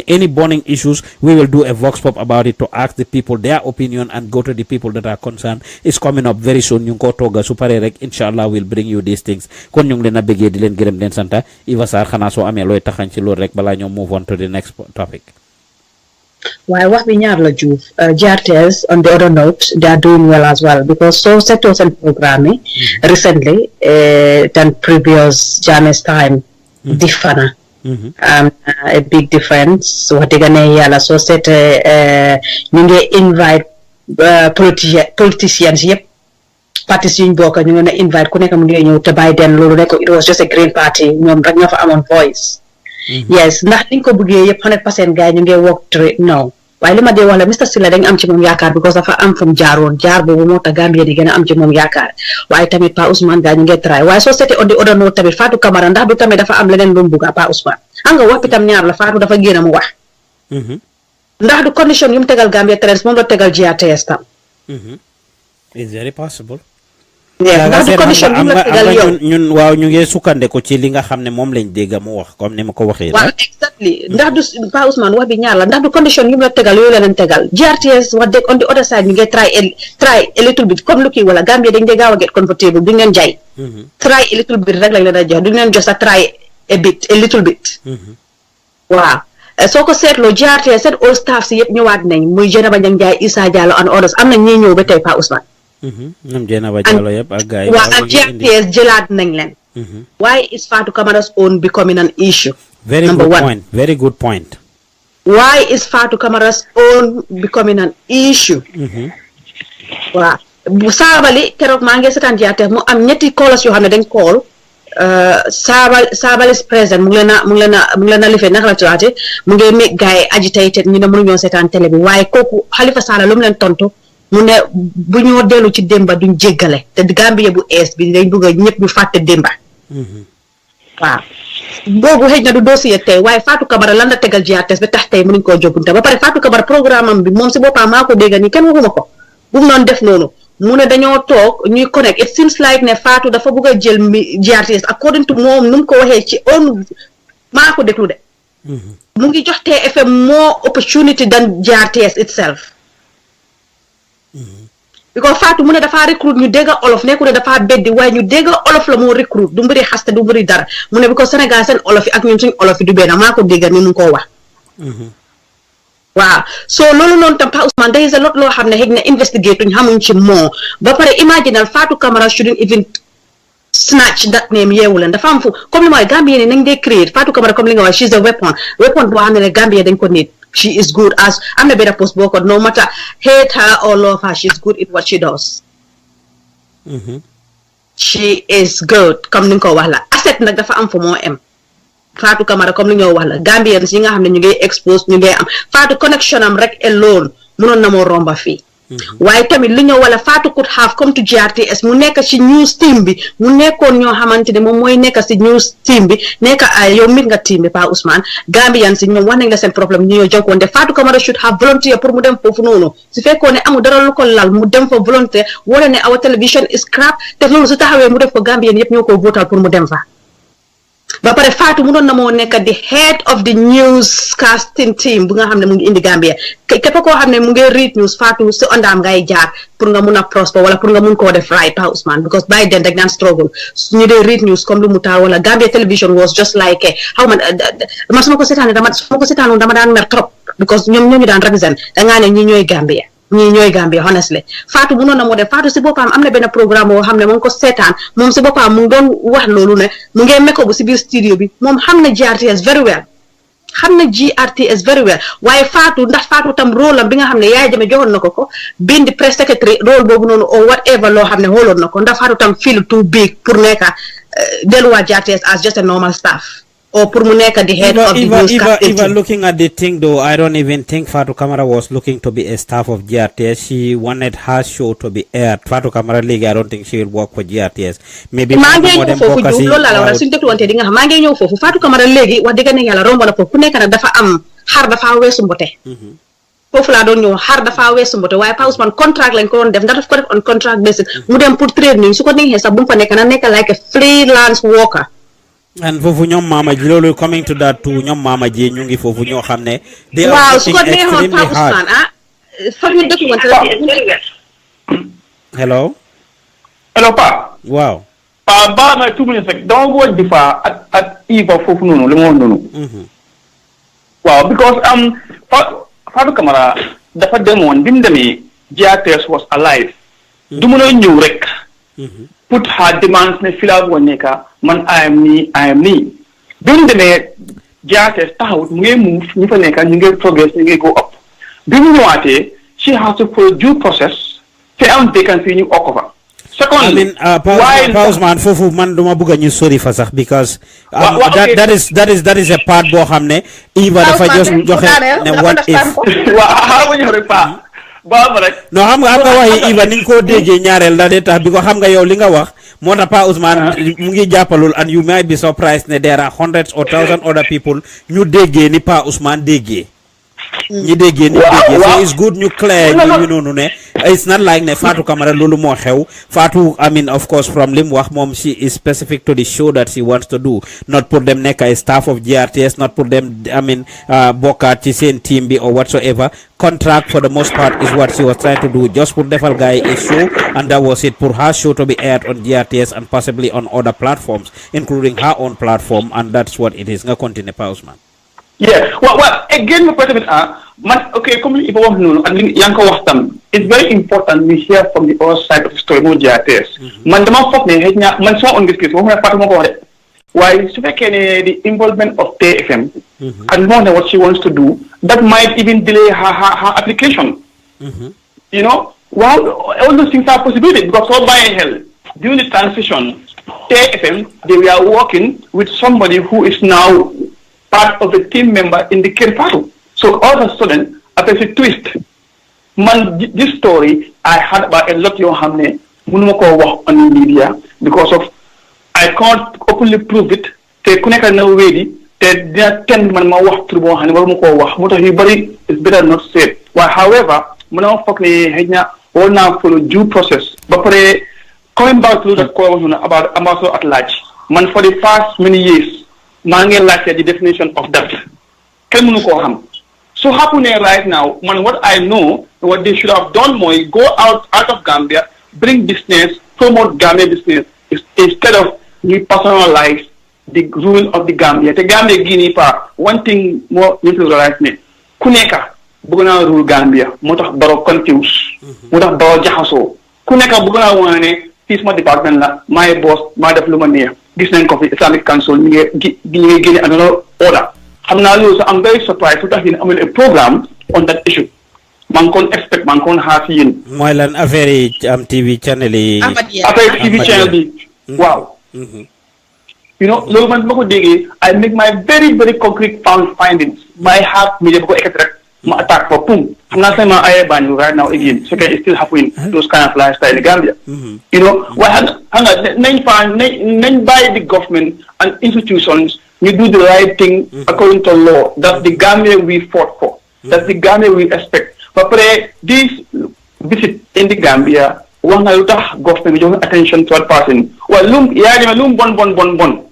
[SPEAKER 3] Any burning issues, we will do a vox pop about it to ask the people their opinion and go to the people that are concerned. It's coming up very soon. Ñu ko toga su paré rek inshallah we'll bring you these things. Kon ñu ngi leena bëggé di leen gërëm den santa. Iva Sarr xana so amé loy taxañ ci lool rek bala ñoo move on to the next topic.
[SPEAKER 4] Waaye wax bi ñaar la Juuf. GRTS on the other note, they are doing well as well, because so sectors and programming recently than previous Jammeh's time different. A big difference. What they gonna yala so set ñu ngi invite politicians yep parties yuñ bokk ñu ngi invite ku nekk mu ngi ñëw te bàyyi den loolu nekk it was just a green party ñoom rek ñoo fa amoon voice. Yes, ndax niñ ko bëggee yëpp 100% gars ñu ngi work through it no. Waaye li ma dee wax la Mr Silla dañ am ci moom yaakaar because dafa am fu mu jaaroon jaar boobu moo tax Gambia di gën a am ci moom yaakaar waaye tamit Pa Ousmane gaa ñu ngi try waaye soo seetee on the other note tamit Fatu Camara ndax du tamit dafa am leneen lu mu bugg Pa Ousmane xam nga wax bi tam ñaar la Fatu dafa génn mu wax ndax du condition yu mu tegal Gambia Talents moom la tegal GRTS tam
[SPEAKER 3] It's very possible.
[SPEAKER 4] ndax du condition yu mu la tegal yow
[SPEAKER 3] ñun waaw ñu ngi sukkande ko ci li nga xam ne moom lañ dégg mu wax comme ni ma ko waxee
[SPEAKER 4] waaw exactly ndax du Pa Ousmane wax bi ñaar la ndax du condition yu mu la tegal yooyu la leen tegal GRTS wax dëgg on the other side ñu ngi try a little bit comme lu kii wala Gambia dañ dee gaaw a get comfortable duñ leen jaay try a little bit rek lañ leen a jox duñ leen jox sa try a little bit waaw soo ko seetloo GRTS seen all staff si yëpp ñëwaat nañ muy Jenaba Njie Issa Diallo and others am na ñi ñëw ba tey Pa Ousmane
[SPEAKER 3] ñoom Jenaba Diallo yëpp ak gars yi
[SPEAKER 4] waaw ak GRTS jëlaat nañ leen why is Fatu Camara's own becoming an issue?
[SPEAKER 3] Very good point.
[SPEAKER 4] Why is Fatu Camara's own becoming an issue? Waaw bu saabali keroog maa ngi seetaan GRTS mu am ñetti callers yoo xam ne dañ call Sabali's president mu ngi leen a lifee naka la tuwaate mu ngi make gars yi agitated ñu ne mënuñoo seetaan télé bi waaye kooku Halifa Sallah lu mu leen tontu mu ne bu ñoo dellu ci démba duñ jéggale te Gambia bu ees bi dañ bëgg a ñëpp ñu fàtte démba waaw boobu xëy na du dossier tey waaye Fatu Camara lan la tegal GRTS ba tax tey mënuñ koo jógunte ba pare Fatu Camara programme am bi moom si boppam maa ko dégg nii kenn waxuma ko bu mu noon def noonu mu ne dañoo toog ñuy connect it seems like ne Fatu dafa bëgg a jël GRTS according to moom nu mu ko waxee ci on maa ko déglu de mu ngi jox TFM more opportunity than GRTS itself because Fatu mu ne dafa recruit ñu dégg olof nekku ne dafa beddi waaye ñu dégg olof la moo recruit du mbiri xaste du mbiri dara mu ne because Sénégal seen olof yi ak ñun suñ olof yi du benn maa ko dégg ni mu ko wax waaw so loolu noonu tam Pa Ousmane there is a lot loo xam ne xëy na investigate uñ xamuñ ci moo ba pare imaginal Fatu Camara shouldn't even snatch that name yeewu leen dafa am fu comme li mooy Gambia nañ dee create Fatu Camara comme li nga wax she's a weapon boo xam ne Gambia dañ ko need she is good as am na benn post boo ko no matter hate her or love her she's good in what she does she is good comme ni nga ko wax la asset nag dafa am fu moo am Fatu Camara comme li ñoo wax la Gambians yi nga xam ne ñu ngi expose ñu ngi am Fatu connection am rek alone mënoon na moo romba fii waaye tamit li ñëw wala Fatou could have come to GRTS mu nekk ci news team bi mu nekkoon ñoo xamante ne moom mooy nekk ci news team bi nekk yow mit nga team bi Pa Ousmane Gambian si ñoom wax nañ la seen problème ñu ñoo jokkoon de Fatou Camara should have volunteer pour mu dem foofu noonu su fekkoon ne amul dara lu ko lal mu dem fa volontaire wala ne our television is crap te loolu su taxawee mu def ko Gambian yëpp ñoo ko votal pour mu dem fa ba pare Fatou mu doon na moo nekk di head of the newscasting team bu nga xam ne mu ngi indi Gambia képp koo xam ne mu ngi read news Fatou si ondaam ngay jaar pour nga mun a prosper wala pour nga mun koo def right Pa Ousmane because by then dañ daan struggle ñu dee read news comme lu mu taal wala Gambia television was just like xaw ma man su ma ko seetaanoon dama daan mer trop because ñoom ñoo ñu daan represent dangaa ne ñi ñooy Gambia honestly Fatou mu noon na moo def Fatou si boppam am na benn programme boo xam ne mu ngi ko seetaan moom si boppam mu ngi doon wax loolu ne mu ngi mekko bu si biir studio bi moom xam na GRTS very well waaye Fatou ndax Fatou tam rôle am bi nga xam ne Yaya Jammeh joxoon na ko bindi press secretary rôle boobu noonu or whatever loo xam ne xooloon na ko ndax Fatou tam feel too big pour nekka delluwaat GRTS as just a normal staff or pour mu nekk the head of the newscasting.
[SPEAKER 3] Even looking at the thing though, I don't even think Fatu Camara was looking to be a staff of GRTS. She wanted her show to be aired. Fatu Camara League, I don't think she will work for GRTS. Maybe
[SPEAKER 4] maa ngi ñëw foofu Diouf loolu la war a suñu dégluwante di nga xam maa ngi ñëw foofu Fatu Camara léegi wax dëgg ne yàlla romb na foofu ku nekk nag dafa am xar dafa weesu mbote foofu laa doon ñëw xar dafa weesu mbote waaye Pa Ousmane contract lañ ko doon def ndax daf ko def on contract basis mu dem pour training su ko neexee sax bu mu fa nekk na nekk like a freelance worker.
[SPEAKER 3] And foofu ñoom Mama Ji loolu coming to that too ñoom Mama Ji ñu ngi foofu ñoo xam ne.
[SPEAKER 4] waaw su ko neexoon Pa Ousmane fa ñu dëkk woon
[SPEAKER 3] hello
[SPEAKER 5] Pa.
[SPEAKER 3] waaw.
[SPEAKER 5] Pa ba ma 2 minutes rek dama bëgg di fa at Eva foofu noonu li mu wax noonu. waaw because Fatu Camara dafa demoon bi mu demee GRTS was alive. du mën a ñëw rek. put her demands ne fila bu nekka man I am nii bi mu demee GRTS taxawut mu ngi move ñu fa nekka ñu ngi progress ñu ngi go up bi mu ñëwaatee she has to follow due process te am vacancy ñu okko fa.
[SPEAKER 3] I mean, Pa Ousmane foofu man duma bëgg ñu sori fa sax because that is a part boo xam ne Eva dafa joxe ne what if no xam nga waxi Eva ni nga koo déggee ñaareel da dee tax bi ko xam nga yow li nga wax moo tax Pa Ousmane mu ngi jàppalul and you might be surprised ne there are hundreds or thousands other people ñu déggee ni Pa Ousmane déggee ñi déggee ni déggee so it's good ñu clear ñu noonu ne it's not like ne Fatu Camara loolu moo xew Fatu I mean of course from lim wax moom she is specific to the show that she wants to do not pour them nekk ay staff of GRTS not pour them I mean bokkaat ci seen team bi or whatsoever contract for the most part is what she was trying to do just pour defal guy a show and that was it pour her show to be aired on GRTS and possibly on other platforms including her own platform and that's what it is nga continue Pa Ousmane.
[SPEAKER 5] Yeah, well, again, my question is, okay, come if I want to know, and Yanko was done. It's very important we hear from the other side of the story, more GRTS. Man, the man fuck me, man, so on this case, what I part of it. Why, so the involvement of TFM and more than what she wants to do, that might even delay her application. You know, well, all those things are possibilities because all by hell during the transition, TFM they were working with somebody who is now part of the team member in the Kirpatu. So all of a sudden, after a twist, man, this story I heard about a lot of Hamne, Munoko work on the media because of I can't openly prove it. Te kuneka na ready. Te there 10 man ma work through one Munoko work. Moto hibari is better not said. Well, however, Muna fuck ni henya all now follow due process. But coming back to the question about Amaso at large, man for the past many years. Mangi like the definition of that. So happening right now, man, what I know, what they should have done more, go out of Gambia, bring business, promote Gambia business, instead of you personalize the rule of the Gambia. The Gambia Guinea pa one thing more you realize me. Kuneka buguna rule Gambia, motax baro confuse, motax baro jaxaso. Kuneka buguna wane peace department la, my boss, my diplomat gis nañ ko fi Islamic Council ñu ngi génne another order xam naa loolu sax I'm very surprised su tax yéen amul a programme on that issue maa ngi koon expect maa ngi koon xaar si yéen
[SPEAKER 3] mooy lan affaire yi am TV channel yi
[SPEAKER 5] affaire TV channel bi waaw you know loolu man ma ko déggee I make my very very concrete findings my heart media bu ko ekkati rek ma attack for boom. I'm not saying my ban right now again. So it's still happening those kind of lifestyle in Gambia. You know, hang on, by the government and institutions, you do the right thing according to law. That's the Gambia we fought for. That's the Gambia we expect. But this visit in the Gambia, one government give attention to a person. Well, bon.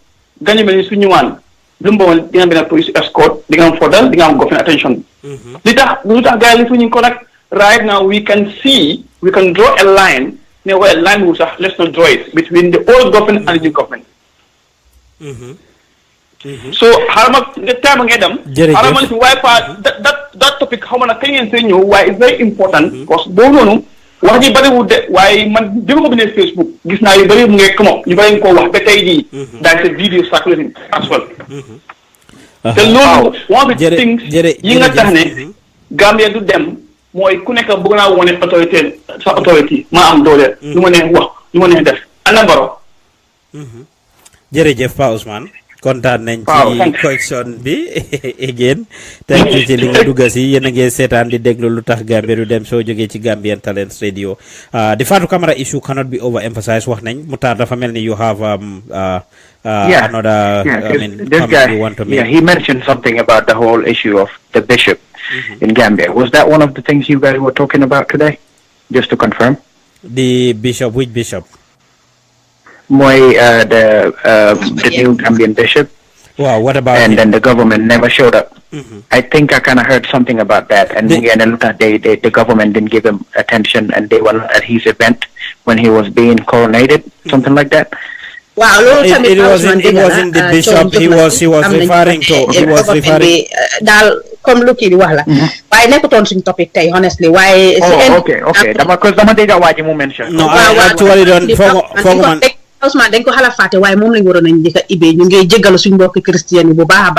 [SPEAKER 5] Gani mel suñu wan lumbo dina bena police escort diga am fodal diga am government attention litax gaay li fuñu ko nak right now we can draw a line where a line will say let's not draw it between the old government and the new government so harama the time ngedam harama why that topic how man kenyen say ñu why is very important because bo nonu wax ji bari wu de waaye man bi ma ko bindee Facebook gis naa yu bari mu ngi come up ñu bari ko wax ba tey jii daal sa vidéo circulating as well te loolu one of the things yi nga tax ne Gambia du dem mooy ku nekk bëgg naa wone autorité ma am doole lu ma neex wax lu ma neex def ana Baro
[SPEAKER 3] jërëjëf Pa Ousmane kontaan nañ ci question bi again thank you ci li nga dugg si yéen a ngi seetaan di déglu lu tax Gambia du dem soo jógee ci Gambian Talents Radio the Fatu Camara issue cannot be overemphasized wax nañ mu taar dafa mel ni you have another
[SPEAKER 7] this guy you want to make. He mentioned something about the whole issue of the bishop in Gambia. Was that one of the things you guys were talking about today? Just to confirm.
[SPEAKER 3] The bishop, which bishop?
[SPEAKER 7] The new Gambian bishop.
[SPEAKER 3] Wow, what about
[SPEAKER 7] and
[SPEAKER 3] him?
[SPEAKER 7] Then the government never showed up. I think I kind of heard something about that. And the government didn't give him attention, and they were not at his event when he was being coronated, something like that.
[SPEAKER 8] Wow,
[SPEAKER 3] it wasn't the bishop. He was referring to.
[SPEAKER 8] Comme lu kii di wax la waaye nekkutoon suñ topic tey honestly waaye
[SPEAKER 7] okay dama dégg waa ji mu mention
[SPEAKER 3] no actually doon foog man
[SPEAKER 8] Ousmane dañ ko xala fàtte waaye moom lañ waroon nañ njëkk a ibee ñu ngi jéggalu suñ mbokki christian yi bu baax a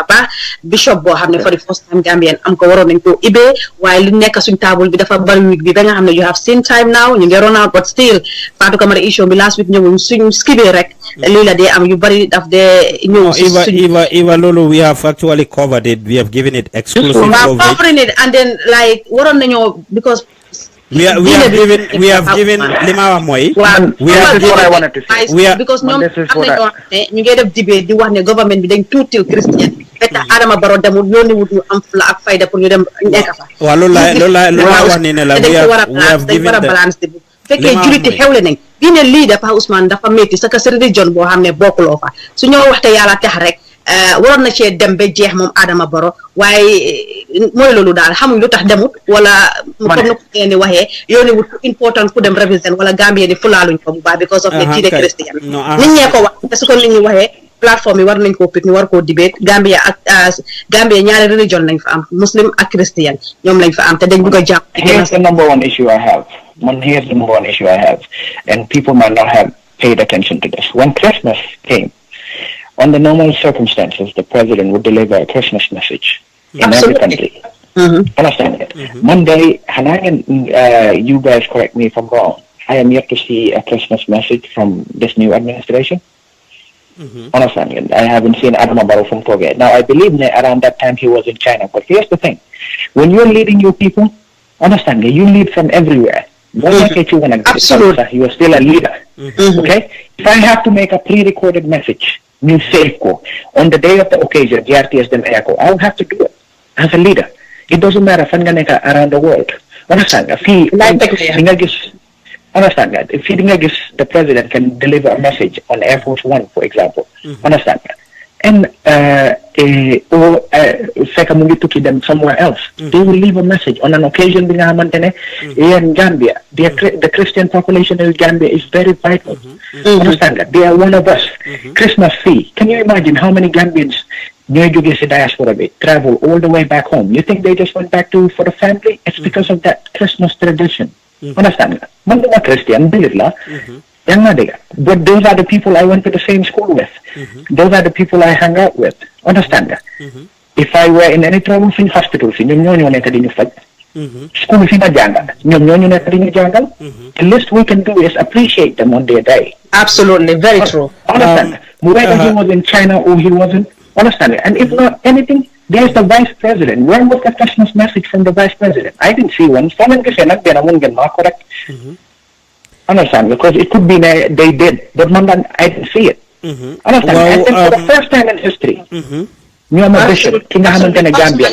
[SPEAKER 8] baax bishop boo xam ne for the first time Gambian am ko waroon nañ ko ibee waaye li nekk suñ table bi dafa bari week bi ba nga xam ne you have seen time now ñu ngi run out but still Fatu Camara issue bi last week ñëwuñ suñ skibee rek lii la dee am yu bari daf dee ñëw
[SPEAKER 3] Eva loolu we have actually covered it, we have given it exclusive coverage
[SPEAKER 8] covering it and then like waroon nañoo because
[SPEAKER 3] we have given lima wax mooy
[SPEAKER 8] because ñoom am nañoo ne ñu ngi def debate di wax ne government bi dañ tuutil christian fekk Adama Barrow demul yónni wut ñu am fula ak fayda pour ñu dem nekk fa
[SPEAKER 3] waaw loolu la wax ni ne la we have given
[SPEAKER 8] the balance fekkee juliti xewle nañ diine lii dafa Ousmane dafa métti sa ka religion boo xam ne bokkuloo fa su ñoo waxte yàlla tax rek waroon na cee dem ba jeex moom Adama Barrow waaye mooy loolu daal xamuñ lu tax demut wala comme na ko ngeen di waxee yooni wut important ku dem represent wala Gambie ni fulaaluñ ko bu baax because of le diine christian nit ñee ko wax te su ko nit ñi waxee plateforme yi war nañ koo pick ñu war koo debate Gambia ak Gambia ñaari religion lañ fa am muslim ak christian ñoom lañ fa am te dañ bëgg a jàpp
[SPEAKER 7] here's the number one issue I have and people might not have paid attention to this. When Christmas came, under normal circumstances, the president would deliver a Christmas message in every country. Understand it? Monday, you guys correct me if I'm wrong, I am yet to see a Christmas message from this new administration. Understand it? I haven't seen Adama Barrow from Korea. Now, I believe around that time he was in China. But here's the thing. When you're leading your people, understand it, you lead from everywhere. Absolutely. You are still a leader. Okay? If I have to make a pre-recorded message, new safe call, on the day of the occasion, the RTS them echo, I will have to do it as a leader. It doesn't matter if I'm going to around the world. Understand? If understand that. If the president can deliver a message on Air Force One, for example, understand that. And or to them somewhere else, they will leave a message on an occasion. In Gambia, the Christian population in Gambia is very vital. Understand that they are one of us. Christmas fee. Can you imagine how many Gambians diaspora travel all the way back home? You think they just went back for the family? It's because of that Christmas tradition. Understand that? I'm Christian, but those are the people I went to the same school with. Those are the people I hang out with. Understand that? If I were in any trouble in hospitals, school the least we can do is appreciate them on their day.
[SPEAKER 8] Absolutely, very true.
[SPEAKER 7] Understand? Whether he was in China or he wasn't, understand it. And if not anything, There's the vice president. Where was the Christmas message from the vice president? I didn't see one. Someone can say, correct. Understand? Because it could be they did, but I didn't see it. Understand?
[SPEAKER 3] Well,
[SPEAKER 7] and for the first time in history, bishop, Gambia,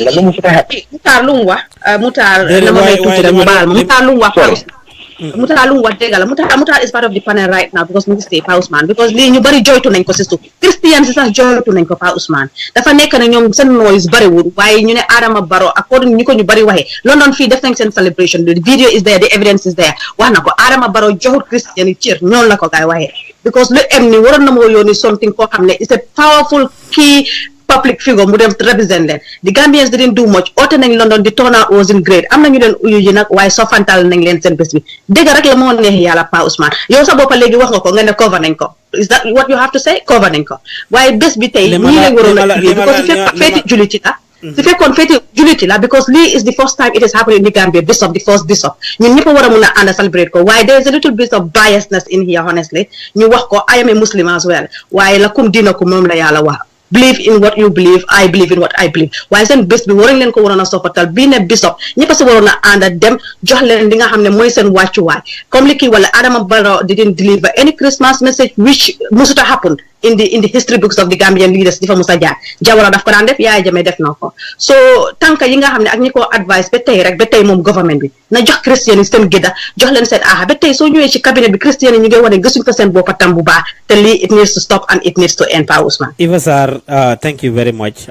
[SPEAKER 8] Mutar is part of the panel right now because mu stay Pa Ousmane because li ñu bari joytu nañ ko ci suuf Christians sax joytu nañ ko Pa Ousmane dafa nekk na ñoom seen noise bari wul waaye ñu ne Adama Barrow according ñu ko ñu bari waxee London fii def nañ seen celebration the video is there the evidence is there wax na ko Adama Barrow joxut Christian yi cër ñoon la ko gaay waxee because lu em ni waroon na moo yónni something koo xam ne it's a powerful key public figure mu dem represent leen the Gambians didn't do much oote nañ London di turnout wasn't great am na ñu leen uyu ji nag waaye sofantal nañ leen seen bés bi dégg rek la moo neex yàlla Pa Ousmane yow sa boppa léegi wax nga ko nga ne cover nañ ko is that what you have to say cover nañ ko waaye bés bi tey ñii lañ waroon a because su fekk feeti juliti la su fekkoon feeti juliti la because lii is the first time it is happening in the Gambia bishop the first bishop ñun ñëpp war a mun a ànd celebrate ko waaye there is a little bit of biasness in here honestly ñu wax ko I am a Muslim as well waaye la kum dina ko moom la yàlla wax believe in what you believe I believe in what I believe waaye seen bés bi waroon leen ko waroon a soppatal bii ne bishop ñëpp si waroon a ànd dem jox leen li nga xam ne mooy seen wàccuwaay comme li kii wala Adama Barrow didn't deliver any Christmas message which musuta happen in the history books of the Gambian leaders di fa musa jaar Jawara daf ko daan def Yaya Jammeh def na ko so tànka yi nga xam ne ak ñi ko advice ba tey moom government bi na jox Christian yi seen gëdda jox leen seen aha ba tey soo ñëwee ci cabinet bi Christian yi ñu ngi wane gësuñ ko seen boppa tam bu baax te lii it needs to stop and it needs to end Pa Ousmane
[SPEAKER 3] Eva Sarr thank you very much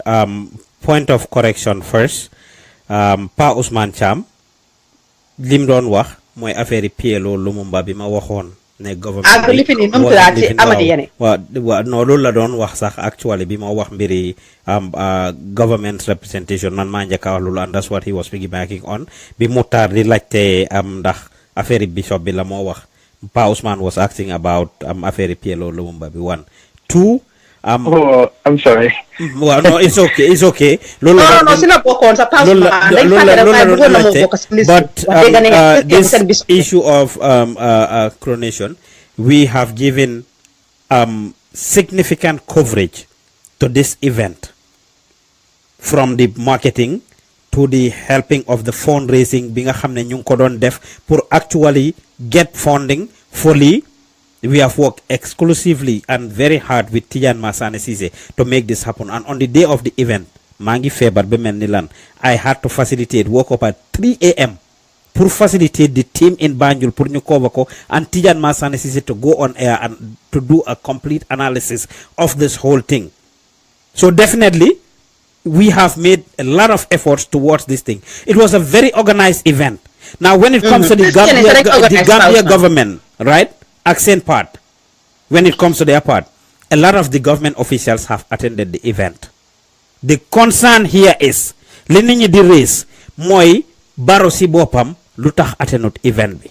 [SPEAKER 3] point of correction first Pa Ousmane Cham lim doon wax mooy affaire PLO Lumumba bi ma waxoon ne government waaw non loolu la doon wax sax actually bi ma wax mbiri government representation man maa njëkk a wax loolu and that's what he was piggybacking on bi Mutar di laajte ndax affaire bishop bi la moo wax Pa Ousmane was asking about affaire PLO Lumumba bi 1 2
[SPEAKER 7] oh, I'm sorry.
[SPEAKER 3] Well, no, it's okay.
[SPEAKER 8] No, sila bokon sa Pa Ousmane.
[SPEAKER 3] But this issue of coronation, we have given significant coverage to this event, from the marketing to the helping of the fundraising. Binga xamne ñu ko doon def pour actually get funding fully. We have worked exclusively and very hard with Tijan Masane Cisse to make this happen. And on the day of the event, Mangi Febar Bemen Nilan, I had to facilitate, woke up at 3 a.m. to facilitate the team in Banjul, pour ñu cover ko, and Tijan Masane Cisse to go on air and to do a complete analysis of this whole thing. So definitely, we have made a lot of efforts towards this thing. It was a very organized event. Now, when it comes to the Gambia government, right? Accent part, when it comes to their part, a lot of the government officials have attended the event. The concern here is li nit ñi di raise mooy Barrow si boppam lu tax attendut event bi.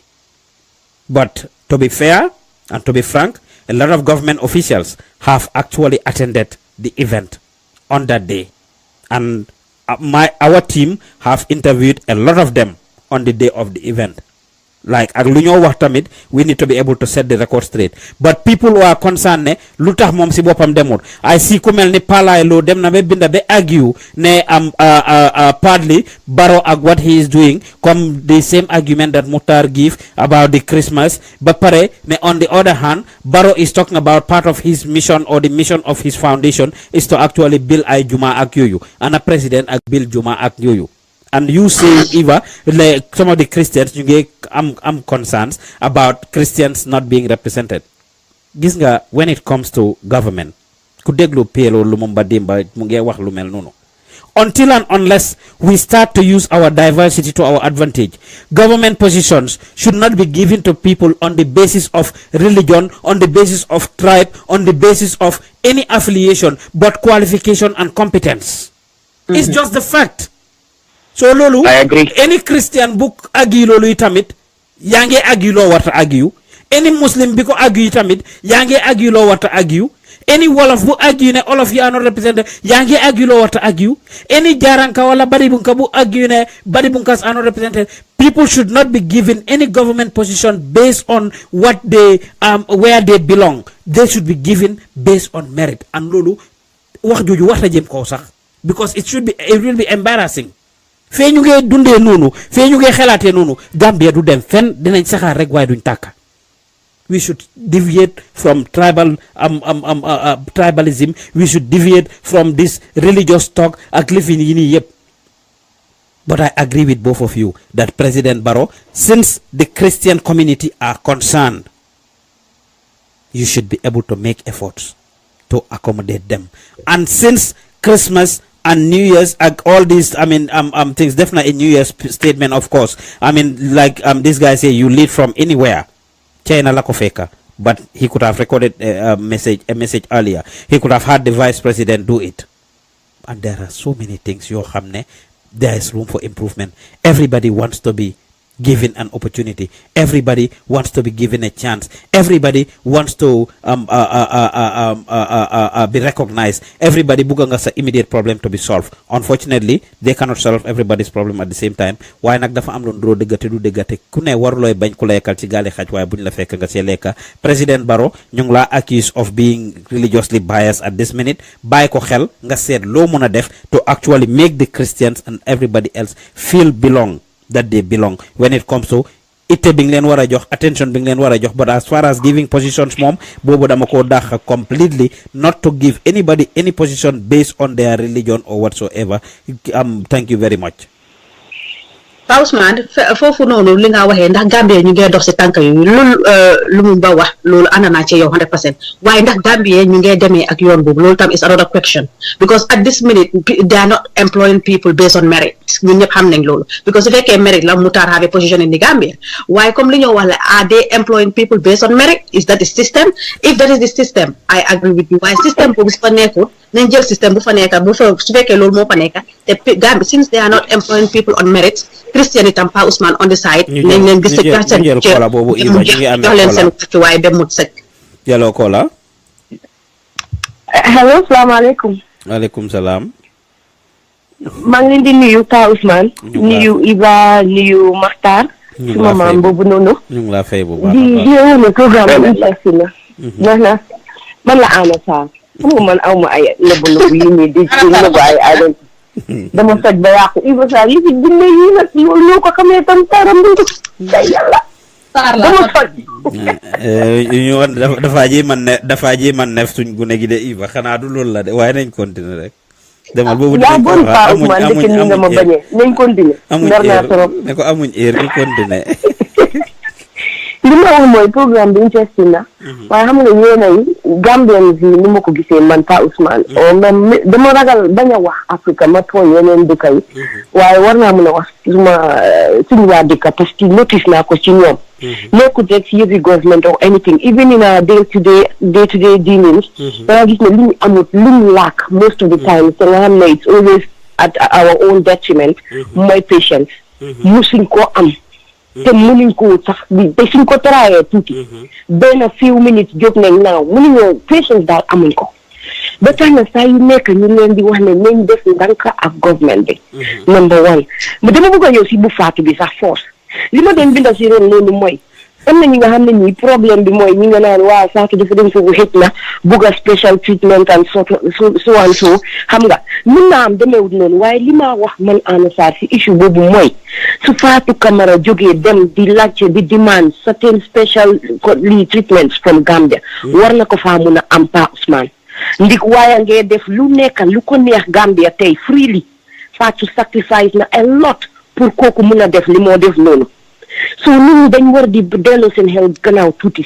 [SPEAKER 3] But to be fair and to be frank, a lot of government officials have actually attended the event on that day, and our team have interviewed a lot of them on the day of the event. Like ak lu ñoo wax tamit, we need to be able to set the record straight. But people who are concerned ne lu tax moom si boppam demul, I see ku mel ni Palaay Lo dem na ba binda ba argue ne partly Barrow ak what he is doing comme the same argument that Mutar give about the Christmas, ba pare ne on the other hand Barrow is talking about part of his mission or the mission of his foundation is to actually build ay juma ak yooyu, and a president ak build juma ak yooyu. And you say, Eva, like some of the Christians, you get concerns about Christians not being represented. Gis nga, when it comes to government, ku déglu PLO Lumumba Dimba mu ngi wax lu mel noonu. Until and unless we start to use our diversity to our advantage, government positions should not be given to people on the basis of religion, on the basis of tribe, on the basis of any affiliation, but qualification and competence. It's just the fact. So lolu,
[SPEAKER 7] I agree.
[SPEAKER 3] Any Christian book argue lolu itamit, yange argue lo wata argue. Any Muslim biko argue itamit, yange argue lo wata argue. Any Wolof bu argue ne all of you are not represented, yange argue lo wata argue. Any Jaranka wala Badibunka bu argue ne Badibunkas are not represented. People should not be given any government position based on what they where they belong. They should be given based on merit. And lolu wax joju wax la jëm ko sax. because it will be embarrassing. Fee ñu ngee dundee noonu fee ñu ngee xelaatee noonu Gambia du dem fenn dinañ saxaar rek waaye duñ tàkka. We should deviate from tribalism. We should deviate from this religious talk ak lifin yi nii yëpp. But I agree with both of you that President Barrow, since the Christian community are concerned, you should be able to make efforts to accommodate them. And since Christmas and New Year's, all these, things, definitely a New Year's statement, of course. Like this guy say, you lead from anywhere. China Lakofeka, but he could have recorded a message earlier. He could have had the vice president do it. And there are so many things, there is room for improvement. Everybody wants to be given an opportunity. Everybody wants to be given a chance. Everybody wants to be recognized. Everybody bugang sa immediate problem to be solved. Unfortunately, they cannot solve everybody's problem at the same time. Why nak dafa am lon dro deugate du deugate ku ne warloy bañ ku lekkal ci galé xaj way buñ la fekk nga ci lekka. President Barrow ñu la accused of being religiously biased at this minute. Bay ko xel nga seet lo mëna def to actually make the Christians and everybody else feel that they belong when it comes to ite bing len wara jox attention bing len wara jox. But as far as giving positions mom bobu dama ko dakh completely not to give anybody any position based on their religion or whatsoever. Thank you very much.
[SPEAKER 8] Pausman fofu nonu li nga waxe ndax Gambia ñu ngi dox ci tank yu lu mu ba wax lolu andana ci yow 100% waye ndax Gambia ñu ngi démé ak yoon bobu lolu tam is another question, because at this minute they are not employing people based on merit. ñun ñep xam nañ lolu because if fekke merit la mutar have a position in the Gambia. Why comme li ñoo wax la, are they employing people based on merit? Is that the system? If that is the system, I agree with you. Why system bobu fa nekku nañ jël system bu fa nekka bu fa su fekke lolu mo fa nekka te Gambia, since they are not employing people on merit, Christian itam Pa Ousmane on the side nañ leen gis ci personne
[SPEAKER 3] kola bobu Iba ñu ngi amé
[SPEAKER 8] leen seen ci way dem mut sek
[SPEAKER 3] yalo kola.
[SPEAKER 9] Hello, assalamualaikum.
[SPEAKER 3] Waalaikum salam.
[SPEAKER 9] maa ngi leen di nuyu Pa Ousmane, nuyu Iba, nuyu Makhtar, suma maam boobu noonu.
[SPEAKER 3] ñu ngi la fay bu baax
[SPEAKER 9] di wax ne programme bi interesting na. Man la Ana Sarr. Xam nga man aw ma ay nëbb yi nii di nëbb ay doon. Dama faj ba yàqu Iba Sarr li fi dina yi nag loolu ñoo ko xamee tam taram bi day yàlla. Sarr la dama faj.
[SPEAKER 3] ñu dafa ji man nef suñ gune gi de Iba xanaa du loolu la de waaye nañ continuer rek. Demal boobu
[SPEAKER 9] yaa bon Pa Ousmane dëkk ni nga ma bañee nañ continuer. Ndar naa trop
[SPEAKER 3] ne ko amuñ heure ñu continuer.
[SPEAKER 9] li ma wax mooy programme bi interesting na waaye xam nga yéena yi Gambians yi ni ma ko gisee man Pa Ousmane même dama ragal bañ a wax Afrique ma tooñ yeneen dëkk yi waaye war naa mën a wax suñu waa dëkk parce que notice naa ko ci ñoom nekkut rek ci yëfi government or anything, even in our day to day dealings danga gis ne li ñu amut li ñu lack most of the time te nga xam ne it's always at our own detriment mooy patience musuñ koo am te mënuñ ko sax te suñ ko taraayee tuuti benn few minutes jóg nañ naaw mënuñoo patience daal amuñ ko ba tax na saa yu nekk ñu leen di wax ne nañ def ndànk ak government bi number one mais dama bëgg a ñëw si bu faatu bi sax force li ma doon binda si ren loolu mooy am na ñi nga xam ne ñi problème bi mooy ñi nga naan waaw faatu dafa dem foofu xëj na bugg a special treatment and so and so xam nga mën naa am demeewut noonu waaye li ma wax man Ana Sarr si issue boobu mooy su Fatu Camara jógee dem di laajte di demand certain special treatments from Gambia war na ko faa mun a am Pa Ousmane ndik waaye ngee def lu nekk lu ko neex Gambia tey freely Fatu sacrifice na a lot pour kooku mun a def li moo def noonu so nit ñi dañ war di delloo seen xel gannaaw tuuti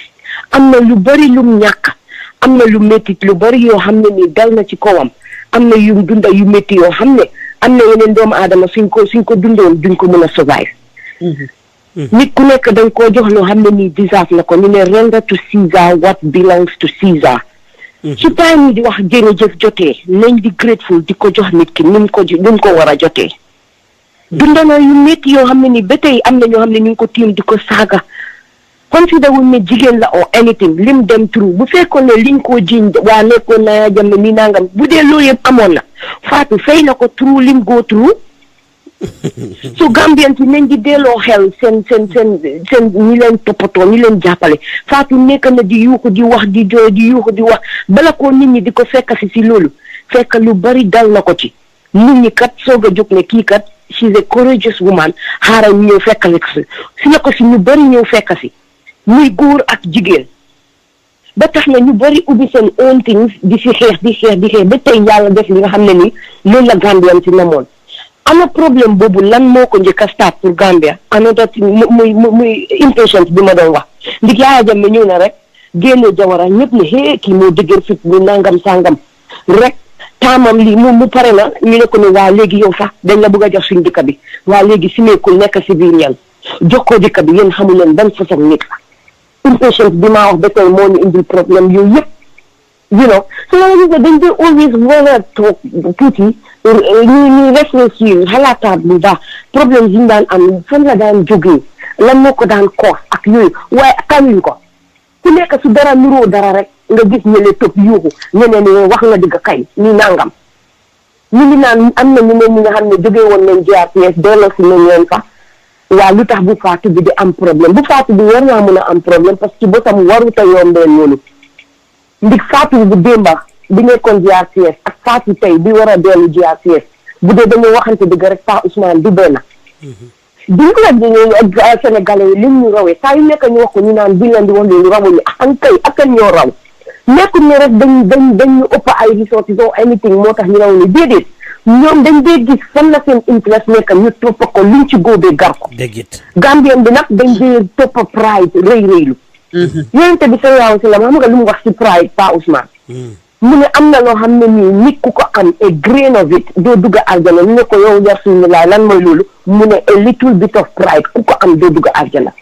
[SPEAKER 9] am na lu bari lum ñàkk am na lu métti lu bari yoo xam ne ni dal na ci kawam am na yu dunda yu métti yoo xam ne am na yeneen doomu aadama suñ ko dundoon duñ ko mën a survive nit ku nekk dañ koo jox loo xam ne nii deserve na ko ñu ne render to Caesar what belongs to Caesar ci time yi di wax jërëjëf jotee nañ di grateful di ko jox nit ki ni mu ko war a jotee dundana yu métti yoo xam ne ni ba tey am na ñoo xam ne ñu ngi ko tiim di ko saaga consider wuñ ne jigéen la or anything lim dem through bu fekkoon ne liñ koo jiñ waa nekkoon na jàmm ni nangam bu dee loolu yëpp amoon na Fatou fay na ko through lim go through so Gambian si nañ di delloo xel seen ñi leen toppatoo ñi leen jàppale Fatou nekk na di yuuxu di wax di jooy di yuuxu di wax bala ko nit ñi di ko fekk si loolu fekk lu bari dal na ko ci nit ñi kat soog a jóg ne kii kat she's a courageous woman xaaral ñu ñëw fekkale ko si la ko si ñu bëri ñëw fekk si muy góor ak jigéen ba tax na ñu bëri ubbi seen own things di si xeex ba tey yàlla def li nga xam ne ni loolu la Gambian si namoon ana problème boobu lan moo ko njëkk a start pour Gambia another muy impatience bi ma doon wax ndig Yaya Jammeh ñëw na rek génne Jawara ñëpp ne hee kii moo dëgër fit bu nangam sangam rek taamam lii mu pare na ñu ne ko ne waa léegi yow sax dañ la bëgg a jox suñ dëkk bi waa léegi si nekkul nekk si biir ñan jox ko dëkk bi yéen xamu leen ban façon nit la impatience bi maa wax ba tey moo ñu indil problème yooyu yëpp you know so dañ dee always war a toog tuuti ñu réfléchir xalaataat bu baax problème yi ñu daan am fan la daan jógee lan moo ko daan koos ak yooyu waaye kañuñ ko ku nekk su dara nuroo dara rek nga gis ñële topp yuuxu ñeneen ñi wax nga digg kay ni nangam ñu ngi naan am na ñeneen ñi nga xam ne jógee woon nañ GRTS delloo si nañ leen fa waa lu tax bu faatu bi di am problème bu faatu bi war naa mën a am problème parce que botam waruta yombee noonu ndig faatu bi démba bi nekkoon GRTS ak faatu tey bi war a dellu GRTS bu dee dañoo waxante dëgg rek Pa Ousmane du benn biñ ko ak Sénégalais yi lim ñu rawee saa yu nekk ñu wax ko ñu naan biñ leen di wax loolu rawuñu ak kay ak ñoo raw nekkul ne rek dañ ñu ëpp ay resources or anything moo tax ñu raw ni déedéet ñoom dañ dee gis fan la seen interest nekk ñu toppa ko luñ ci góobee gar ko Gambien bi nag dañ dee toppa pride rëy-rëylu yonente bi sallallahu alayhi wa sallam xam nga lu mu wax ci pride Pa Ousmane mu ne am na loo xam ne nii nit ku ko am a grain of it doo dugga aljana ñu ne ko yow yar suñu laay lan mooy loolu mu ne a little bit of pride ku ko am doo dugga aljana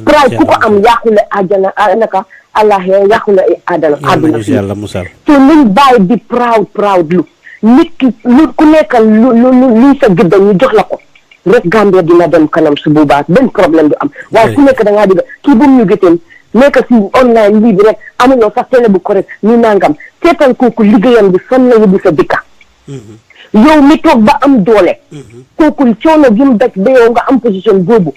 [SPEAKER 9] pride ku ko am yàqule aljana naka allah yàqule àdduna so nañ bàyyi di proud lu nit ki lu ku nekkal luy sa gidda ñu jox la ko rek Gambia dina dem kanam su boobaa benn problème du am waaye ku nekk da ngaa digga kii bu ñu gëteen nekk si online lii bi rek amuloo sax télé bu correct ni nangam seetal kooku liggéeyam bi fan la yóbbu sa dëkka yow mi toog ba am doole kooku coono gi mu daj ba yow nga am position boobu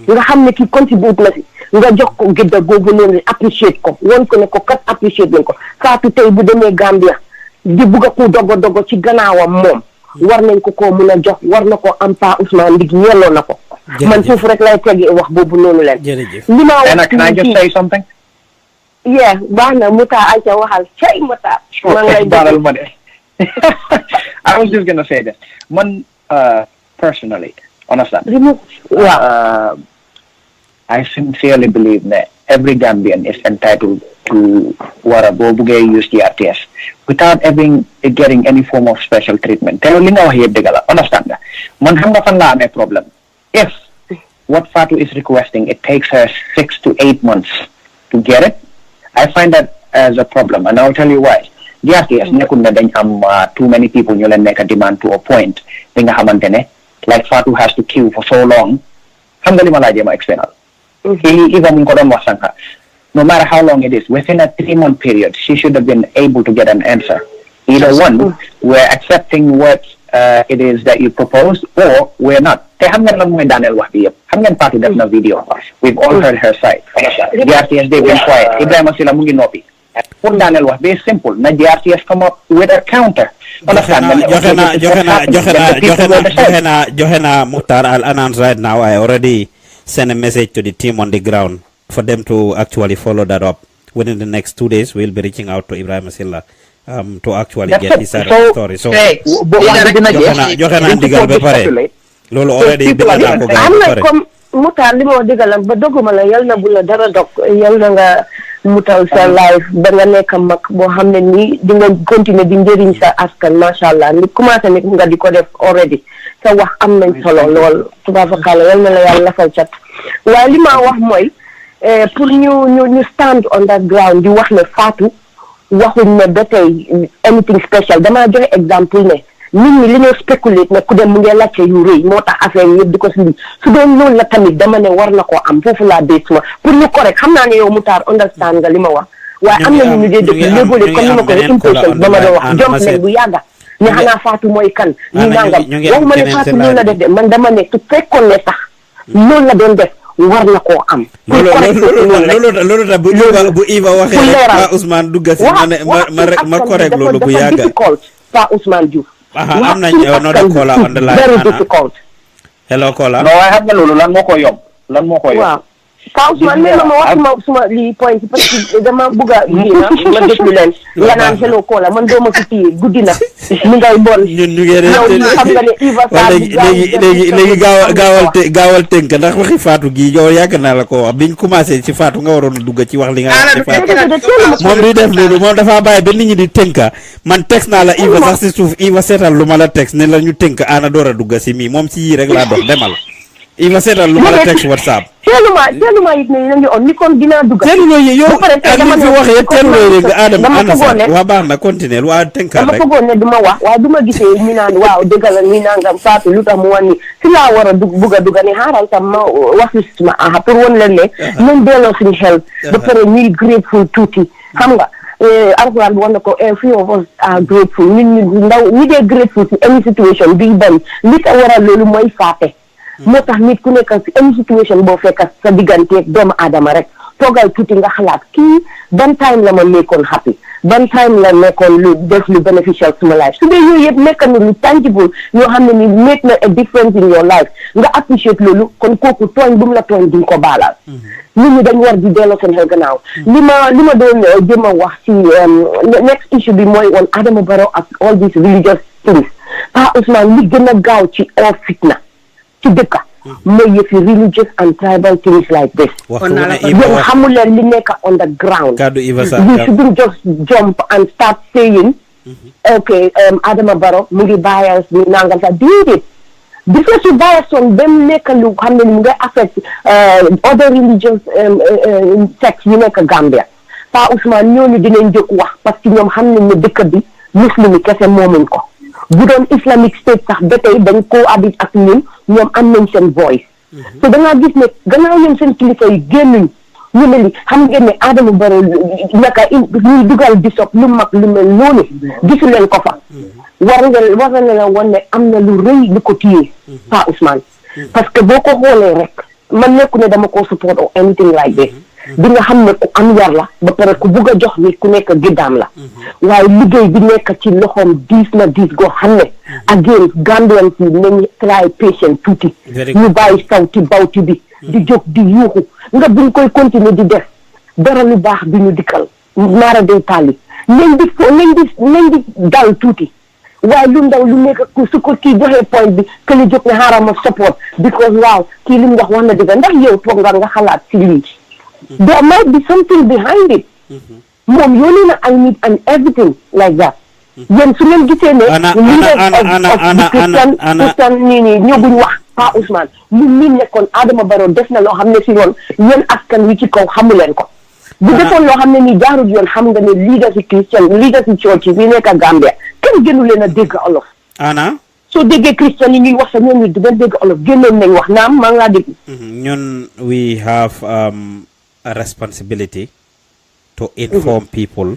[SPEAKER 9] nga xam ne kii contribute na si nga jox ko gëdda googu noonu appreciate ko won ko ne ko kat appreciate nañ ko Fatou tey bu demee Gambia di bugg a ko dogo ci gannaawam moom war nañ ko koo mun a jox war na ko am Pa Ousmane ndig ñelloo na ko man foofu rek lay tegee wax boobu noonu leen li ma wax
[SPEAKER 7] can I just say something
[SPEAKER 9] baax na Muta Aïcha waxal cey Muta
[SPEAKER 7] I was just gonna say that man personally understand I sincerely believe that every Gambian is entitled to use the RTS without getting any form of special treatment. Understand that? Man hanga fan la amé problem. If what Fatu is requesting, it takes her 6 to 8 months to get it, I find that as a problem, and I'll tell you why. The RTS nekun na dañ am too many people ñu leen nekk demand to a point bi nga xamantene like Fatu has to queue for so long. Xam nga li ma la jema explain. Even ko don wax sanka. No matter how long it is, within a 3-month period, she should have been able to get an answer. Either one, we're accepting what it is that you proposed, or we're not. Video. We've all heard her side. The RTS, they've been quiet. Ibrahim sila mungi nopi. For Daniel was very simple. Na the RTS come up with a counter.
[SPEAKER 3] Johana Muhtar Al-Anans right now. I already sent a message to the team on the ground for them to actually follow that up. Within the next 2 days, we'll be reaching out to Ibrahim Silla to actually get his side of the story. So, Johana Ndigal Bepare. Lolo already
[SPEAKER 9] Muta li mo digalam ba doguma la yal na bu la dara dog yal na nga mutal sa life ba nga nekk mag boo xam ne nii di nga continuer di njëriñ sa askan mashallah ni commencé ni nga di ko def already sa wax am nañ solo lool tubaabakala yal na la yàlla lafal cat waaye li ma wax mooy pour ñu stand on that ground di wax ne Fatou waxuñ ne ba tey anything special dama joxe exemple ne nit ñi li ñoo spéculate ne ku dem mu ngi laajte yu rëy moo tax affaire yi yëpp di ko si su doon loolu la tamit dama ne war na koo am foofu laa bés ma pour ñu correct xam naa ne yow Mutar understand nga li ma wax waaye am na ñu dee def léegoolee comme ni ma ko impatient ba ma doon wax jom leen bu yàgga ne xanaa Fatou mooy kan ñu nangam waxuma ne Fatou loolu la def de man dama ne su fekkoon ne sax loolu la doon def war na koo am
[SPEAKER 3] loolu tax bu Iva waxee Pa Ousmane dugga si ma correct loolu bu yàgga
[SPEAKER 9] Pa Ousmane Diouf
[SPEAKER 3] am nañ another caller on the line.
[SPEAKER 9] Very difficult.
[SPEAKER 3] Hello caller.
[SPEAKER 10] No, I have no lan moo ko yomb.
[SPEAKER 9] Waaw. Ka Ousmane nee na ma wax suma lii point parce que dama bëgg a ma déglu leen nga naan hello caller man doo ma fi téye guddi na ni ngay bon
[SPEAKER 3] ñun ñu ngi
[SPEAKER 9] xam nga ne Iva
[SPEAKER 3] léegi gaawal tënk ndax waxi Fatou gi yow yàgg naa la ko wax biñ commencé ci Fatou nga waroon a dugg ci wax li nga wax ci Fatou moom duy def loolu moom dafa bàyyi ba nit ñi di tënka man texte naa la Iva sax si suuf Iva seetal lu ma la texte ne la ñu tënk ana door a dugg si mii moom si yii rek laa dox demal Iva seetal lu ma la texte WhatsApp
[SPEAKER 9] teeluma it ne ñu on ni kon dinaa dugg
[SPEAKER 3] teeluloo yi yow ak li fi waxee teeluloo yi nga Adama ana sax waa baax na continuer waa tënkal rek
[SPEAKER 9] dama foogoon ne duma wax waaye duma gisee ñu naan waaw dëgg la ni nangam Fatou lu tax mu wan ni si laa war a bugg a dugg ni xaaral tam ma wax si suma pour won leen ne nañ delloo suñu xel ba pare ñuy grateful tuuti xam nga alxuraan bi wax na ko few of us are grateful ñun ñu ndaw ñi dee grateful si any situation bi dem li ko waral loolu mooy faate moo tax nit ku nekk si any situation boo fekk sa digganteeg doomu aadama rek toogal tuuti nga xalaat kii ban time la ma nekkoon happy ban time la nekkoon lu def lu beneficial suma life su dee yooyu yëpp nekk na lu tangible yoo xam ne ni make na a difference in your life nga appreciate loolu kon kooku tooñ bu mu la tooñ duñ ko baalal nit ñi dañ war di delloo seen xel gannaaw li ma doon jëm a wax si next issue bi mooy woon Adama Barrow ak all these religious things Pa Ousmane li gën a gaaw ci oo fitna ci dëkk mooy yëfi religious and tribal things like this yéen xamul leen li nekk on the ground you shouldn't just jump and start saying okay Adama Barrow mu ngi bias bi nangam sax déedéet because su bias on dem nekk lu xam ne mu ngay affect other religious sects yu nekk Gambia Pa Ousmane ñooñu dinañ jóg wax parce que ñoom xam nañ ne dëkk bi muslim yi kese moomuñ ko bu doon Islamic State sax ba tey dañ koo habit ak ñun ñoom am nañ seen voice te dangaa gis ne gannaaw ñoom seen kilifa yi génnuñ ñu ne li xam ngeen ne Adama Barrow naka ñuy dugal bishop lu mag lu mel noonu gisu leen ko fa war na la woon ne am na lu rëy lu ko téye Pa Ousmane parce que boo ko xoolee rek man nekku ne dama ko support or anything like this di nga xam ne ku am yar la ba pare ku bugg a jox nit ku nekk giddaam la waaye liggéey bi nekk ci loxoom diis goo xam ne again Gambians yi nañ try patient tuuti ñu bàyyi sawti bawti bi di jóg di yuuxu nga buñ koy continuer di def dara lu baax bi ñu dikkal maara day tàlli nañ di dal tuuti waaye lu ndaw lu nekk su ko kii joxee point bi que li jóg ne xaaral ma support because waaw kii li mu wax na dëgg ndax yow toog nga xalaat si lii there might be something behind it moom yónnee na ay nit and everything like that yéen su ngeen gisee ne Christian nii ñëguñ wax Pa Ousmane mu miin nekkoon Adama Barrow def na loo xam ne si yoon yéen askan wi ci kaw xamu leen ko bu defoon loo xam ne nii jaarul yoon xam nga ne leader si Christian leader si church yi nekk a Gambia kenn gënu leen a dégg olof soo déggee Christian yi ñuy wax sa ñoom ñu di dégg olof génnoon nañ wax naam maa ngi laa dégg
[SPEAKER 3] ñun we have a responsibility to inform people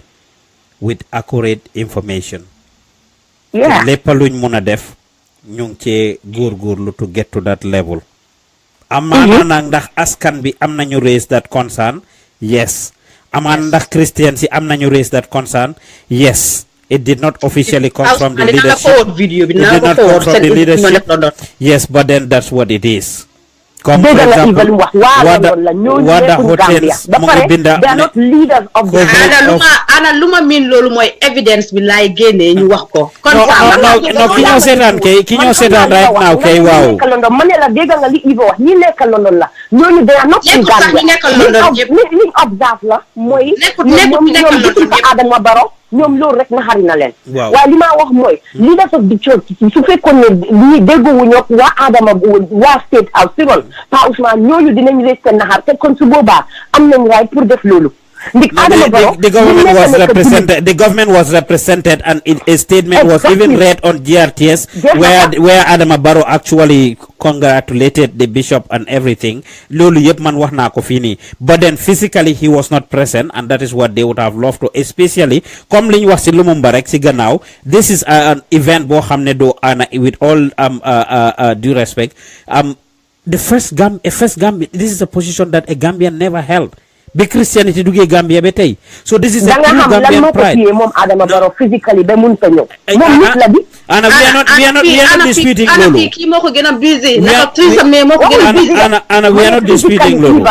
[SPEAKER 3] with accurate information.
[SPEAKER 9] Yeah.
[SPEAKER 3] lépp luñ mun a def ñu ngi cee góorgóorlu to get to that level. amaana nag ndax askan bi am nañu raise that concern yes. amaana ndax Christians yi am nañu raise that concern yes. It did not officially come from the leadership. It did not come from the leadership. Yes, but then that's what it is. Come for example, Wada Hotels,
[SPEAKER 9] they are not leaders of the
[SPEAKER 8] ana luma min lolu moy evidence bi lay gene ñu wax ko
[SPEAKER 3] no ki ñoo seetaan right now kay waaw
[SPEAKER 9] manela dega nga li Ivo wax ñi nekk London la ñooñu they are not in Gambia li observe la moy Adama Barrow ñoom loolu rek na xari na leen waaye li ma wax mooy leaders of the church su fekkoon ne ñi déggowu ñoo waa Adama waa State House si ron Pa Ousmane ñooñu dinañ rees seen naxar te kon su boobaa am nañ right pour def loolu
[SPEAKER 3] the government was represented and a statement was even read on GRTS where Adama Barrow actually congratulated the bishop and everything. Lolu yep man wax na ko fini. But then physically he was not present and that is what they would have loved to, especially comme liñ wax ci Lumumba rek ci gannaaw. This is an event bo xamne do with all due respect the first Gambia, this is a position that a Gambian never held. bi Christianity duggee Gambia ba tey so this is a true
[SPEAKER 9] lan
[SPEAKER 3] Gambian
[SPEAKER 9] moo ko
[SPEAKER 3] pride
[SPEAKER 9] téye moom Adama Barrow physically ba mun fa ñëw moom nit la di
[SPEAKER 3] Anna we are not disputing loolu
[SPEAKER 8] kii moo ko gën a busy naka Theresa May moo ko gën a busy
[SPEAKER 3] Anna we are not disputing loolu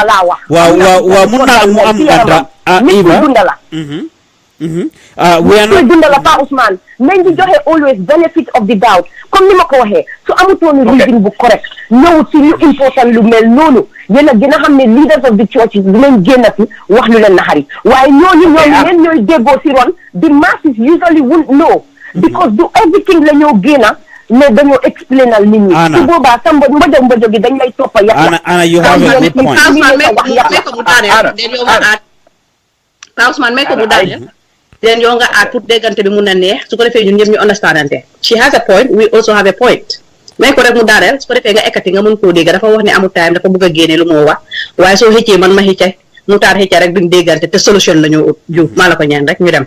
[SPEAKER 3] waaw mun naa mu am ganta Eva we are not
[SPEAKER 9] dundala Pa Ousmane nañ di joxe always benefit of the doubt comme ni ma ko waxee su amutoon reason bu correct ñëw ci lu important lu mel noonu yéen a gën a xam ne leaders of the church dinañ génn ci wax lu leen naxari waaye ñooñu leen ñooy déggoo ci ron the masses usually won't know because do everything la ñoo génn ne dañoo explainal nit ñi su boobaa sa mbojo gi dañ lay toppa yàq
[SPEAKER 3] Anna you have a good point
[SPEAKER 8] Pa Ousmane may ko mu daaneel then yow nga aat pour déggante bi mun na neex su ko defee ñun ñëpp ñu understandante she has a point we also have a point may ko rek mu daaneel su ko defee nga ekkati nga mun koo dégg dafa wax ne amul time dafa bëgg a génne lu moo wax waaye soo xëccee man ma xëcce mu taar xëcce rek duñ déggante te solution la ñu ut ju maa la ko ñaan rek ñu dem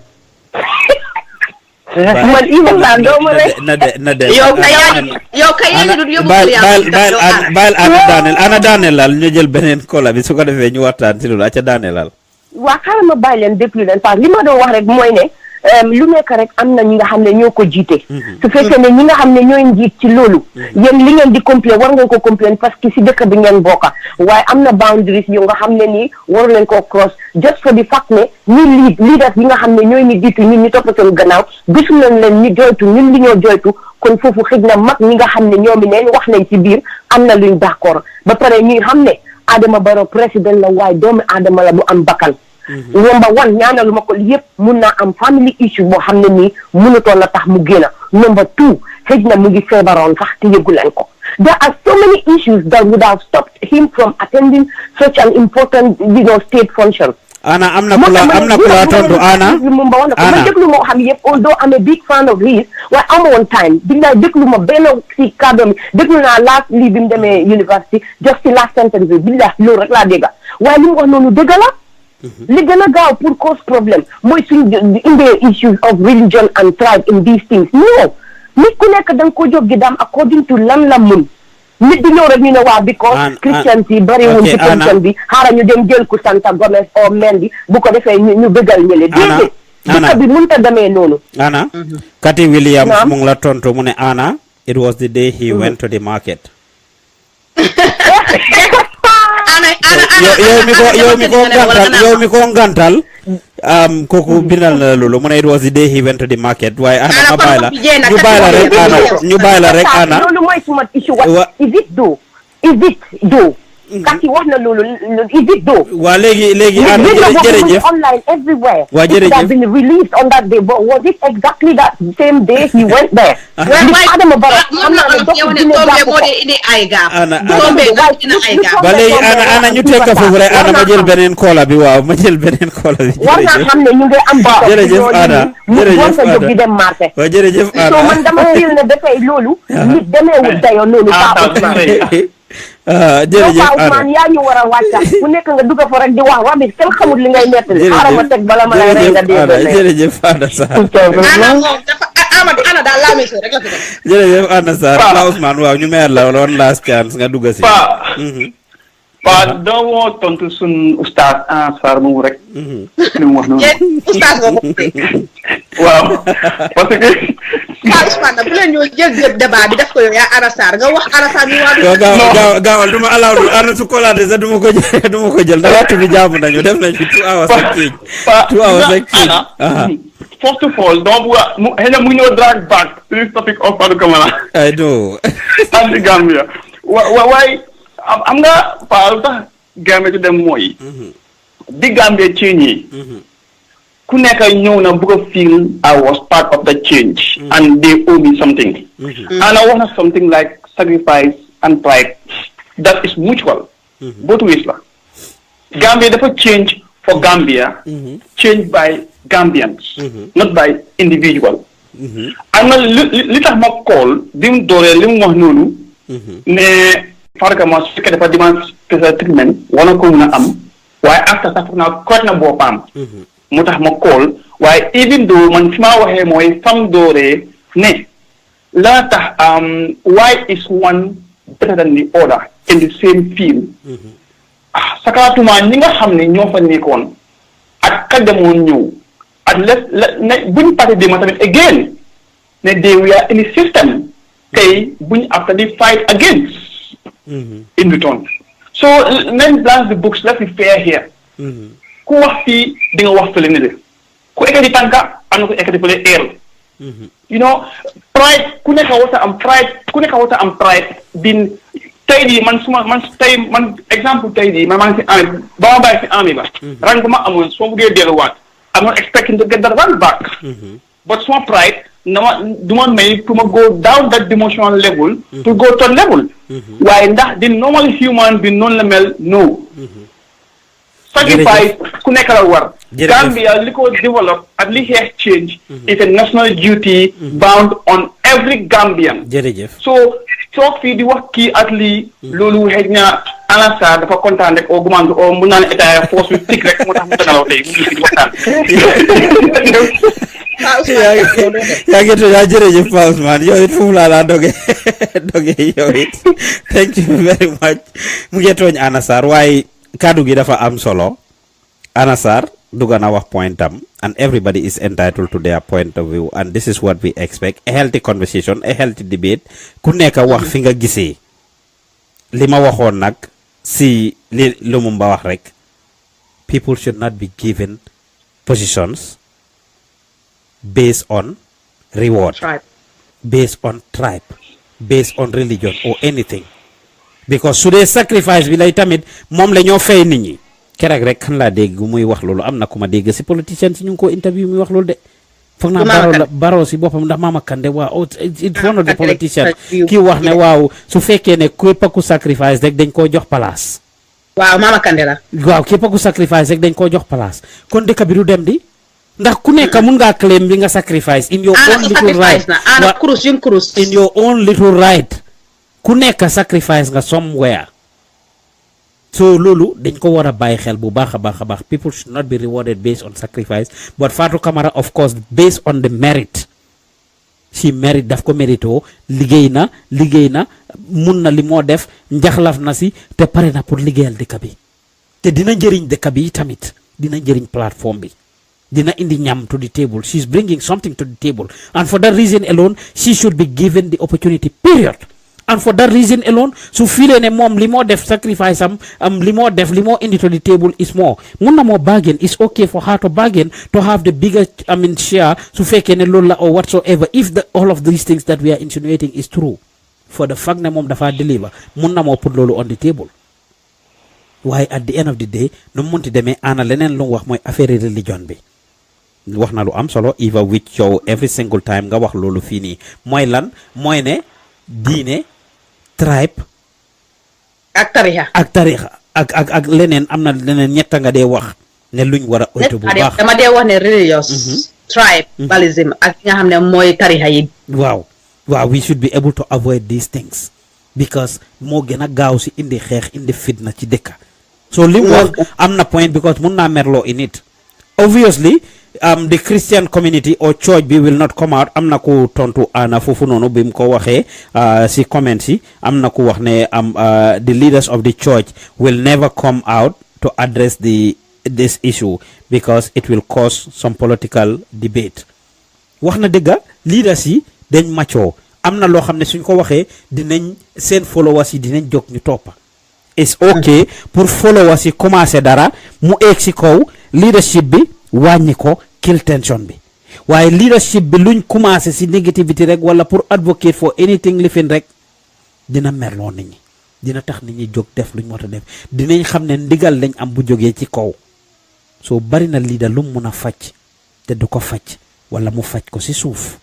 [SPEAKER 9] man even la doo ma rek
[SPEAKER 8] yow kay yaa du yóbbu
[SPEAKER 3] baal ana daaneel laal ñu jël beneen kola bi su ko defee ñu waxtaan ci loolu aca daaneel laal
[SPEAKER 9] waa xaaral ma bàyyi leen déglu leen parce que li ma doon wax rek mooy ne lu nekk rek am na ñi nga xam ne ñoo ko jiite su fekkee ne ñi nga xam ne ñooy njiit ci loolu yéen li ngeen di complain war ngeen ko complain parce que si dëkk bi ngeen bokka waaye am na boundaries yu nga xam ne nii waru leen koo cross just for the fact ne ñi leaders yi nga xam ne ñooy ni jiitu ñun ñu topp seen gannaaw gisu leen leen ñu joytu ñun li ñoo joytu kon foofu xëj na mag ñi nga xam ne ñoomi neen wax nañ ci biir am na luñ d'accord ba pare ñuy xam ne Adama Barrow président la waaye doomu Adama la bu am bakkan number one ñaanalu ma ko yëpp mun naa am family issue boo xam ne nii mënutoon na tax mu génn number two xëj na mu ngi feebaroon sax te yëgu leen ko there are so many issues that would have stopped him from attending such an important state function
[SPEAKER 3] Anna am na kula tontu Anna
[SPEAKER 9] ma déglu moo xam yëpp although I'm a big fan of his waaye amoon time billaay déglu ma benn si kàddoom yi déglu naa last lii bi mu demee university just si last sentence bi billaay loolu rek laa dégga waaye li mu wax noonu dëgg la li gën a gaaw pour cause problème mooy suñ indee issues of religion and tribe in these things non nit ku nekk da nga ko jóg gi daam according to lan la mun nit di ñëw rek ñu ne waa because Christians yi bari wuñ ci pension bi xaaral ñu dem jël ku Santa Gomez o Mendy bu ko defee ñu bëggal ñële déedéet dëkk bi mënut a demee noonu
[SPEAKER 3] Anna Kati Williams mu ngi la tontu mu ne Anna it was the day he went to the market yow mi ko ngantal kooku bindal na loolu mu ne it was the day he went to the market waaye Anna ma bàyyi la ñu bàyyi la rek Anna
[SPEAKER 9] loolu mooy suma issue wa is it do Kati wax na loolu is it do
[SPEAKER 3] waa léegi Anna jërëjëf
[SPEAKER 9] online everywhere
[SPEAKER 3] waa jërëjëf
[SPEAKER 9] it has been released on that day but was it exactly that same day he went there Adama Barrow
[SPEAKER 3] ba léegi Anna ñu teg ko foofu rek Anna ma jël beneen koola bi waaw ma jël beneen koola bi
[SPEAKER 9] war nga xam ne ñu ngi am
[SPEAKER 3] jërëjëf Anna jërëjëf
[SPEAKER 9] Anna di dem marché
[SPEAKER 3] waaw jërëjëf Anna
[SPEAKER 9] so man dama feel ne dafay loolu nit demeewul dayo noonu
[SPEAKER 3] jërëjëf
[SPEAKER 9] Ousmane yaa ñu war a wàcca ku nekk nga dugg fa rek di wax bi kenn xamul li ngay nettali xaaral ma teg bala ma lay rey nga dee
[SPEAKER 3] jërëjëf Anna Sarr
[SPEAKER 8] Ana daal laa may rek la fi def
[SPEAKER 3] jërëjëf Anna Sarr la Ousmane waaw ñu mayal la one last chance nga dugg si
[SPEAKER 5] doo woo tontu sun oustaz Sarr moomu rek li mu wax noonu
[SPEAKER 8] oustaz boobu
[SPEAKER 5] waaw parce que
[SPEAKER 8] Ousmane bu leen ñoo jël débat bi def ko yow yaa Anna Sarr nga wax Anna Sarr ñu waa
[SPEAKER 3] gaawal duma alaaw Anna su kolaate sax duma ko jël ndax waxtu bi jaamu nañu def nañ fi 2 hours ak kii 2 hours ak kii
[SPEAKER 5] first of all don't xëy na mu ñëw drag back to this topic of Fatu Camara
[SPEAKER 3] I know
[SPEAKER 5] and the Gambia waaye am nga lu tax Gambia ci dem mooy di Gambia change ku nekk ñëw na bëgg a feel I was part of the change and they owe me something and I want something like sacrifice and pride that is mutual both ways la Gambia dafa change for Gambia change by Gambians not by individual am na li tax ma call bi mu dooree li mu wax noonu ne Fatu Camara su fekkee dafa demande special treatment war na ko mun a am waaye after sax foog naa koot na boppam moo tax ma call waaye even though man fi ma waxee mooy fam dooree ne la tax why is one better than the other in the same field sakaatuma ñi nga xam ne ñoo fa nekkoon ak ka demoon ñëw ak buñ parti bi ma tamit again ne they were in the system tey buñ after the fight against in return so nañ balance the books let's be fair here ku wax fii di nga wax fële ne de ku ekkati tànka am na ko ekkati fële eeru you know pride ku nekk wata am pride bin tey jii man exemple tey jii man maa ngi si army ba ma bàyyi si army ba rang ba ma amoon soo buggee delluwaat I'm not expecting to get that run back but small pride do not make to go down that demotional level to go to level waaye ndax the normal human bi noonu la mel no sacrifice ku nekk la war Gambia li ko develop ak li xeex change is a national duty bound on every Gambian so toog fii di wax kii ak lii loolu xëy na Alassane dafa kontaan rek au gumande au mun naa ne état force bi tig rek moo tax mu nalaw tey mu ngi fi di waxtaan
[SPEAKER 3] yaa ngi tudd jërëjëf Pa Ousmane yow it foofu laa doge yow it thank you very much mu ngi tooñ Anna Sarr waaye kaddu gi dafa am solo Anna Sarr duga na wax point am and everybody is entitled to their point of view and this is what we expect a healthy conversation a healthy debate ku nekk wax fi nga gisee li ma waxoon nag si li Lumumba wax rek people should not be given positions based on reward based on tribe based on religion or anything because su dee sacrifice bi lay tamit moom la ñoo fay nit ñi keroog rek kan laa dégg muy wax loolu am na ku ma dégg si politicien si ñu ngi ko interview muy wax loolu de foog naa baro si boppam ndax Mama Kandeh waaw it's one of the politicians kii wax ne waaw su fekkee ne képp ku sacrifice rek dañ koo jox place
[SPEAKER 8] waaw Mama Kandeh la
[SPEAKER 3] waaw képp ku sacrifice rek dañ koo jox place kon dëkk bi du dem di ndax ku nekk mun ngaa claim bi nga sacrifice in your own little right in your own little right ku nekk sacrifice nga somewhere so loolu dañ ko war a bàyyi xel bu baax a baax people should not be rewarded based on sacrifice but Fatu Camara of course based on the merit she merit daf ko mérito liggéey na mun na li moo def njaxlaf na si te pare na pour liggéeyal dëkk bi te dina njëriñ dëkk bi tamit dina njëriñ plateforme bi dina indi ñam to the table she's bringing something to the table and for that reason alone she should be given the opportunity period and for that reason alone su filee ne moom li moo def sacrifice am li moo indi to the table is more mun na moo bargain is okay for her to bargain to have the bigger share su fekkee ne loolu la or whatsoever if all of these things that we are insinuating is true for the fact ne moom dafa deliver mun na moo put loolu on the table waaye at the end of the day nu munti demee ana leneen lu wax mooy affaire religion bi wax na lu am solo Eva with yow every single time nga wax loolu fii nii mooy lan mooy ne diine tribe
[SPEAKER 8] ak tarixa ak
[SPEAKER 3] leneen am na leneen ñetta nga dee wax ne luñ war a oytu bu baax
[SPEAKER 8] dama dee wax ne religious tribalism ak nga xam ne mooy tarixa yi
[SPEAKER 3] waaw we should be able to avoid these things because moo gën a gaaw si indi xeex indi fitna ci dëkka so li mu wax am na point because mun naa merloo in it obviously the Christian community or church bi will not come out am na ku tontu ana foofu noonu bi mu ko waxee si comment si am na ku wax ne the leaders of the church will never come out to address this issue because it will cause some political debate wax na dëgga leaders yi dañ maccoo am na loo xam ne suñ ko waxee dinañ seen followers yi dinañ jóg ñu toppa it's okay pour followers yi commencé dara mu eeg si kaw leadership bi wàññi ko kill tension bi waaye leadership bi luñ commencé si negativity rek wala pour advocate for anything lifin rek dina merloo nit ñi dina tax nit ñi jóg def luñ war a def dinañ xam ne ndigal lañ am bu jógee ci kaw soo bari na leader lu mun a faj te du ko faj wala mu faj ko si suuf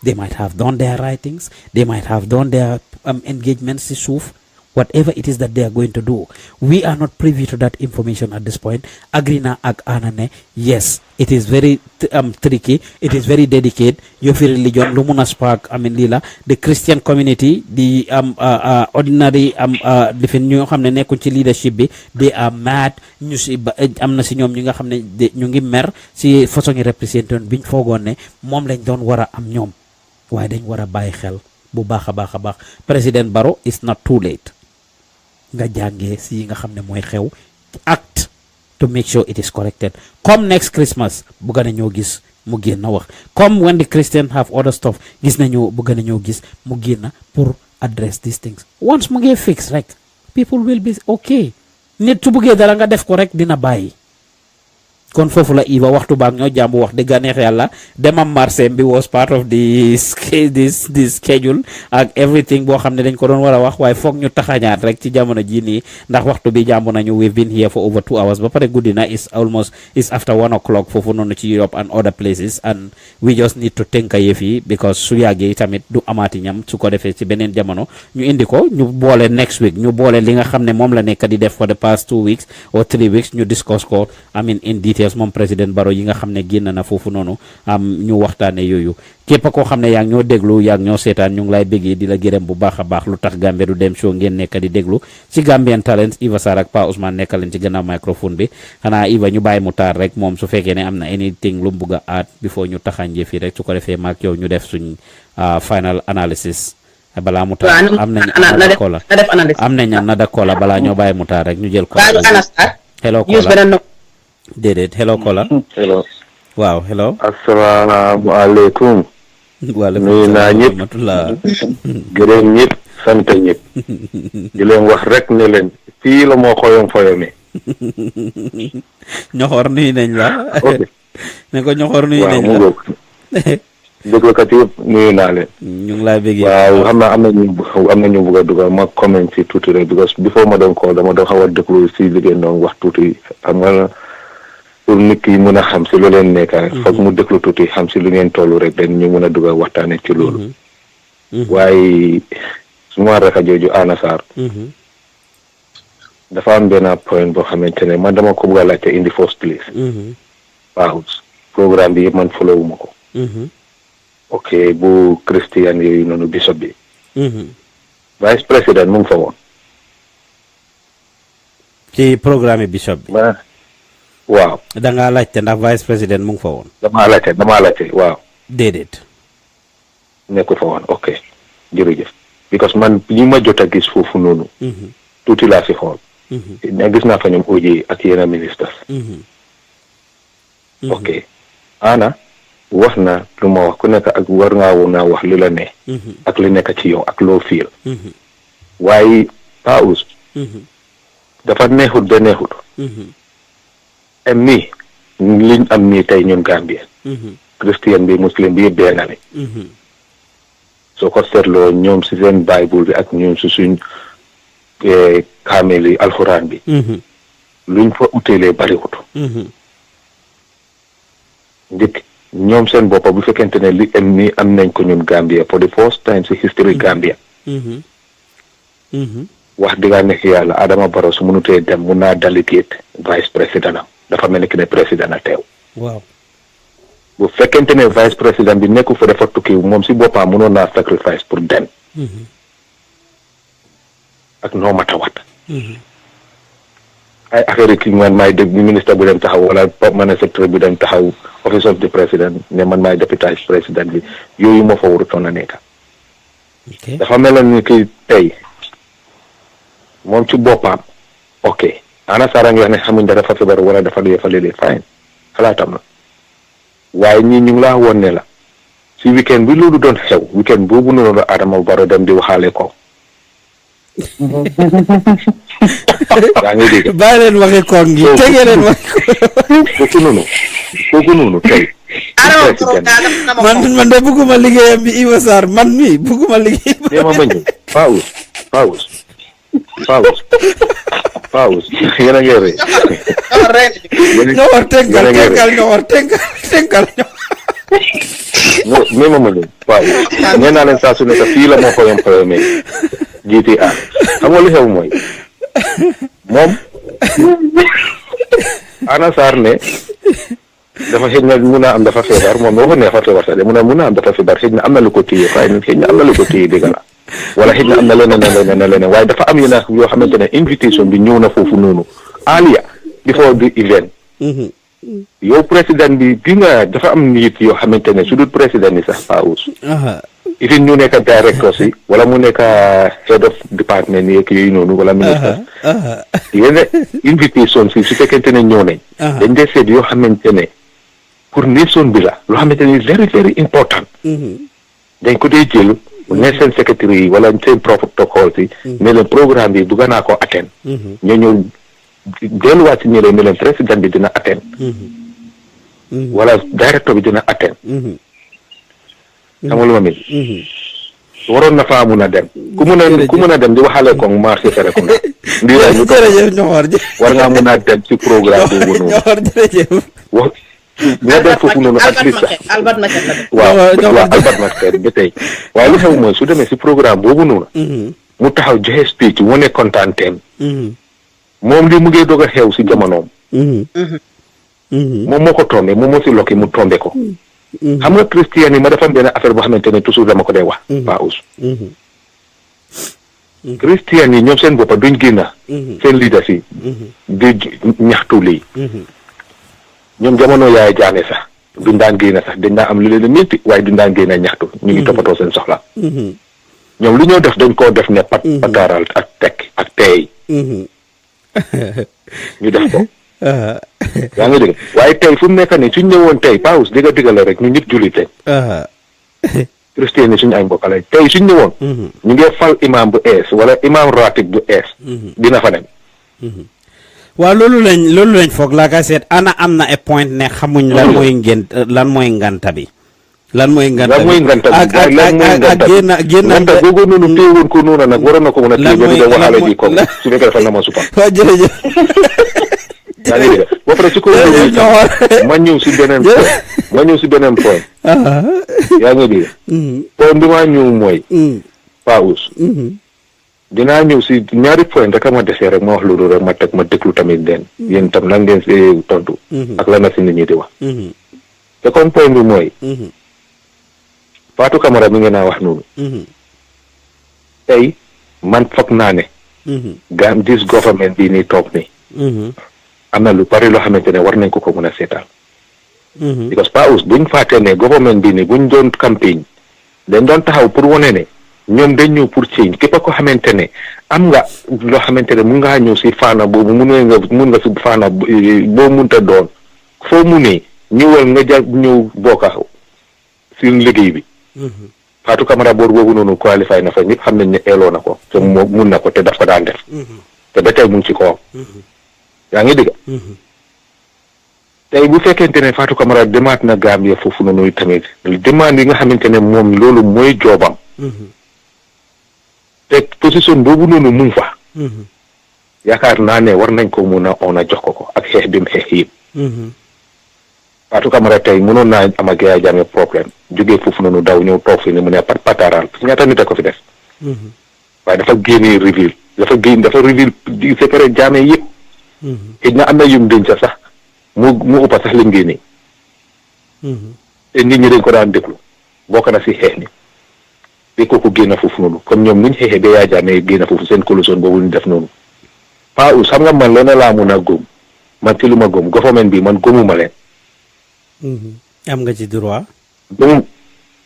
[SPEAKER 3] they might have done their writings they might have done their engagements si suuf whatever it is that they are going to do. We are not privy to that information at this point. Agrina ag anane, yes, it is very tricky, it is very dedicated. Yofi religion, lumuna spark, lila, the Christian community, the ordinary different ñu xamne nekkun ci leadership bi, they are mad, ñu ci amna ci ñom ñi nga xamne ñu ngi mer ci façon representation biñ fogone mom lañ doon wara am ñom. Waye dañ wara bayyi xel bu baaxa baaxa baax. President Barrow is not too late. nga jàngee si yi nga xam ne mooy xew act to make sure it is corrected. Come next Christmas bëgg nañoo gis mu génn wax comme when the Christian have other stuff gis nañu bëgg nañoo gis mu génn pour address these things. Once mu ngi fix rek people will be okay. Nit su bëggee dara nga def ko rek dina bàyyi. Kon foofu la Iva waxtu baak ñoo jàmbu wax dëgg neex yàlla demam marché bi was part of this schedule ak everything boo xam ne dañ ko doon war a wax waaye foog ñu taxañaat rek ci jamono ji nii ndax waxtu bi jàmbu nañu we've been here for over 2 hours ba pare guddi na is after 1 o'clock foofu noonu ci Europe and other places and we just need to tënka yëf yi because su yàggee tamit du amaati ñam su ko defee ci beneen jamono ñu indi ko ñu boole next week ñu boole li nga xam ne moom la nekk di def for the past 2 weeks or 3 weeks ñu discuss ko in detail moom président Barrow yi nga xam ne génn na foofu noonu ñu waxtaane yooyu képp koo xam ne yaa ngi ñoo déglu yaa ngi ñoo seetaan ñu ngi lay bëggee di la gërëm bu baax a baax lu tax Gambia du dem show ngeen nekk di déglu ci Gambian Talents Iva Sarr ak Pa Ousmane nekk leen ci gannaaw microphone bi xanaa Iva ñu bàyyi mu taar rek moom su fekkee ne am na anything lu mu bugg a aat before ñu taxanjee fii rek su ko defee maak yow ñu def suñ final analysis balaa mu taar am nañ nada kola balaa ñoo bàyyi mu taar rek ñu jël ko hello kola déedéet hello kola
[SPEAKER 10] hello
[SPEAKER 3] waaw hello
[SPEAKER 10] asalaamaaleykum nuyu naa ñëpp gërëm ñëpp sant ñëpp di leen wax rek ne leen fii la moo xoyom foyome
[SPEAKER 3] ñoxor nuyu nañ la ne ko ñoxor nuyu nañ la
[SPEAKER 10] déglukat yëpp nuyu naa leen
[SPEAKER 3] ñu ngi laa bëggee
[SPEAKER 10] waaw xam naa am na ñu bëgg a dugal ma comment si tuuti rek because before ma doon call dama doon xaw a déglu si liggéey doon wax tuuti xam nga pour nit ki mën a xam si lu leen nekka foog mu déglu tuuti xam si lu ngeen tollu rek den ñu mën a dugal waxtaane ci loolu waaye suma rek a jooju Anna Sarr dafa am benn point boo xamante ne man dama ko bëgg a laajte in the first place waaw programme bi yëpp man follow ma ko ok bu Christian yooyu noonu bishop bi vice président mu ngi fa woon
[SPEAKER 3] ci programme bishop bi
[SPEAKER 10] waaw
[SPEAKER 3] da ngaa laajte ndax vice président mu ngi fa woon
[SPEAKER 10] damaa laajte waaw
[SPEAKER 3] déedéet
[SPEAKER 10] nekku fa woon ok jërëjëf because man li ma jot a gis foofu noonu tuuti laa si xool ne gis naa fa ñoom OJ ak yeneen ministres ok ana wax na lu ma wax ku nekk ak war ngaa woon naa wax li la ne ak li nekk ci yow ak loo fiil waaye paus dafa neexut ba neexut am nii liñ am nii tey ñun Gambien christian bi muslim bi yëpp benn la soo ko seetloo ñoom si seen bible bi ak ñoom si suñ kaamel yi alxuraan bi luñ fa uteelee bariwut ndik ñoom seen boppa bu fekkente ne li am nii am nañ ko ñun Gambia for the first time si history Gambia wax dëgg nekk yàlla Adama Barrow su mënutee dem mun naa delegate vice président am dafa mel ni ki ne président a teew
[SPEAKER 3] waaw
[SPEAKER 10] bu fekkente ne vice président bi nekku fa dafa tukki moom si boppam mënoon naa sacrifice pour dem ak noo ma tawat ay affaire yi kii man maay dégg ministre bu dem taxaw wala permanent secretary bu dem taxaw office of the president ne man maay deputy président bi yooyu moo fa warutoon a nekk dafa mel ni ki tey moom ci boppam ok Anna Sarr a ngi wax ne xamuñ dafa feebar wala dafa léeg fine xalaatam la waaye ñii ñu ngi laa woon ne la si weekend bi loolu doon xew weekend boobu noonu la Adama Barrow dem di waxaale ko yaa ngi dégg
[SPEAKER 3] bàyyi leen waxi koog ngi tegee leen waxi
[SPEAKER 10] kooku noonu tey
[SPEAKER 3] man de bëgguma liggéeyam bi Iva Sarr man mi bëgguma liggéey
[SPEAKER 10] dema bañ Paus yéen a ngi rey
[SPEAKER 3] ñoo war tenkal
[SPEAKER 10] mais ma leen waaw nee naa leen saa su nekk fii la moo xoyom GTA xam nga li xew mooy moom Anna Sarr ne dafa xëy na mun naa am dafa feebar moom boo ko neex fa feebar sax de mun naa am dafa feebar xëy na am na lu ko téye waaye xëy na am na lu ko téye dégg la wala xëy na am na leneen waaye dafa am yenn yoo xamante ne invitation bi ñëw na foofu noonu earlier before the event yow président bi nga dafa am nit yoo xamante ne su dul président ni sax paus even ñu nekk directeur si wala mu nekk head of department yeeg yooyu noonu wala ministre yéen invitation si su fekkente ne ñëw nañ dañ dee seet yoo xamante ne pour nation bi la loo xamante ne very very important dañ ko dee jël ne seen secrétaire yi wala seen protocole si ne leen programme bi bëgg naa ko atteindre ñoo ñëw delluwaat si ñëlee ne leen président bi dina atteindre wala directeur bi dina atteindre xam nga lu ma mel waroon na faa mun a dem ku mun a dem di waxale ko marché Serekunda
[SPEAKER 3] jërëjëf ñoxor
[SPEAKER 10] war ngaa mun a dem ci programme boobu noonu
[SPEAKER 3] ñoxor jërëjëf
[SPEAKER 10] wax nga dem foofu noonu at least waaw Albert Master ba tey waaye li xew mooy su demee si programme boobu noonu mu taxaw joxe speech wane kontaanteem moom li mu ngi doog a xew si jamonoom moom moo ko tombé moom moo si lokki mu tombé ko xam nga christian yi ma defam benn affaire boo xamante ne toujours dama ko day wax ba us christian yi ñoom seen boppa duñ génna seen leader si di ñaxtu lii ñoom jamono yaay jaane sax duñ daan génna sax dañ daan am lu leen métti waaye duñ daan génna ñaxtu ñu ngi toppatoo seen soxla ñoom li ñoo def dañ koo def ne pataaral ak tekk ak teey ñu def ko yaa ngi dégg waaye tey fu mu nekk nii suñ ñëwoon tey paus digga la rek ñu ñëpp jullit lañ christian yi suñu ay mbokk lañ tey suñ ñëwoon ñu ngi fal imam bu ees wala imam ratib bu ees dina fa dem
[SPEAKER 3] waaw loolu lañ foog laa ka seet ana am na a point ne xamuñ lan mooy nganta bi ak génn
[SPEAKER 10] googu noonu téewoon ko noonu nag waroon na ko mën a téye ba di waxaale ji ko su fekkee defal na ma supa
[SPEAKER 3] waaw jërëjëf
[SPEAKER 10] yaa ngi dégg ba pare su ko ma ñëw si beneen point yaa ngi dégg point bi maa ñëw mooy paus dinaa ñëw si ñaari point rek ma desee rek ma wax loolu rek ma teg ma déglu tamit den yéen tam lan ngeen si tontu ak lan la si nit ñi di wax te comme point bi mooy Fatu Camara mi ngeen naa wax noonu tey man foog naa ne this government bii nii toog ni am na lu bari loo xamante ne war nañ ko mën a seetaan because paus buñ fàttee ne government bii nii buñ doon campagne dañ doon taxaw pour wane ne ñoom dañ ñëw pour change képp ko xamante ne am nga loo xamante ne mun ngaa ñëw si faana boobu mun nga si faana boo munta doon foo mu ne ñëwal nga ñëw bokka si liggéey bi Fatu Camara boor boobu noonu qualifié na fa ñëpp xam nañ ne eeloo na ko te moom mun na ko te daf ko daan def te ba tey mu ngi ci kawam yaa ngi dégg tey bu fekkente ne Fatu Camara demaat na Gambia foofu noonu tamit demande yi nga xamante ne moom loolu mooy joobam te position boobu noonu mu ngi fa yaakaar naa ne war nañ ko mun a jox ko ak xeex bi mu xeex yëpp Fatu Camara tey mënoon naa am ak Yaya Jammeh problème jógee foofu noonu daw ñëw toog fi ni mu ne pataaral parce que ñaata nit a ko fi def waaye dafa génnee reveal dafa reveal di séparé Jammeh yëpp xëy na am na yum denc sax mu uppa sax lim génnee te nit ñi dañ ko daan déglu bokk na si xeex ni bi kooku génn foofu noonu comme ñoom nuñ xeexee ba Yaya Jammeh génn foofu seen collusion boobu ñu def noonu paus xam nga man leneen laa mun a góom man ci lu ma góom government bi man góomuma leen
[SPEAKER 3] am nga ci droit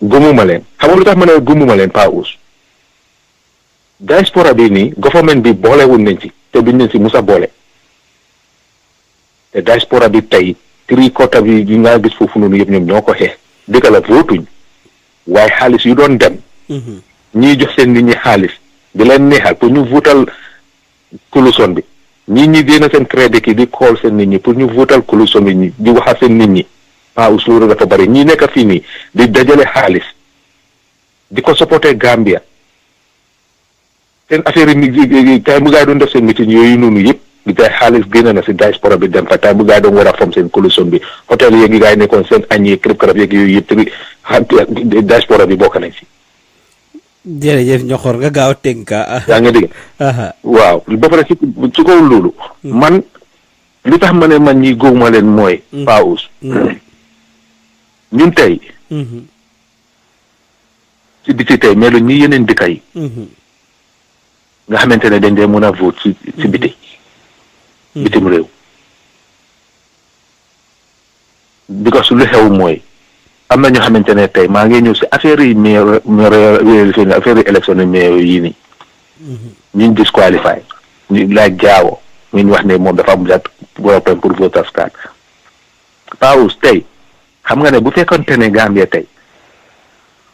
[SPEAKER 10] gëmuma leen xam nga lu tax ma ne gëmuma leen paus diaspora bi nii government bi boolewuñ nañ ci te duñ leen si musa boole te diaspora bi tey tri-quarter bi yi nga gis foofu noonu yëpp ñoom ñoo ko xeex dëgg la votuñ waaye xaalis yu doon dem ñii jox seen nit ñi xaalis di leen neexal pour ñu votal coalition bi ñi génn seen crédit ki di xool seen nit ñi pour ñu votal coalition bi ñi di waxal seen nit ñi paus loolu dafa bari ñi nekk fii nii di dajale xaalis di ko supporter Gambia seen affaire yi tay bu gaa doon def seen meeting yooyu noonu yëpp di tay xaalis génn na si diaspora bi dem fa tay bu gaa doon war a fom seen coalition bi hôtel yeeg yi gaa yi nekkoon seen añ yi krib-krab yeeg yooyu yëpp te diaspora bi bokk nañ si
[SPEAKER 3] jërëjëf ñoxor nga gaaw tënka
[SPEAKER 10] yaa ngi dégg waaw ba pare su kaw loolu man li tax ma ne man ñi góowma leen mooy paus ñun tey si biti tey mais lu ñi yeneen dëkk yi nga xamante ne dañ dee mën a vote si biti bitim réew because lu xew mooy am na ñoo xamante ne tey maa ngi ñëw si affaire yi affaire yi élection yi maire yii nii ñu disqualify ñu laaj jaawo ñu wax ne moom dafa am problème pour voters card Paus tey xam nga ne bu fekkonte ne Gambia tey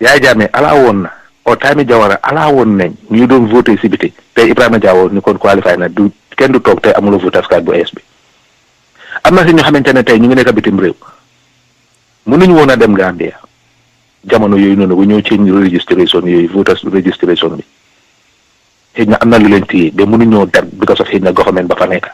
[SPEAKER 10] Yaya Jammeh ala woon na o Tami Jawara ala woon nañ ñu doon voté si biti tey Ibrahima Jawo ni kon qualifié na du kenn du toog tey amuloo voters card bu ees bi am na si ñoo xamante ne tey ñu ngi nekk bitim réew mënuñu woon a dem Gambia jamono yooyu noonu bu ñëw change registration yooyu voters registration bi xëy na am na lu leen téye ba mënuñoo dem because of xëy na government ba fa nekk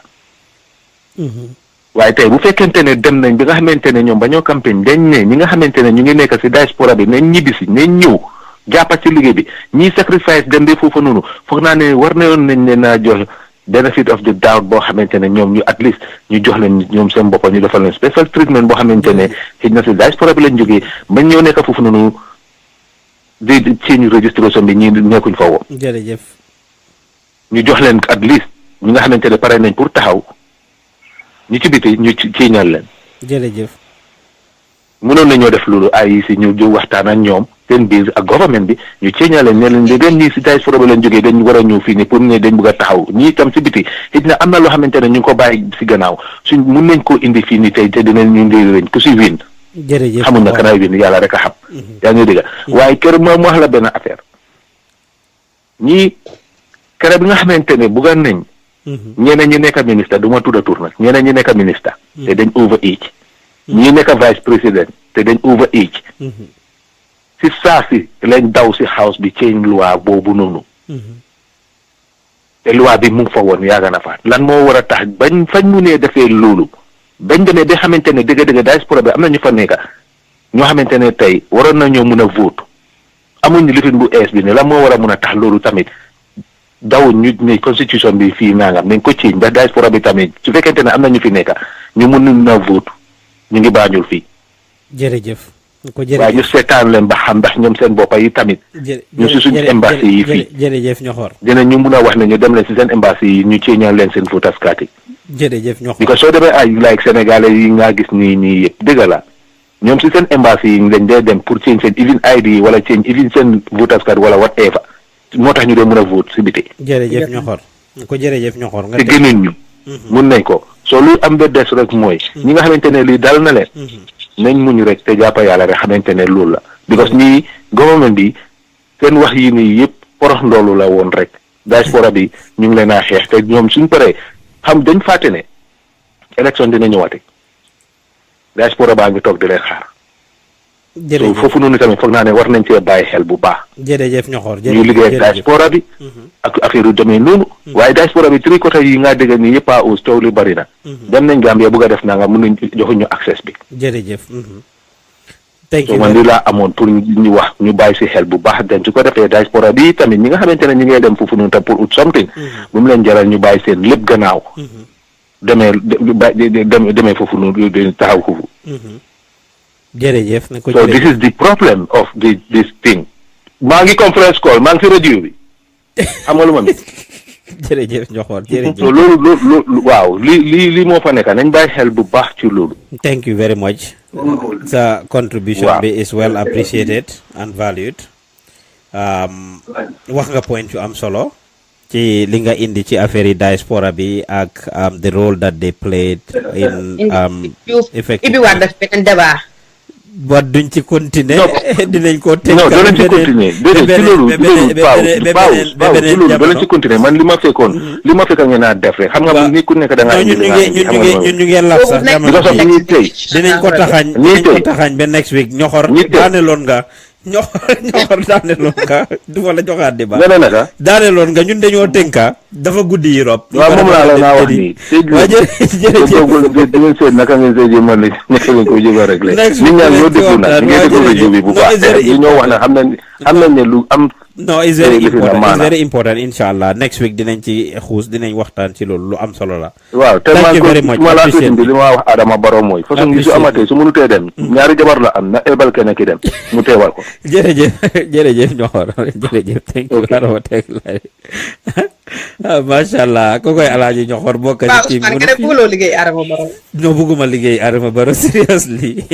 [SPEAKER 10] waaye tey bu fekkente ne dem nañ bi nga xamante ne ñoom ba ñoo campagne dañ ne ñi nga xamante ne ñu ngi nekk si diaspora bi nañ ñibbisi nañ ñëw jàppa ci liggéey bi ñiy sacrifice dem de foofu noonu foog naa ne war na yoon nañ leen a jox benefit of the doubt boo xamante ne ñoom ñu at least ñu jox leen ñoom seen boppa ñu defal leen special treatment boo xamante ne xëy na si diaspora bi lañ jógee bañ ñoo nekk foofu noonu di change registration bi ñi nekkuñ fa woon
[SPEAKER 3] jërëjëf
[SPEAKER 10] ñu jox leen at least ñi nga xamante ne pare nañ pour taxaw ñu ci biti ñu ciiñal leen
[SPEAKER 3] jërëjëf
[SPEAKER 10] mënoon nañoo def loolu ay si ñu waxtaan ak ñoom seen biir ak government bi ñu ciiñal leen ne leen léegi ñii si diaspora bi lañ jógee dañ war a ñëw fii nii pour ne dañ bëgg a taxaw ñii itam si biti xëy na am na loo xamante ne ñu ngi ko bàyyi si gannaaw suñ mun nañ koo indi fii nii tey te dinañ ñu ndéy ku si win
[SPEAKER 3] jërëjëf
[SPEAKER 10] xamuñ na kanay win yàlla rek a xam yaa ngi dégg waaye kër moom wax la benn affaire ñii kër bi nga xamante ne buggan nañ ñeneen ñi nekk ministre du ma tudda tur nag ñeneen ñi nekk ministre te dañ over age ñi nekk vice président te dañ over age si saa si lañ daw si house bi change loi boobu noonu te loi bi mu ngi fa woon yaaga na fa lan moo war a tax bañ fañ mu nee defee loolu bañ demee ba xamante ne dëgg-dëgg diaspora bi am na ñu fa nekk ñoo xamante ne tey waroon na ñoo mun a vote amuñ lifin bu ees bi ne lan moo war a mun a tax loolu tamit dawuñ ñu ne constitution bi fii nangam nañ ko ciiñ ba diaspora bi tamit su fekkente ne am na ñu fi nekk ñu mun na vote ñu ngi Banjul fii
[SPEAKER 3] jërëjëf
[SPEAKER 10] waaye ñu seetaan leen ba xam ndax ñoom seen boppa yi tamit ñu si suñu embassy yi fii
[SPEAKER 3] jërëjëf ñoxor
[SPEAKER 10] dina ñu mun a wax ne ñu dem leen si seen embassy yi ñu ciiñal leen seen voters card yi
[SPEAKER 3] jërëjëf ñoxor
[SPEAKER 10] because soo demee ay like sénégalais yi nga gis nii yëpp dëgg la ñoom si seen embassy yi lañ dee dem pour change seen even ID wala change even seen voters card wala whatever moo tax ñu dee mën a vote si biti
[SPEAKER 3] jërëjëf ñoxor ko jërëjëf ñoxor nga
[SPEAKER 10] te gënuñ ñu mun nañ ko soo luy am ba des rek mooy ñi nga xamante ne lii dal na leen nañ muñ rek te jàppa yàlla rek xamante ne loolu la because ñii government bi seen wax yi nii yëpp porox ndoolu la woon rek diaspora bi ñu ngi leen a xeex te ñoom suñ paree xam dañ fàtte ne élection dina ñëwaate diaspora baa ngi toog di leen xaar
[SPEAKER 3] jërëjëf
[SPEAKER 10] foofu noonu tamit foog naa ne war nañ cee bàyyi xel bu baax
[SPEAKER 3] jërëjëf ñoxor
[SPEAKER 10] ñu liggéey ak diaspora bi ak affaire yu demee noonu waaye diaspora bi tri côté yi nga dégg nii yëpp a aus coow li bari na dem nañ Gambia bugg a def naa nga mën nañ joxuñu accès bi
[SPEAKER 3] jërëjëf
[SPEAKER 10] so man li laa amoon pour ñu wax ñu bàyyi si xel bu baax den su ko defee diaspora bi tamit ñi nga xamante ne ñu ngay dem foofu noonu tam pour ut something bu mu leen jaral ñu bàyyi seen lépp gannaaw demee foofu noonu taxaw foofu
[SPEAKER 3] jërëjëf ne ko
[SPEAKER 10] so this is the problem of this thing maa ngi conference call maa ngi si radio bi xam nga lu ma mi
[SPEAKER 3] jërëjëf Njoxoor jërëjëf
[SPEAKER 10] so loolu waaw li moo fa nekk nañ bàyyi xel bu baax ci loolu
[SPEAKER 3] thank you very much sa contribution bi is well appreciated and valued wax nga point yu am solo ci li nga indi ci affaire yi diaspora bi ak the role that they played in effective
[SPEAKER 8] ibi waat daf beneen débat
[SPEAKER 3] ba duñ ci continuer dinañ ko tënk
[SPEAKER 10] non doo leen ci continuer déedéet ci loolu doo leen ci continuer man li ma fekkoon li ma fekkoon ngeen naa def rek xam nga ni ku nekk da nga
[SPEAKER 3] ñun ñu ngeen laf sax
[SPEAKER 10] ñi tey
[SPEAKER 3] dinañ ko taxañ ba next week ñoxor daaneloon nga ñoxor daaneloon nga du ma la joxaat débat daaneloon nga ñun dañoo tënka dafa guddi Europe
[SPEAKER 10] waaw moom laa la naa wax nii
[SPEAKER 3] waa jërëjëf
[SPEAKER 10] ngeen seet naka ngeen seet man la nekk ngeen ko jéem a réglé nit ñaan ñoo déglu nag ngeen déglu rajo bi bu baax li ñoo wax nag xam nañ ne lu am
[SPEAKER 3] no is very important inshallah next week dinañ ci xuus dinañ waxtaan ci loolu lu am solo la
[SPEAKER 10] waaw te man ko ma la sëñ bi li ma wax Adama Barrow mooy façon gi su amatee su mënutee dem ñaari jabar la am na ebal kenn ki dem mu teewal ko
[SPEAKER 3] jërëjëf Ñoxor jërëjëf thank you Mashallah ko koy Alaaji Ñoxor bokk ci team
[SPEAKER 8] nga bu lo liggéey Adama Barrow
[SPEAKER 3] no bëgguma liggéey Adama Barrow seriously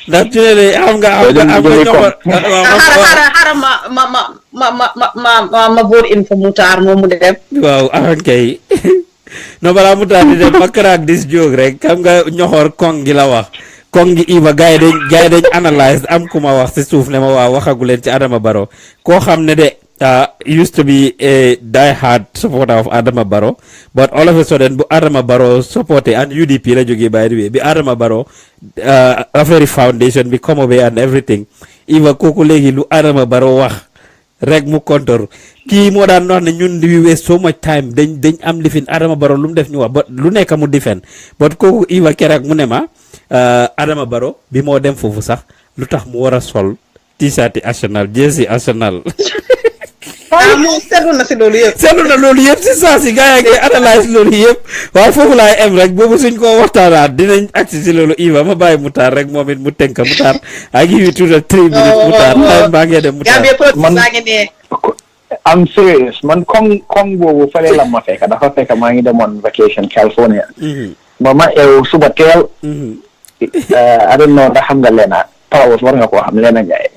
[SPEAKER 3] ndax ci ne am nga Ñoxor
[SPEAKER 8] xara ma vote in for Mutar mu dem
[SPEAKER 3] waaw kay no bala Mutar di dem makrak dis jog rek xam nga Ñoxor kong gi la wax kong gi Iva gaay dañ analyze am kuma wax ci suuf ne ma waa waxagu leen ci Adama Barrow koo xam ne de used to be a die-hard supporter of Adama Barrow, but all of a sudden, bu Adama Barrow supported and UDP la jógee by the way, bi Adama Barrow affaire foundation bi come away and everything. Iva kooku léegi lu Adama Barrow wax rek mu kontor kii moo daan wax ne ñun we waste so much time dañ am lifin Adama Barrow lu mu def ñu wax ba lu nekk mu defend but kooku Iva keroog mu ne ma Adama Barrow bi moo dem foofu sax lu tax mu war a sol t-shirt Arsenal jersey Arsenal.
[SPEAKER 8] moom seetlu na si loolu yëpp.
[SPEAKER 3] seetlu na loolu yëpp si saa si gars yi analyse loolu yëpp waaye foofu laay em rek boobu suñ ko waxtaanaat dinañ agsi si loolu Iva ma bàyyi Mutar rek moom it mu tënk Mutar I give you 2 to 3 minutes Mutar maa ngi dem Mutar
[SPEAKER 7] I'm serious man kong boobu fële la ma fekk dafa fekk maa ngi demoon vacation California ba ma eew suba teel I don't know ndax xam nga leena Pawos war nga ko xam Lena Ndiaye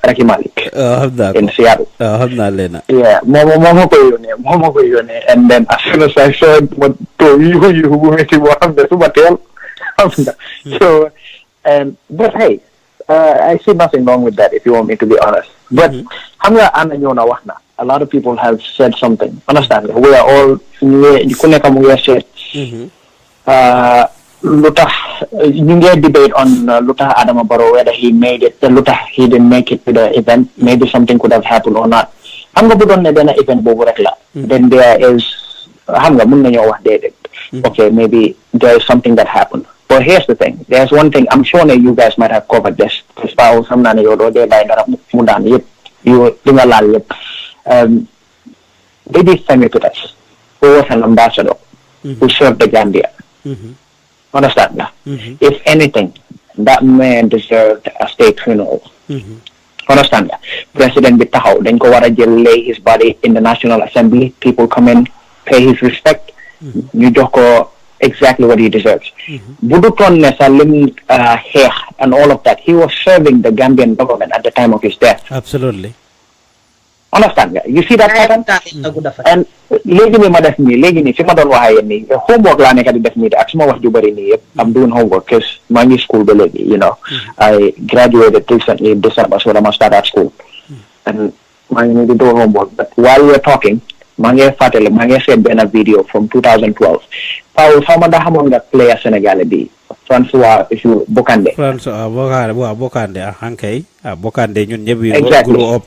[SPEAKER 7] Raki Malik in Seattle
[SPEAKER 3] xam naa Lena
[SPEAKER 7] moom ma ko yónnee and then as soon as I saw ma to yu bu metti boo xam ne suba teel xam nga so but hey I see nothing wrong with that if you want me to be honest but xam nga ana ñëw na wax na a lot of people have said something understand we are all ku nekk mu ngi seet lu tax ñu ngi debate on lu tax Adama Barrow whether he made it lu tax he didn't make it to the event maybe something could have happened or not xam nga bu doon ne benn event boobu rek la then there is xam nga mun nañoo wax déedéet okay maybe there is something that happened but here's the thing there's one thing I'm sure that you guys might have covered this parce que xam naa ne yow doo dee bàyyi dara mu daan yëpp yow di nga laal yëpp Baby Femi Peters who was an ambassador who served the Gambia understand that if anything that man deserved a state funeral understand that president bi taxaw dañ ko war a jël lay his body in the National Assembly people come in pay his respect ñu jox ko exactly what he deserves bu du toon ne sa lim xeex and all of that he was serving the Gambian government at the time of his death
[SPEAKER 3] absolutely
[SPEAKER 7] understand nga you see that pattern and léegi nii ma def nii léegi nii fi ma doon waxee yéen nii homework laa nekk di def nii de ak suma wax ju bëri nii yëpp I'm doing homework because maa ngi school ba léegi you know I graduated recently in December so dama start at school and maa ngi nii di do homework but while we're talking maa ngi fàttali maa ngi seet benn video from 2012 Paul xaw ma ndax xamoon nga player Sénégalais bi François Bocandé
[SPEAKER 3] Bocandé hankay Bocandé ñun ñëpp grow up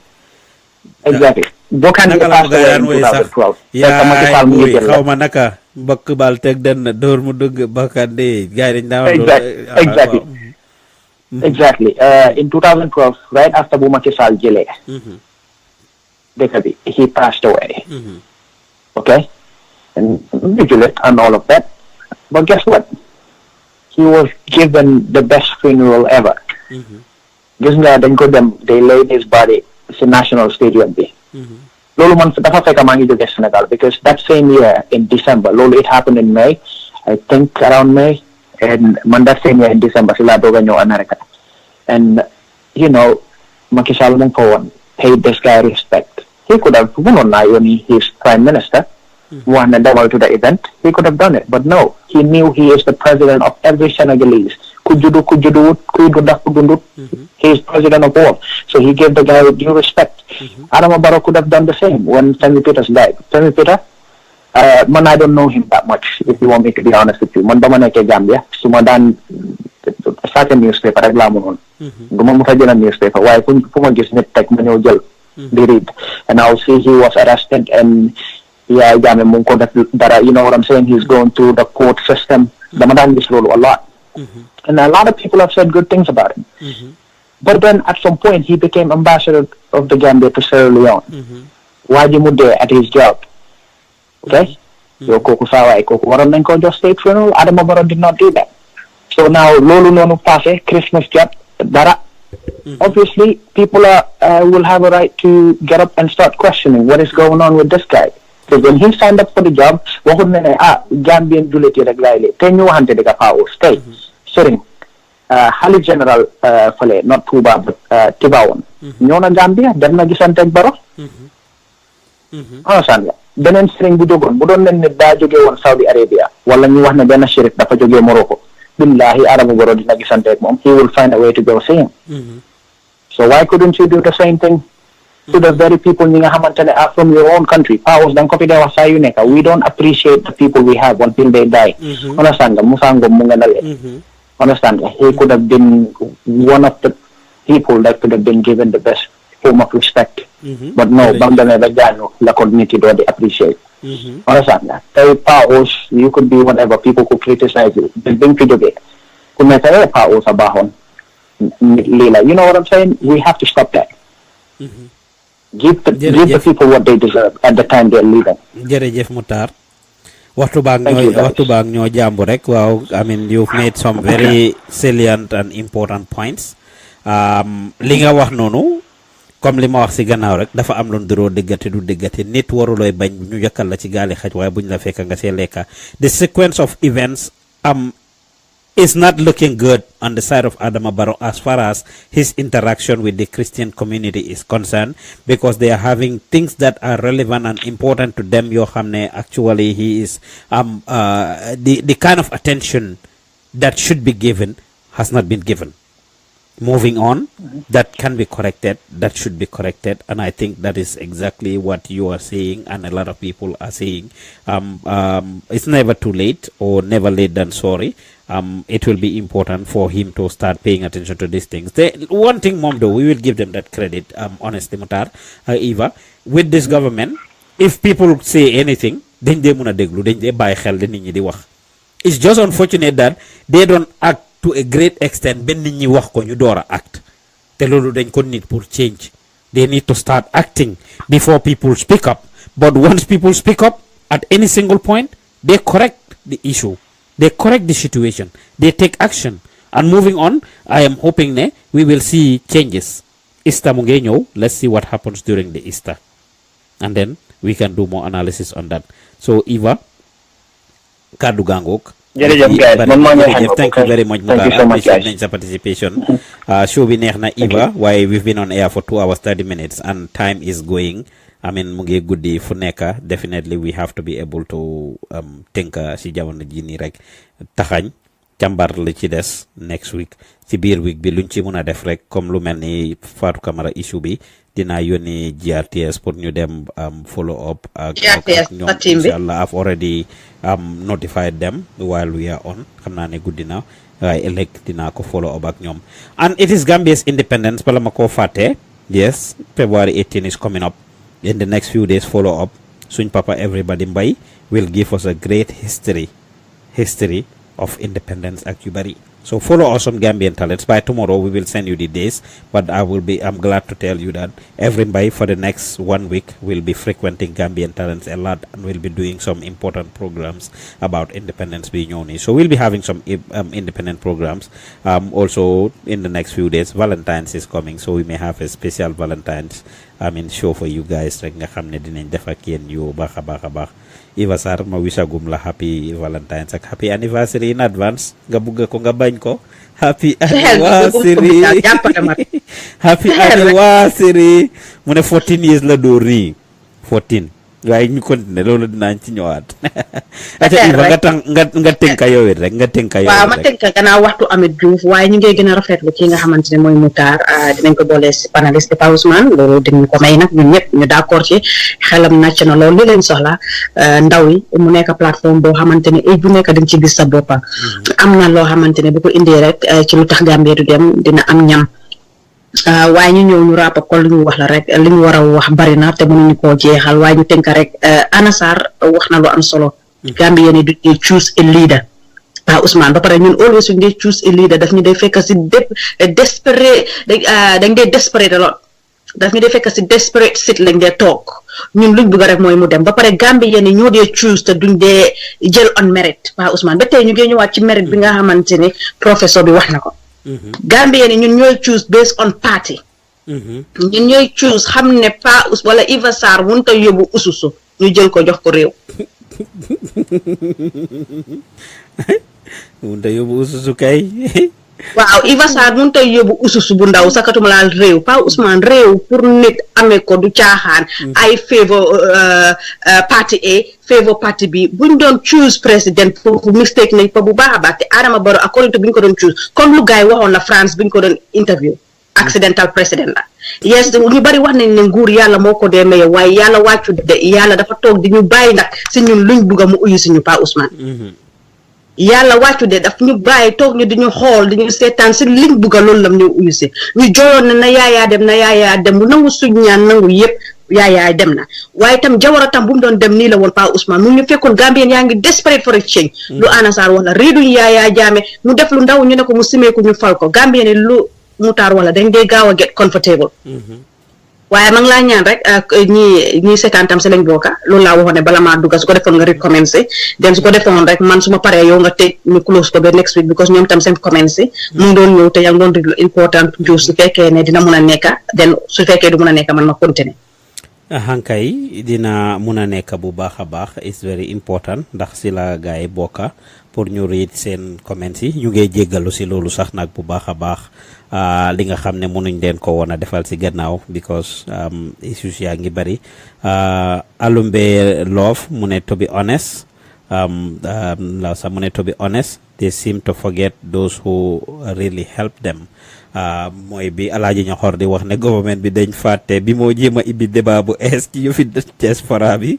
[SPEAKER 7] exactly Bocandé passed away in 2012
[SPEAKER 3] yaa xaw ma naka mbokk bal teg den door mu dugg Bocandé gars yi dañ daaw
[SPEAKER 7] exactly in 2012 right after bu Macky Sall jëlee dëkk bi he passed away okay and vigilant and all of that but guess what he was given the best funeral ever gis nga dañ ko dem they laid his body ci National Stadium bi loolu man dafa fekk maa ngi jóge Sénégal because that same year in December loolu it happened in May I think around May and man that same year in December si laa doog a ñëw America and you know Macky Sall mu ngi ko woon paid this guy respect he could have mënoon naa yónni his prime minister mu wax ne demal to the event he could have done it but no he knew he is the president of every Senegalese ku juddu kuy dunda ku dundut he is president of all so he gave the guy due respect Adama Barrow could have done the same when Femi Peters died Femi Peters man I don't know him that much if you want me to be honest with you man ba ma nekkee Gambia su ma daan sàcc newspaper rek laa mënoon du ma mën a jël newspaper waaye fu ma gis nit teg ma ñëw jël di read and I'll see he was arrested and yeah Jammeh mu ngi ko def dara you know what I'm saying he's going through the court system dama daan gis loolu a lot and a lot of people have said good things about him but then at some point he became ambassador of the Gambia to Sierra Leone waa ji mu dee at his job okay yow kooku saawaay kooku waroon nañ ko jox state funeral Adama Barrow did not do that so now loolu noonu passé Christmas jot dara obviously people will have a right to get up and start questioning what is going on with this guy. Because when he signed up for the job, Gambian Julity Reglaile, 10 you wanted to go stay. Sitting. Hali General Fale, not Tuba, but Tibawan. Nyona Gambia, then Nagisantek Baro. Sandra. Then in Sring Budogon, Budon and Dajoge on Saudi Arabia, while you want to be a sheriff, Dapajoge Morocco. Billahi Arabugoro Nagisantek Mom, he will find a way to go same. So why couldn't you do the same thing to the very people are from your own country? Powers dan copy there was we don't appreciate the people we have until they die. Understand? Understand? He could have been one of the people that could have been given the best form of respect. But no, la community don't appreciate. Understand that? Powers, you could be whatever, people could criticize you. The thing to do it. Powers abahon. Lila, you know what I'm saying? We have to stop that. Give the people what they deserve at the time they're leaving.
[SPEAKER 3] Jerejef Mutar. Waxtu bang ñoo jambu rek waaw I mean you've made some very salient and important points. Li nga wax nonu comme li ma wax ci gannaaw rek dafa am lu nduro deggati du deggati nit waruloy bañ ñu yakal la ci gaali xaj waaye buñ la fekk nga sé lekka. The sequence of events is not looking good on the side of Adama Barrow as far as his interaction with the Christian community is concerned, because they are having things that are relevant and important to them. Actually, he is the kind of attention that should be given has not been given. Moving on, that can be corrected, that should be corrected, and I think that is exactly what you are saying and a lot of people are saying. It's never too late or never late than sorry. It will be important for him to start paying attention to these things. One thing, Mom, though, we will give them that credit, honestly, Mutar, Eva, with this government, if people say anything, then they muna deglu, then they buy xel nit ñi di wax. It's just unfortunate that they don't act to a great extent ben nit ñi wax ko ñu doora act. Te lolu dañ ko need pour change. They need to start acting before people speak up. But once people speak up at any single point, they correct the issue. They correct the situation. They take action. And moving on, I am hoping we will see changes. Easter mu ngee ñëw, let's see what happens during the Easter. And then we can do more analysis on that. So Eva, kaddu gangok. Thank you very much, Mutar. Appreciate your participation. Show bi neex na Eva, why we've been on air for 2 hours 30 minutes and time is going. I mean mu ngi guddi fu nekk, definitely we have to be able to think si jamono ji nii rek taxañ càmbar li ci des next week ci biir week bi luñ ci mën a def rek comme lu mel ni Fatu Camara issue bi dinaa yónni GRTS pour ñu dem follow up ak ñoom inshallah. I've already notified them while we are on, xam naa ne guddi na waaye ëllëg dinaa ko follow up ak ñoom. And it is Gambia's independence, bala ma koo fàtte. Yes, February 18 is coming up. In the next few days, follow up. Suñ Papa Everybody Mbay will give us a great history of independence at Yubari. So follow us on Gambian Talents. By tomorrow, we will send you the days. But I'm glad to tell you that everybody for the next 1 week will be frequenting Gambian Talents a lot and will be doing some important programs about independence being only. So we'll be having some independent programs. Also, in the next few days, Valentine's is coming. So we may have a special Valentine's show for you guys. Rek nga xam ne dinañ def ak yéen yu baax a baax. Eva Sarr ma wisagum la happy Valentine's ak happy anniversary in advance. Nga bugg ko nga bañ ko. Happy anniversary. Happy anniversary. Mu ne 14 years la door nii 14. waaye ñu continuer loolu dinaañ ci ñëwaat. aca Iva nga tënka yow it rek nga tënka yow.
[SPEAKER 8] waaw ma tënka gannaaw waxtu Ameth Diouf waaye ñu ngi gën a rafetlu ki nga xamante ne mooy Mutar dinañ ko boole si panéliste Pa Ousmane loolu dinañ ko may nag ñun ñëpp ñu d'accord ci xelam nàcc na loolu li leen soxla ndaw yi mu nekk plateforme boo xamante ne bu nekk dañ ci gis sa boppa am na loo xamante ne bu ko indee rek ci lu tax Gambie du dem dina am ñam. waaye ñu ñëw ñu ràpp ko lu ñu wax la rek li ñu war a wax bari na te mënuñu koo jeexal waaye ñu tënk rek Anna Sarr wax na lu am solo. Gambie yéen du ñu choose a leader Pa Ousmane ba pare ñun always suñu dee choose a leader daf ñu dee fekk si desperate dañ dee desperate lool daf ñu dee fekk si desperate sit lañ dee toog ñun luñ bëgg rek mooy mu dem ba pare Gambie yéen ñoo dee choose te duñ dee jël on merit Pa Ousmane ba tey ñu ngi ñëwaat ci merit bi nga xamante ne professeur bi wax na ko. Gambia ni ñun ñooy choose based on party ñun ñooy choose xam ne Pa Ous wala Iva Sarr mënut a yóbbu ususu ñu jël ko jox ko réew
[SPEAKER 3] mënut a yóbbu ususu kay
[SPEAKER 8] waaw Iva Sarr mënut a yóbbu ususu bu ndaw sakatuma laal réew Pa Ousmane réew pour nit amee ko du caaxaan ay favor party A favor party B buñ doon choose président pour mistake nañ fa bu baax a baax te Adama Barrow according to buñ ko doon choose comme lu gars yi waxoon la France buñ ko doon interview accidental président la yes ñu bari wax nañ ne nguur yàlla moo ko dee maye waaye yàlla wàccu de yàlla dafa toog di ñu bàyyi nag si ñun luñ bugga mu uyu si ñu Pa Ousmane yàlla wàccu de daf ñu bàyyi toog ñu di ñu xool di ñu seetaan si liñ bugga loolu lam ñu uyu si ñu jooyoon ne na yaayaa dem bu nangu suñ ñaan nangu yëpp yaayaa dem na waaye itam Jawara tam bu mu doon dem nii la woon Pa Ousmane mu ñu fekkoon Gambien yaa ngi desperate for a change lu Anna Sarr wax la riiduñ yaayaa jaame mu def lu ndaw ñu ne ko mu simeeku ñu fal ko Gambien ne lu mutaar wala dañ dee gaaw a get comfortable waaye ma ngi laa ñaan rek ñi seetaan tam si lañ bokka loolu laa waxoon ne bala maa dugga su ko defoon nga recommencé den su ko defoon rek man su ma paree yow nga tëj ñu close ko ba next week because ñoom tam seen commencé mu ngi doon ñëw te yaa ngi doon déglu important juus su fekkee ne dina mun a nekka den su fekkee du mun a nekka man ma continuer
[SPEAKER 3] hankay dina mun a nekk bu baax a baax is very important ndax si la gars yi bokka pour ñu read seen comments yi ñu ngi jéggalu si loolu sax nag bu baax a baax li nga xam ne mënuñ leen ko woon a defal si gannaaw because issues yaa ngi bari Alumbe Love mu ne to be honest la sax mu ne to be honest they seem to forget those who really help them mooy bi Alaaji Ñoxor di wax ne government bi dañ fàtte bi moo jéem a ibbi débat bu es ci yëfi diaspora bi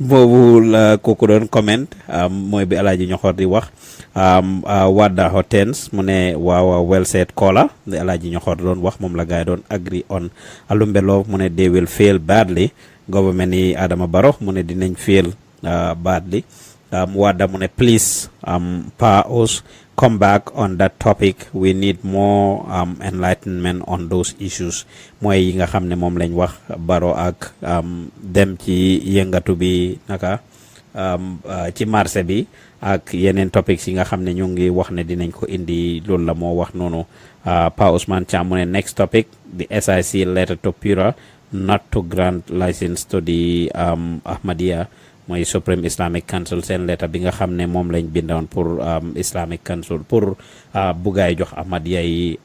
[SPEAKER 3] boobu la kooku doon comment mooy bi Alaaji Ñoxor di wax Wadda Hotens mu ne waaw well said caller di Alaaji Ñoxor doon wax moom la gaay doon agree on Alumbe Love mu ne they will fail badly government yi Adama Barrow mu ne dinañ fail badly Wadda mu ne please Pa Ous come back on that topic we need more enlightenment on those issues mooy yi nga xam ne moom lañ wax Barrow ak dem ci yëngatu bi naka ci marché bi ak yeneen topics yi nga xam ne ñu ngi wax ne dinañ ko indi loolu la moo wax noonu Pa Ousmane Cham mu ne next topic the SIC letter to Pura not to grant license to the Ahmadiyya mooy Supreme Islamic Council seen lettre bi nga xam ne moom lañ bindoon pour Islamic Council pour buggaay jox Ahmadiyya yi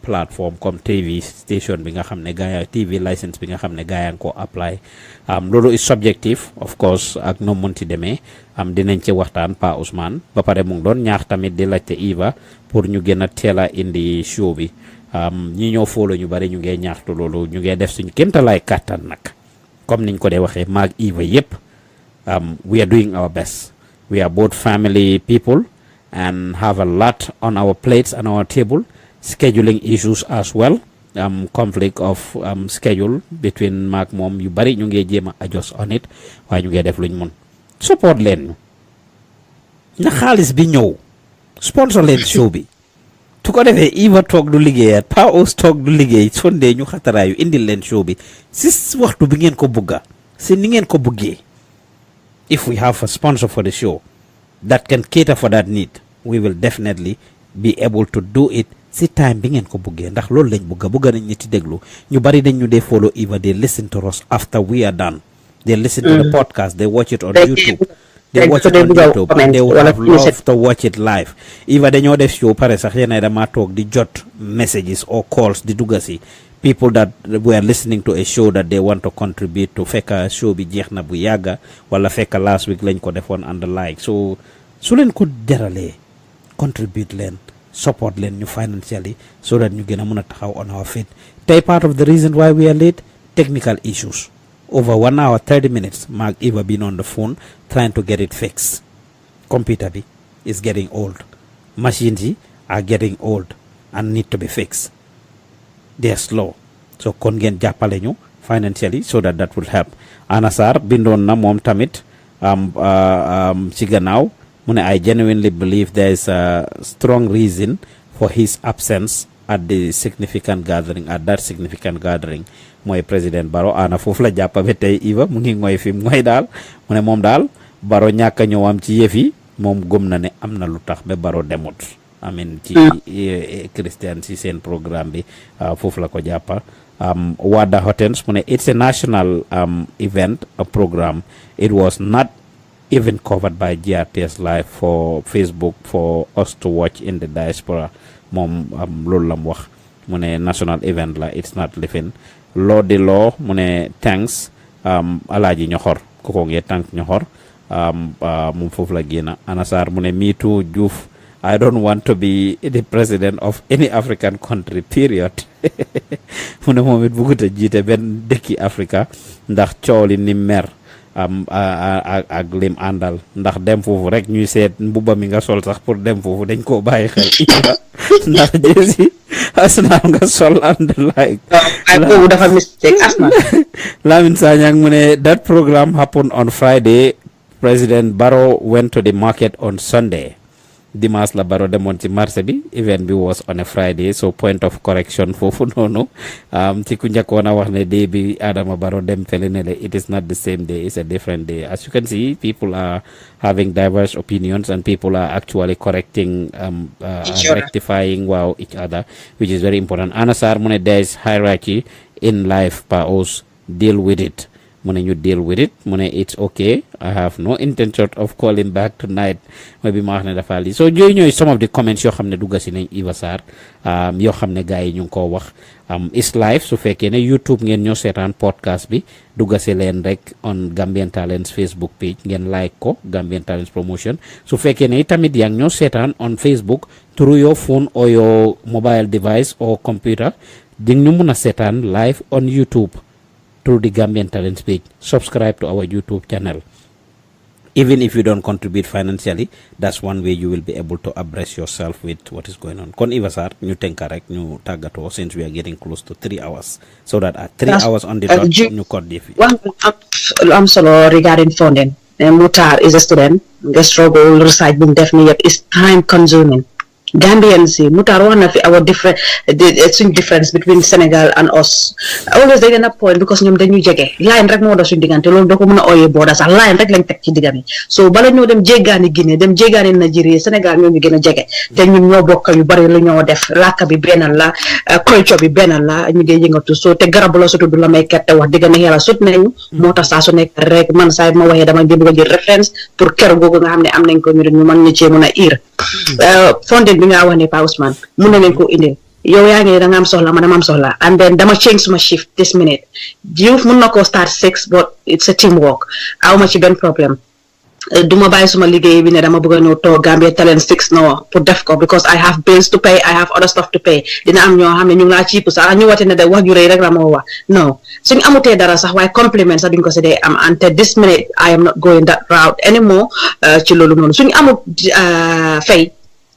[SPEAKER 3] plateforme comme TV station bi nga xam ne gaaya TV license bi nga xam ne gaaya ko apply loolu is subjective of course ak no munti demee dinañ ci waxtaan Pa Ousmane ba pare mu ngi doon ñaax tamit di laajte Eva pour ñu gën a teel a indi show bi ñi ñoo foolo ñu bari ñu ngee ñaaxtu loolu ñu ngee def suñu kéemtalaay kàttan nag comme niñ ko dee waxee maag Eva yépp we are doing our best. We are both family people and have a lot on our plates and our table, scheduling issues as well, conflict of schedule between maak moom yu bari ñu ngi jéem a adjust on it waaye ñu ngi def luñ mun support leen ñu na xaalis bi ñëw sponsor leen show bi su ko defee Eva toog du liggéeyaat Pa Ous toog du liggéey sondee ñu xataraayu indil leen show bi si waxtu bi ngeen ko bugga si ni ngeen ko buggee. If we have a sponsor for the show that can cater for that need, we will definitely be able to do it si time bi ngeen ko buggee ndax loolu lañ bugga nañ ñi ci déglu ñu bari dañ ñu dee follow Eva they listen to us after we are done they listen to the podcast they watch it on YouTube they watch it on YouTube and they would have loved to watch it live Eva dañoo def show pare sax yéen dama toog di jot messages or calls di dugga si people that were listening to a show that they want to contribute to fekka show bi jeex na bu yàgga wala fekka last week lañ ko defoon and the like so su leen ko jaralee contribute leen support leen ñu financially so that ñu gën a mën a taxaw on our feet tey part of the reason why we are late technical issues over 1 hour 30 minutes Mark Eva been on the phone trying to get it fixed computer bi is getting old machines yi are getting old and need to be fixed they are slow so kon ngeen jàppale ñu financially so that will help Anna Sarr bindoon na moom tamit ci gannaaw mu ne I genuinely believe there is a strong reason for his absence at that significant gathering mooy président Barrow Anna foofu la jàppa ba tey Eva mu ngi ngoy fi ngoy daal mu ne moom daal Barrow ñàkk a ñëwam ci yëf yi moom gëm na ne am na lu tax ba Barrow demut amin ci Christian si seen programme bi foofu la ko jàppa Wada Hotens mu ne it's a national event a program. It was not even covered by GRTS Live for Facebook for us to watch in the diaspora. Moom loolu la mu wax mu ne national event la it's not living law di law mu ne thanks Alaaji Ñoxor ku ko ngee thank Ñoxor moom foofu la génna Anasar mu ne me too Juuf I don't want to be the president of any African country period mu ne moom it bëggut a jiite benn dëkki Africa ndax coow li ni mer ak lim àndal ndax dem foofu rek ñuy seet mbubba mi nga sol sax pour dem foofu dañ koo bàyyi xel ndax jeesi Arsenal nga sol and like
[SPEAKER 8] boobu dafa mistake Arsenal
[SPEAKER 3] Lamin Sanyang mu ne that program happened on Friday. President Barrow went to the market on Sunday. Dimas la Barrow demoon ci marché bi event bi was on a Friday, so point of correction foofu noonu ci ku njëkkoon a wax ne day bi Adama Barrow dem fele ne le it is not the same day, it's a different day. As you can see, people are having diverse opinions and people are actually correcting rectifying each other, which is very important. Anasar mu ne there is hierarchy in life, Paos, deal with it. Mu ne ñu deal with it mu ne it's okay. I have no intention of calling back tonight. Maybe ma wax ne dafa lii so ñooy some of the comments yoo xam ne dugga si nañ Iva Sarr yoo xam ne gars yi ñu ngi koo wax is live su fekkee ne YouTube ngeen ñoo seetaan podcast bi dugga si leen rek on Gambian Talents Facebook page ngeen like ko Gambian Talents Promotion. Su fekkee ne tamit yaa ngi ñoo seetaan on Facebook through your phone or your mobile device or computer di ñu mun a seetaan live on YouTube through the Gambian Talents page. Subscribe to our YouTube channel. Even if you don't contribute financially, that's one way you will be able to abreast yourself with what is going on. Kon Iva Sarr, ñu tenka rek ñu tagato since we are getting close to 3 hours. So that at 3 hours on the dot, ñu code defi.
[SPEAKER 8] I'm solo regarding funding. Mutar is a student. The struggle, recite, definitely is time consuming. Gambians, Mutar one of our difference between Senegal and us. Always they get a point because ñom dañu jégué line rek mo do suñu digënté loolu doko mëna oyé border sax line rek lañ tek ci digami so bala ñoo dem jéggani Guinée dem jéggani Nigeria Senegal ñoo ñu gëna jégué té ñun ñoo bokk yu bari lu ñoo def laka bi benal la culture bi benal la ñu ngi yëngatu so té garab la sotu du la may kété wax digëna yalla sut nañu motax sa su nek rek man say ma waxé dama bëgg jël référence pour kéro gogu nga xamné am nañ ko ñu man ñi ci mëna ir fondé bi nga wax ne Pa Ousmane mun na leen ko indil yow yaa ngi da nga am soxla man am soxla and then dama change my shift this minute Diouf mun na ko start 6 but it's a teamwork awma ci benn problème duma bàyyi suma liggéey bi ne dama bëgg a ñëw toog Gambia Talent 6 no pour def ko because I have bills to pay I have other stuff to pay dina am ñoo xam ne ñu ngi laa ciip sax ñu wate ne de wax ju rëy rek la moo wax non suñu amutee dara sax waaye compliment sax duñ ko séddee am ante this minute I am not going that route anymore ci loolu noonu suñu amut fay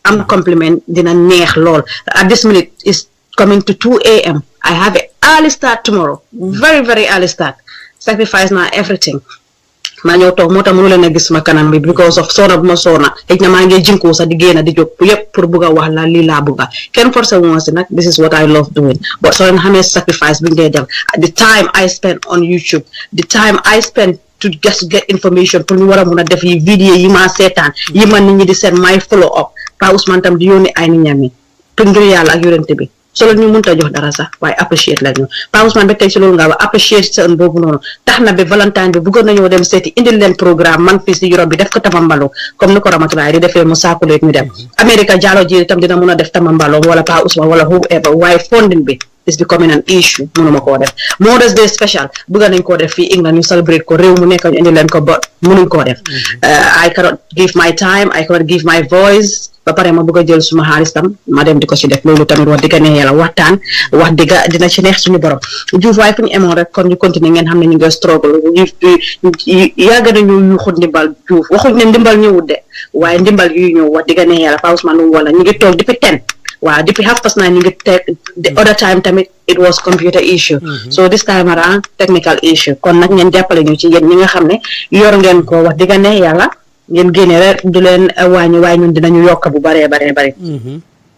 [SPEAKER 8] am compliment dina neex lool at this minute is coming to 2 a.m. I have an early start tomorrow very very early start sacrifice na everything ma ñëw toog moo tax mënu leen a gis ma kanam bi because of soona bu ma soona xëy na maa ngi jinkoo sax di génn di jóg yëpp pour bugg a wax la lii laa bugga kenn forcé wu ma si nag this is what I love doing but soo leen xamee sacrifice bi ngay def the time I spend on YouTube the time I spend to just get information pour ñu war a mun a def yi vidéo yi ma seetaan yi ma nit ñi di seen my follow up Pa Ousmane tam di yónni ay nit ñami pour ngir yàlla ak yorente bi solo ñu mënta jox dara sax waaye appreciate la ñu Pa Ousmane ba tey si loolu nga wax appreciate seen boobu noonu tax na ba Valentine bi bëggoon nañoo dem seeti indil leen programme man fii si Europe bi def ko tamambalo comme ni ko Ramatulaay di defee mu saakuleet ñu dem America jaalo ji itam dina mun a def tamambalo wala Pa Ousmane wala whoever waaye funding bi is becoming an issue mënuma koo def Mother's Day special bëgg nañ koo def fii England ñu celebrate ko réew mu nekk ñu indi leen ko ba mënuñ koo def I cannot give my time I cannot give my voice ba pare ma bëgg a jël suma xaalis tam ma dem di ko ci def loolu tamit wax dëgg ne yàlla waxtaan wax dëgg dina ci neex suñu borom Diouf waaye fu ñu emoon rek kon ñu continuer ngeen xam ne ñu ngi struggle yàgg nañu yuuxu ndimbal Diouf waxuñ ne ndimbal ñëwut de waaye ndimbal yu ñëw wax dëgg ne yàlla Pa Ousmane lu wala ñu ngi toog depuis 10 waaw depuis 9:30 ñu ngi teg the other time tamit it was computer issue so this time around technical issue kon nag ngeen jàppale ñu ci yéen ñi nga xam ne yor ngeen ko wax dëgg ne yàlla ngeen génne rek du leen wàññi waaye ñun dinañu yokk bu bare bare bare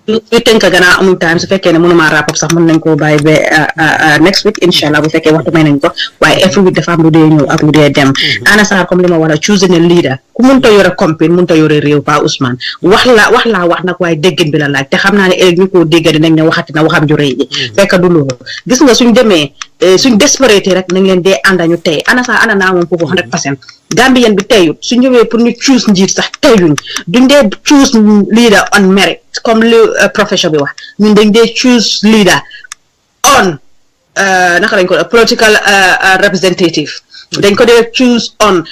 [SPEAKER 8] we tënk gannaaw amul time su fekkee ne mënuma wrap up sax mën nañ koo bàyyi ba next week inshallah bu fekkee waxtu may nañ ko waaye every week dafa am lu dee ñëw ak lu dee dem Anna Sarr comme li ma war a choosing a leader ku mënta yore compagnie mënta yore réew Pa Ousmane wax nag waaye déggin bi la laaj te xam naa ne ëllëg ñu koo dégga dinañ ne waxati na waxam ju rëy ji fekk du loolu gis nga suñ demee suñ desperate rek nañ leen dee àndañu tey Anna Sarr ànd naa moom foofu 100% Gambien bi teyut su ñëwee pour ñu choose njiit sax teyuñ duñ dee choose leader on merit comme le profession bi wax ñun dañ dee choose leader on naka lañ ko political representative dañ ko dee choose on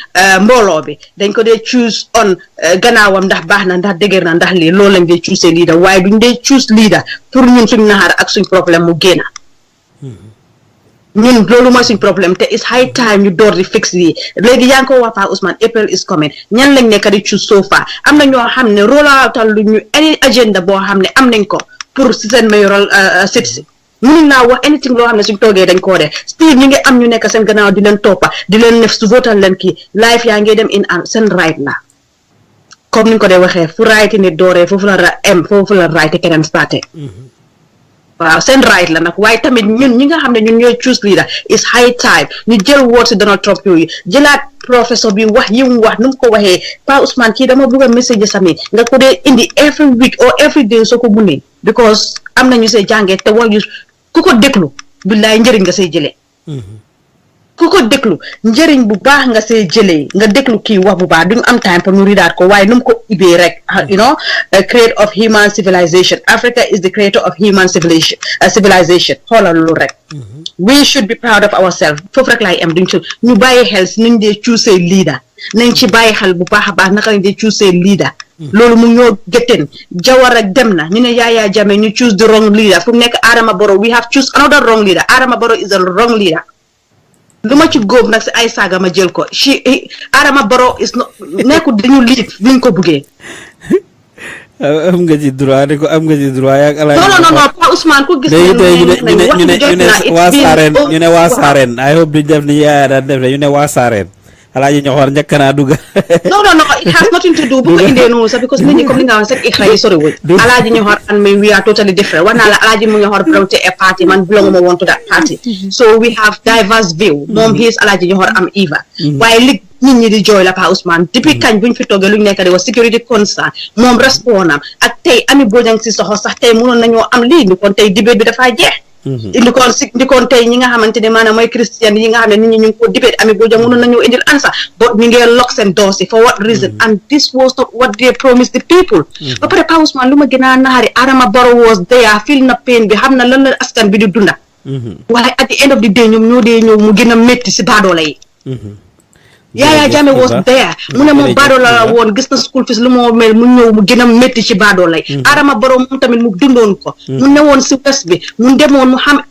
[SPEAKER 8] mbooloo bi dañ ko dee choose on gannaawam ndax baax na ndax dëgër na ndax lii loolu lañ dee choose leader waaye duñ dee choose leader pour ñun suñ naxaar ak suñ problème mu génn ñun loolu mooy suñ problème te it's high time ñu door di fix lii léegi yaa ngi ko wax Pa Ousmane April is coming ñan lañ nekk di choose so far am na ñoo xam ne rolaatal lu ñu any agenda boo xam ne am nañ ko pour seen mayoral citizen mënuñ naa wax anything loo xam ne suñ toogee dañ koo def still ñi ngi am ñu nekk seen gannaaw di leen toppa di leen nef su votal leen kii life yaa ngi dem in an seen right la comme ni ko dee waxee fu right ni dooree foofu la right keneen starté waaw seen right la nag waaye tamit ñun ñi nga xam ne ñun ñooy choose leader is high time ñu jël woot si Donald Trump yooyu jëlaat professeur bi wax yi mu wax nu mu ko waxee Pa Ousmane kii dama bëgg a message sami nga ko dee indi every week or every day soo ko munee because am na ñu see jàngee te wax yu ku ko déglu billaay njëriñ nga say jëlee ku ko déglu njëriñ bu baax nga see jëlee nga déglu kii wax bu baax duñu am time pour ñu ridaat ko waaye nu mu ko ibee rek you know create of human civilization Africa is the creator of human civilization xoolal lu rek we should be proud of ourselves foofu rek laay am duñ ci ñu bàyyi xel si nuñ dee choose leader nañ ci bàyyi xel bu baax a baax naka lañ dee choose leader loolu mu ñoo gëtten Jawara dem na ñu ne Yaya Jammeh ñu choose the wrong leader fu mu nekk Adama Barrow we have choose another wrong leader Adama Barrow is a wrong leader lu ma ci góob nag si ay saaga ma jël ko Adama Barrow is not nekkul dañu liit liñ ko buggee
[SPEAKER 3] am nga ci droit de ko am nga ci droit yak ala
[SPEAKER 8] non Pa Ousmane ko gis
[SPEAKER 3] ñu ne waa Sarène I hope duñ def ni Yaya daan def ñu ne waa Sarène Alaaji Ñoxor njëkk naa dugg
[SPEAKER 8] no it has nothing to do bu ko indee noonu sax because nit ñi comme li nga wax sax ixra yi sori wuñ Alaaji Ñoxor and me we are totally different wax naa la Alaaji mu Ñoxor belong to a party man belonguma woon to that party so we have diverse view moom he's Alaaji Ñoxor am Eva waaye li nit ñi di jooy la Pa Ousmane depuis kañ buñ fi toogee luñ nekk di wax security concern moom responsam ak tey Ami Bojang si soxo sax tey mënoon nañoo am lii ni kon tey debate bi dafaa jeex indi koon tey ñi nga xamante ne maanaam mooy christian yi nga xam ne nit ñi ñu ngi ko debate Ami Bojang mënoon nañoo indil answer but ñu ngi lock seen doors for what reason and this was not what they promised the people ba pare Pa Ousmane lu ma gën a naxari Adama Barrow was there feel na pain bi xam na lan la askan bi di dunda waaye at the end of the day ñoom ñoo dee ñëw mu gën a métti si baadoola yi Yaya Jammeh was there mu ne moom baadoola la woon gis na school fees lu moo mel mu ñëw mu gën a métti ci baadoola yi Adama Barrow moom tamit mu dundoon ko mu newoon si west bi mu demoon mu xam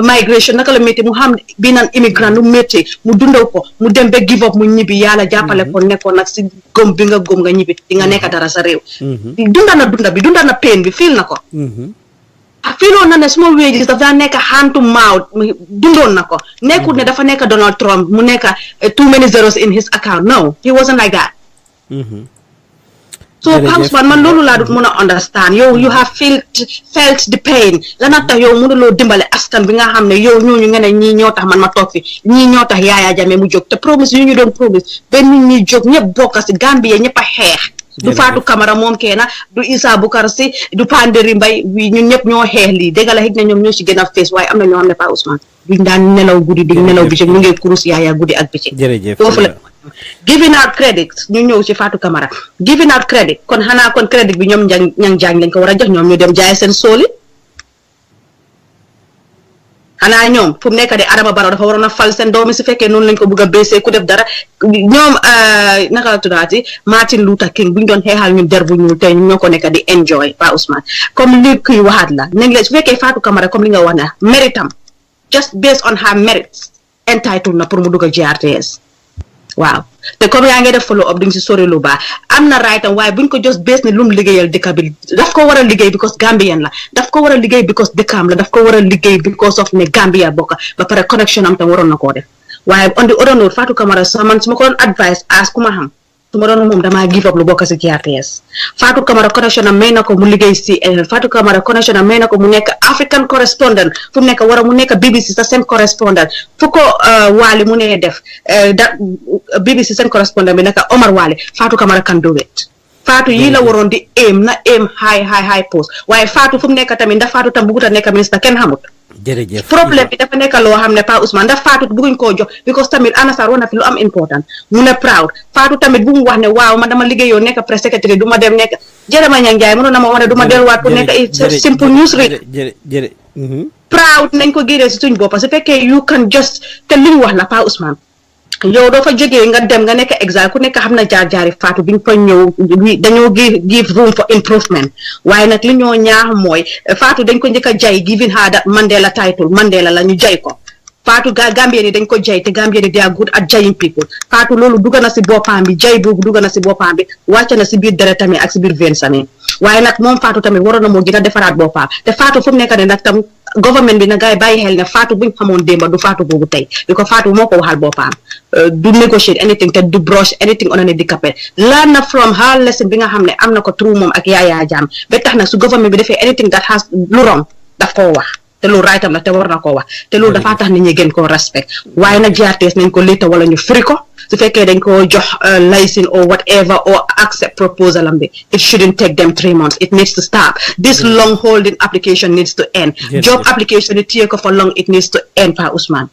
[SPEAKER 8] migration naka la métti mu xam bi naan immigrant lu métti mu dundal ko mu dem ba give up mu ñibbi yàlla jàppale ko nekkoon nag si gëm bi nga gëm nga ñibbi di nga nekk dara sa réew dunda na pain bi feel na ko fiiloon na ne suma wages dafa daa nekk hand to mouth dundoon na ko nekkul ne dafa nekk Donald Trump mu nekk too many zeros in his account no he wasn't like that so Pa Ousmane man loolu laa dut mën a understand yow you have felt the pain lana tax yow mënuloo dimbale askan bi nga xam ne yow ñooñu nga ne ñii ñoo tax man ma toog fi ñii ñoo tax Yaya Jammeh mu jóg te promise yu ñu doon promise benn nit ñi jóg ñëpp bokka si Gambia ñëpp a xeex du Fatu Camara moom keena du Issa Bukar Si du Panderi Mbay wi ñun ñëpp ñoo xeex lii dégg la xëj na ñoom ñoo si gën a fees waaye am na ñoo xam ne Pa Ousmane duñ daan nelaw guddi duñ nelaw bëccëg ñu ngi kurus Yaya guddi ak bëccëg foofu la giving out credit ñu ñëw ci Fatu Camara giving out credit kon xanaa kon credit bi ñoom ñang jaañ lañ ko war a jox ñoom ñu dem jaay seen sooli xanaa ñoom fu mu nekk de Adama Barrow dafa waroon a fal seen doomi su fekkee noonu lañ ko bëgg a baissé ku def dara ñoom naka la tuddaati Martin Luther King buñ doon xeexal ñun der bu ñuul tey ñoo ko nekk di enjoy Pa Ousmane comme li kuy waxaat la nañ la su fekkee Fatu Camara comme li nga wax na méritam just based on her merits entitled na pour mu dugg a GRTS waaw te comme yaa ngi def follow up duñ si sori lu baax am na right am waaye buñ ko just bés ne lu mu liggéeyal dëkk bi daf ko war a liggéey because Gambian la daf ko war a liggéey because dëkkam la daf ko war a liggéey because of ne Gambia bokk ba pare connection am tam waroon na koo def waaye on the other note Fatu Camara sax man su ma ko doon advice as ku ma xam su ma doon moom damaa give up lu bokk si GRTS Fatu Camara connection am may na ko mu liggéey si Fatu Camara connection am may na ko mu nekk African correspondent fu mu nekk war a mu nekk BBC sa seen correspondent fu ko Wali mu nee def BBC seen correspondent bi naka Omar Wali Fatu Camara can do it Fatu yi la waroon di aim high post waaye Fatu fu mu nekk tamit ndax Fatu tam bëggut a nekk ministre kenn xamut
[SPEAKER 3] jërëjëf
[SPEAKER 8] problème bi dafa nekk loo xam ne Pa Ousmane ndax Fatu bëgguñ koo jox because tamit Anasar war na fi lu am important mu ne proud Fatu tamit bu mu wax ne waaw man dama liggéeyoo nekk press secretary du ma dem nekk Jerema Ñang Njaay mënoon na ma wax ne du ma delluwaat pour nekk simple news read proud nañ ko génnee si suñ boppa su fekkee you can just te li ñu wax la Pa Ousmane yow doo fa jógee nga dem nga nekk exil ku nekk xam na jaar-jaari Fatu bi nga fa ñëw dañoo give room for improvement waaye nag li ñoo ñaax mooy Fatu dañ ko njëkk a jay giving her that Mandela title Mandela la ñu jay ko Fatu Gambien yi dañ ko jay te Gambien yi they are good at jaying people Fatu loolu dugg na si boppam bi jay boobu dugg na si boppam bi wàcc na si biir deret tamit ak si biir veine tamit waaye nag moom Fatu tamit waroon na moo gën a defaraat boppam te Fatu fu mu nekk ne nag tam government bi na gaay bàyyi xel ne Fatu buñ xamoon démba du Fatu boobu tey because Fatu moo ko waxal boppam du negotiate anything te du brush anything on the carpet learn na from her lesson bi nga xam ne am na ko through moom ak Yaya Jammeh ba tax na su government bi defee anything that has lu wrong daf koo wax te loolu raytam la te war na koo wax te loolu dafa tax nit ñi gën koo respect waaye nag GRTS nañ ko léeta wala ñu firi ko su fekkee dañ ko jox licence or whatever or accept proposal am bi it shouldn't take them 3 months it needs to stop this long holding application needs to end job application yi téye ko for long it needs to end Pa Ousmane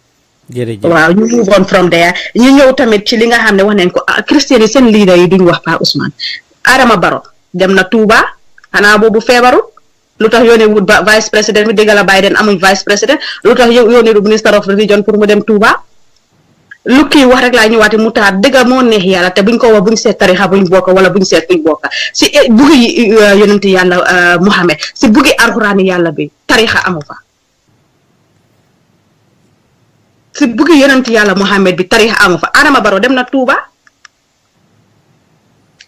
[SPEAKER 8] waaw ñu move on from there ñu ñëw tamit ci li nga xam ne wax nañ ko Christian yi seen leader yi duñ wax Pa Ousmane Adama Barrow dem na Touba xanaa boobu feebaru lu tax yónnee wut vice président bi dégg la Biden amuñ vice président lu tax yónnee du minister of religion pour mu dem Touba lu kii wax rek laa ñëwaati mu taat dëgg moo neex yàlla te buñ ko wax buñ seet tarixa buñ bokk wala buñ seet buñ bokk si buggi yonenti yàlla Muhammad si buggi alxuraani yàlla bi tarixa amu fa si buggi yonenti yàlla Muhammad bi tarixa amu fa Adama Barrow dem na Touba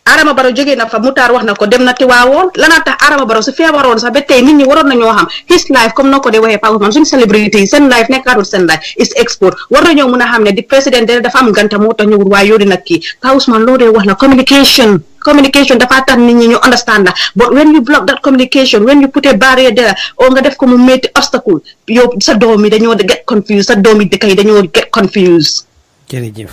[SPEAKER 8] Adama Barrow jógee na fa Mutaar wax na ko dem na Tiwaawoon lanaa tax Adama Barrow su feebaroon sax ba tey nit ñi waroon nañoo xam his life comme noo ko dee waxee Pa Ousmane suñu célébrité yi seen life nekkaatul seen life is export war nañoo mën a xam ne di président de dafa am ganta moo tax ñëwul waaye yow di nag kii Pa Ousmane loo dee wax la communication dafa tax nit ñi ñu understand la but when you block that communication when you put a barrier there o nga def ko mu métti obstacle yow sa doom yi dañoo get confused sa doom yi dëkk yi dañoo get confused
[SPEAKER 3] jërëjëf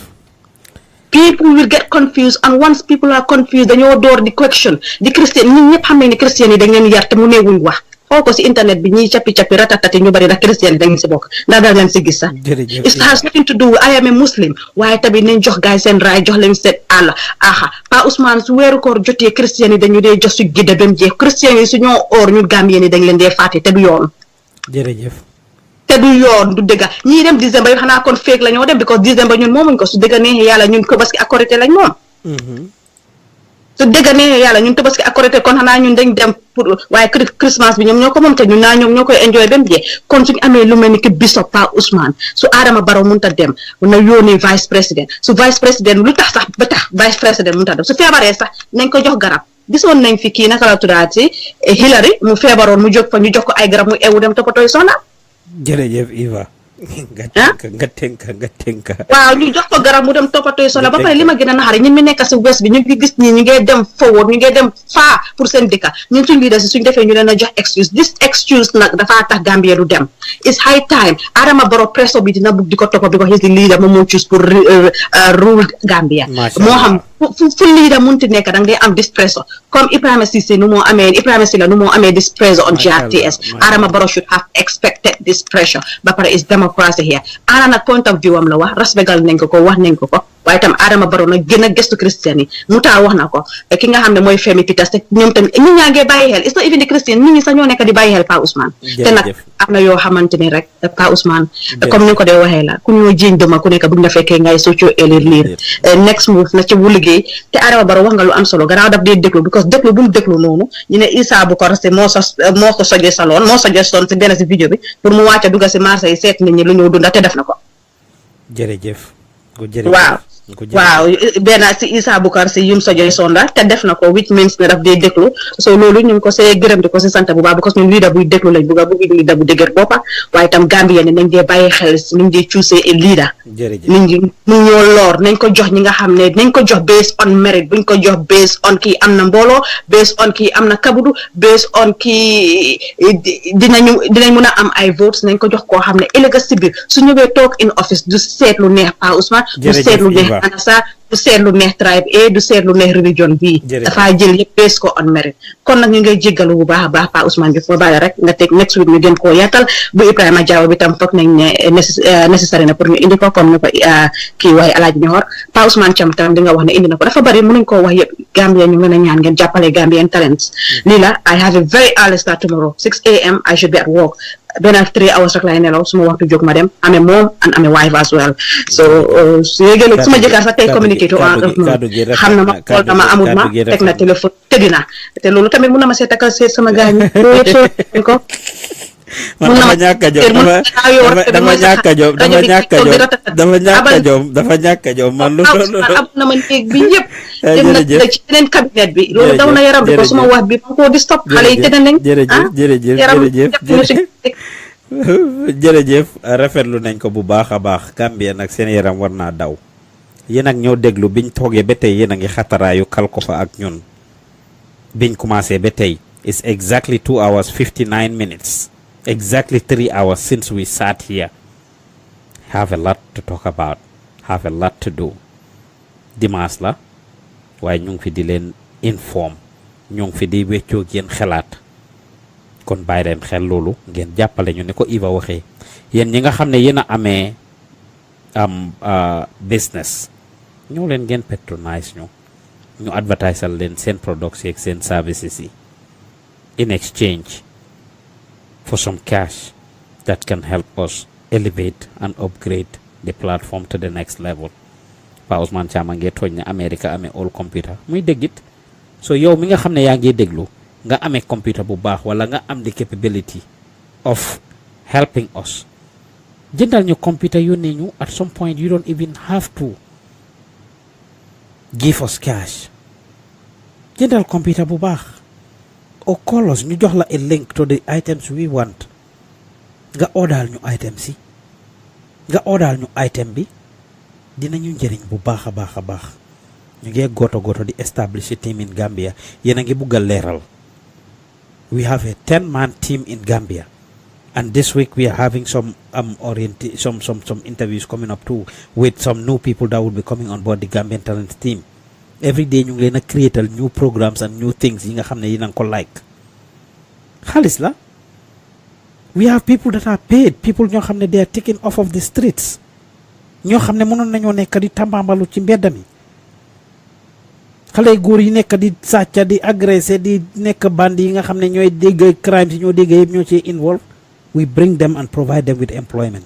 [SPEAKER 8] people will get confused and once people are confused dañoo door di question di Christian ñun ñëpp xam nañ ne Christian yi dañ leen yar te mu neewuñ wax xool ko si internet bi ñiy cappi ratatati ñu bari ndax Christian yi dañ si bokk ndax dañ leen si gis sax it has nothing to do with I am a Muslim waaye tamit nañ jox gaay seen raay jox leen seen àll Pa Ousmane su weeru koor jotee Christian yi dañu dee jox su gidde ba mu jeex Christian yi su ñoo oor ñu Gambien yi dañ leen dee fàtte te du yoon
[SPEAKER 3] jërëjëf
[SPEAKER 8] te du yoon du dëgga ñii dem décembre yi xanaa kon feek la ñoo dem because décembre ñun moomuñ ko su dëgga neexee yàlla ñun Tabaski ak Korité lañ moom su dëgga neexee yàlla ñun Tabaski ak Korité kon xanaa ñun dañ dem pour waaye Christmas bi ñoom ñoo ko moom te ñun naa ñoom ñoo koy enjoy ba mu jeex kon suñu amee lu mel ni ki Bishop Pa Ousmane su Adama Barrow mënut a dem na yónnee vice président su vice président lu tax sax ba tax vice président mënut a dem su feebaree sax nañ ko jox garab gisoon nañ fi kii naka la tuddaati Hillary mu feebaroon mu jóg fa ñu jox ko ay garab mu ewu dem toppatooy soxna
[SPEAKER 3] jërëjëf Iva nga tënka
[SPEAKER 8] waaw ñu jox ko garab mu dem toppatoo solo ba pare li ma gën a naxari ñun mi nekk si west bi ñu ngi gis ñi ñu ngee dem forward ñu ngee dem faa pour seen dëkka ñun suñ leader si suñ defee ñu leen a jox excuse this excuse nag dafa tax Gambia du dem it's high time Adama Barrow presso bi dina bugg di ko toppa bi ko his leader moom moo choose pour rule Gambia moo xam fu leader munti nekk danga dee am this presso comme Ibrahima Cissé nu moo amee this pressure on GRTS Adama Barrow should have expected this pressure ba pare is democracy here ana nag point of view am la wax respectal nañ ko wax nañ ko waaye tam Adama Barrow nag gën a gëstu Christian yi Mouta wax na ko ki nga xam ne mooy Femi Peters te ñoom tamit ñi ñaa ngee bàyyi xel it's not even the Christian nit ñi sax ñoo nekk di bàyyi xel Pa Ousmane te nag am na yoo xamante ni rek Pa Ousmane comme ni ko dee waxee la ku ñoo jiiñ duma ku nekk buñ la fekkee ngay socio élire next move na ci bu liggéey te Adama Barrow wax nga lu am solo gannaaw daf dee déglu because déglu bu mu déglu noonu ñu ne Issa bu ko resté moo ko sojee saloon moo sojee son si benn si vidéo bi pour mu wàcce dugga si marché yi seet nit ñi lu ñëw dunda te def na ko
[SPEAKER 3] jërëjëf
[SPEAKER 8] waaw waaw benn si Issa Bukar si yum sojoy sonda te def na ko which means ne daf dee déglu so loolu ñu ngi ko see gërëm di ko si sant bu baax because ñun leader buy déglu lañ bëgg leader bu dëgër boppa waaye itam Gambia ne nañ dee bàyyi xel niñ dee choose a leader niñ ngi mu ñoo loor nañ ko jox ñi nga xam ne nañ ko jox based on merit buñ ko jox based on kii am na mbooloo based on kii am na kabudu based on kii dinañ mën a am ay votes nañ ko jox koo xam ne ëllëg si biir su ñëwee toog in office du seetlu neex Pa Ousmane du seetlu neex Anasa du seetlu neex tribe A du seetlu neex religion bii dafa jël yëpp bees ko on merit kon nag ñu ngay jéggalu bu baax a baax Pa Ousmane bi foo bàyyi rek nga teg next week ñu gën koo yaatal bu Ibrahima Jawo bi tam foog nañ ne nécessaire na pour ñu indi ko comme ni ko kii waaye Alaaji Ñoxor Pa Ousmane Thiam tam di nga wax ne indi na ko dafa bari mënuñ koo wax yëpp Gambia ñu ngi leen a ñaan ngeen jàppale Gambian talents lii la I have a very early start tomorrow 6 a.m. I should be at work benn 3 hours rek laay nelaw suma waxtu jóg ma dem amee moom and amee wife as well so su yéegee suma jëkkër sax tey communiqué to xam na ma xool na ma amul ma teg na téléphone tëddi na te loolu tamit mun na ma see takkal seet sama gaañ loolu yëpp soo ko
[SPEAKER 3] dafa ñàkk a jom dafa ñàkk a jom man lu
[SPEAKER 8] am na ma néeg bi yëpp dem na ci beneen cabinet bi loolu daw na yaram bi ko suma wax bi ma ko di stop xale yi tëdd nañ
[SPEAKER 3] jërëjëf rafetlu nañ ko bu baax a baax Gambia nag seen yaram war naa daw yéen ak ñoo déglu biñ toogee ba tey yéen a ngi xataraayu kal ko fa ak ñun biñ commencé ba tey it's exactly 2 hours 59 minutes exactly 3 hours since we sat here have a lot to talk about have a lot to do dimanche la waaye ñu ngi fi di leen inform ñu ngi fi di weccoo yéen xelaat kon bàyyi leen xel loolu ngeen jàppale ñu ne ko Iva waxee yéen ñi nga xam ne yéen a amee business ñëw leen ngeen patronise ñu advertisal leen seen products yeeg seen services yi in exchange for some cash that can help us elevate and upgrade the platform to the next level. Pa Ousmane Thiam a ngee tooñ ne America amee all computer muy déggit so yow mi nga xam ne yaa ngi déglu nga amee computer bu baax wala nga am the capability of helping us jëndal ñu computer yónnee ñu at some point you don't even have to give us cash jëndal computer bu baax or call us ñu jox la a link to the items we want nga order ñu item si nga order ñu item bi dinañu njëriñ bu baax a baax a baax ñu ngi goto di establish a team in Gambia yéen a ngi bugg a leeral we have a 10-man team in Gambia and this week we are having some interviews coming up too with some new people that will be coming on board the Gambian talent team. Every day ñu ngi leen a create new programs and new things yi nga xam ne yi nanga ko like xaalis la we have people that are paid people ñoo xam ne they are taken off of the streets ñoo xam ne mënoon nañoo nekk di tambambalu ci mbedd mi xale góor yi nekk di sàcca di agressé di nekk bandi yi nga xam ne ñooy dégg crimes yi ñoo dégg yëpp ñoo ci involve we bring them and provide them with employment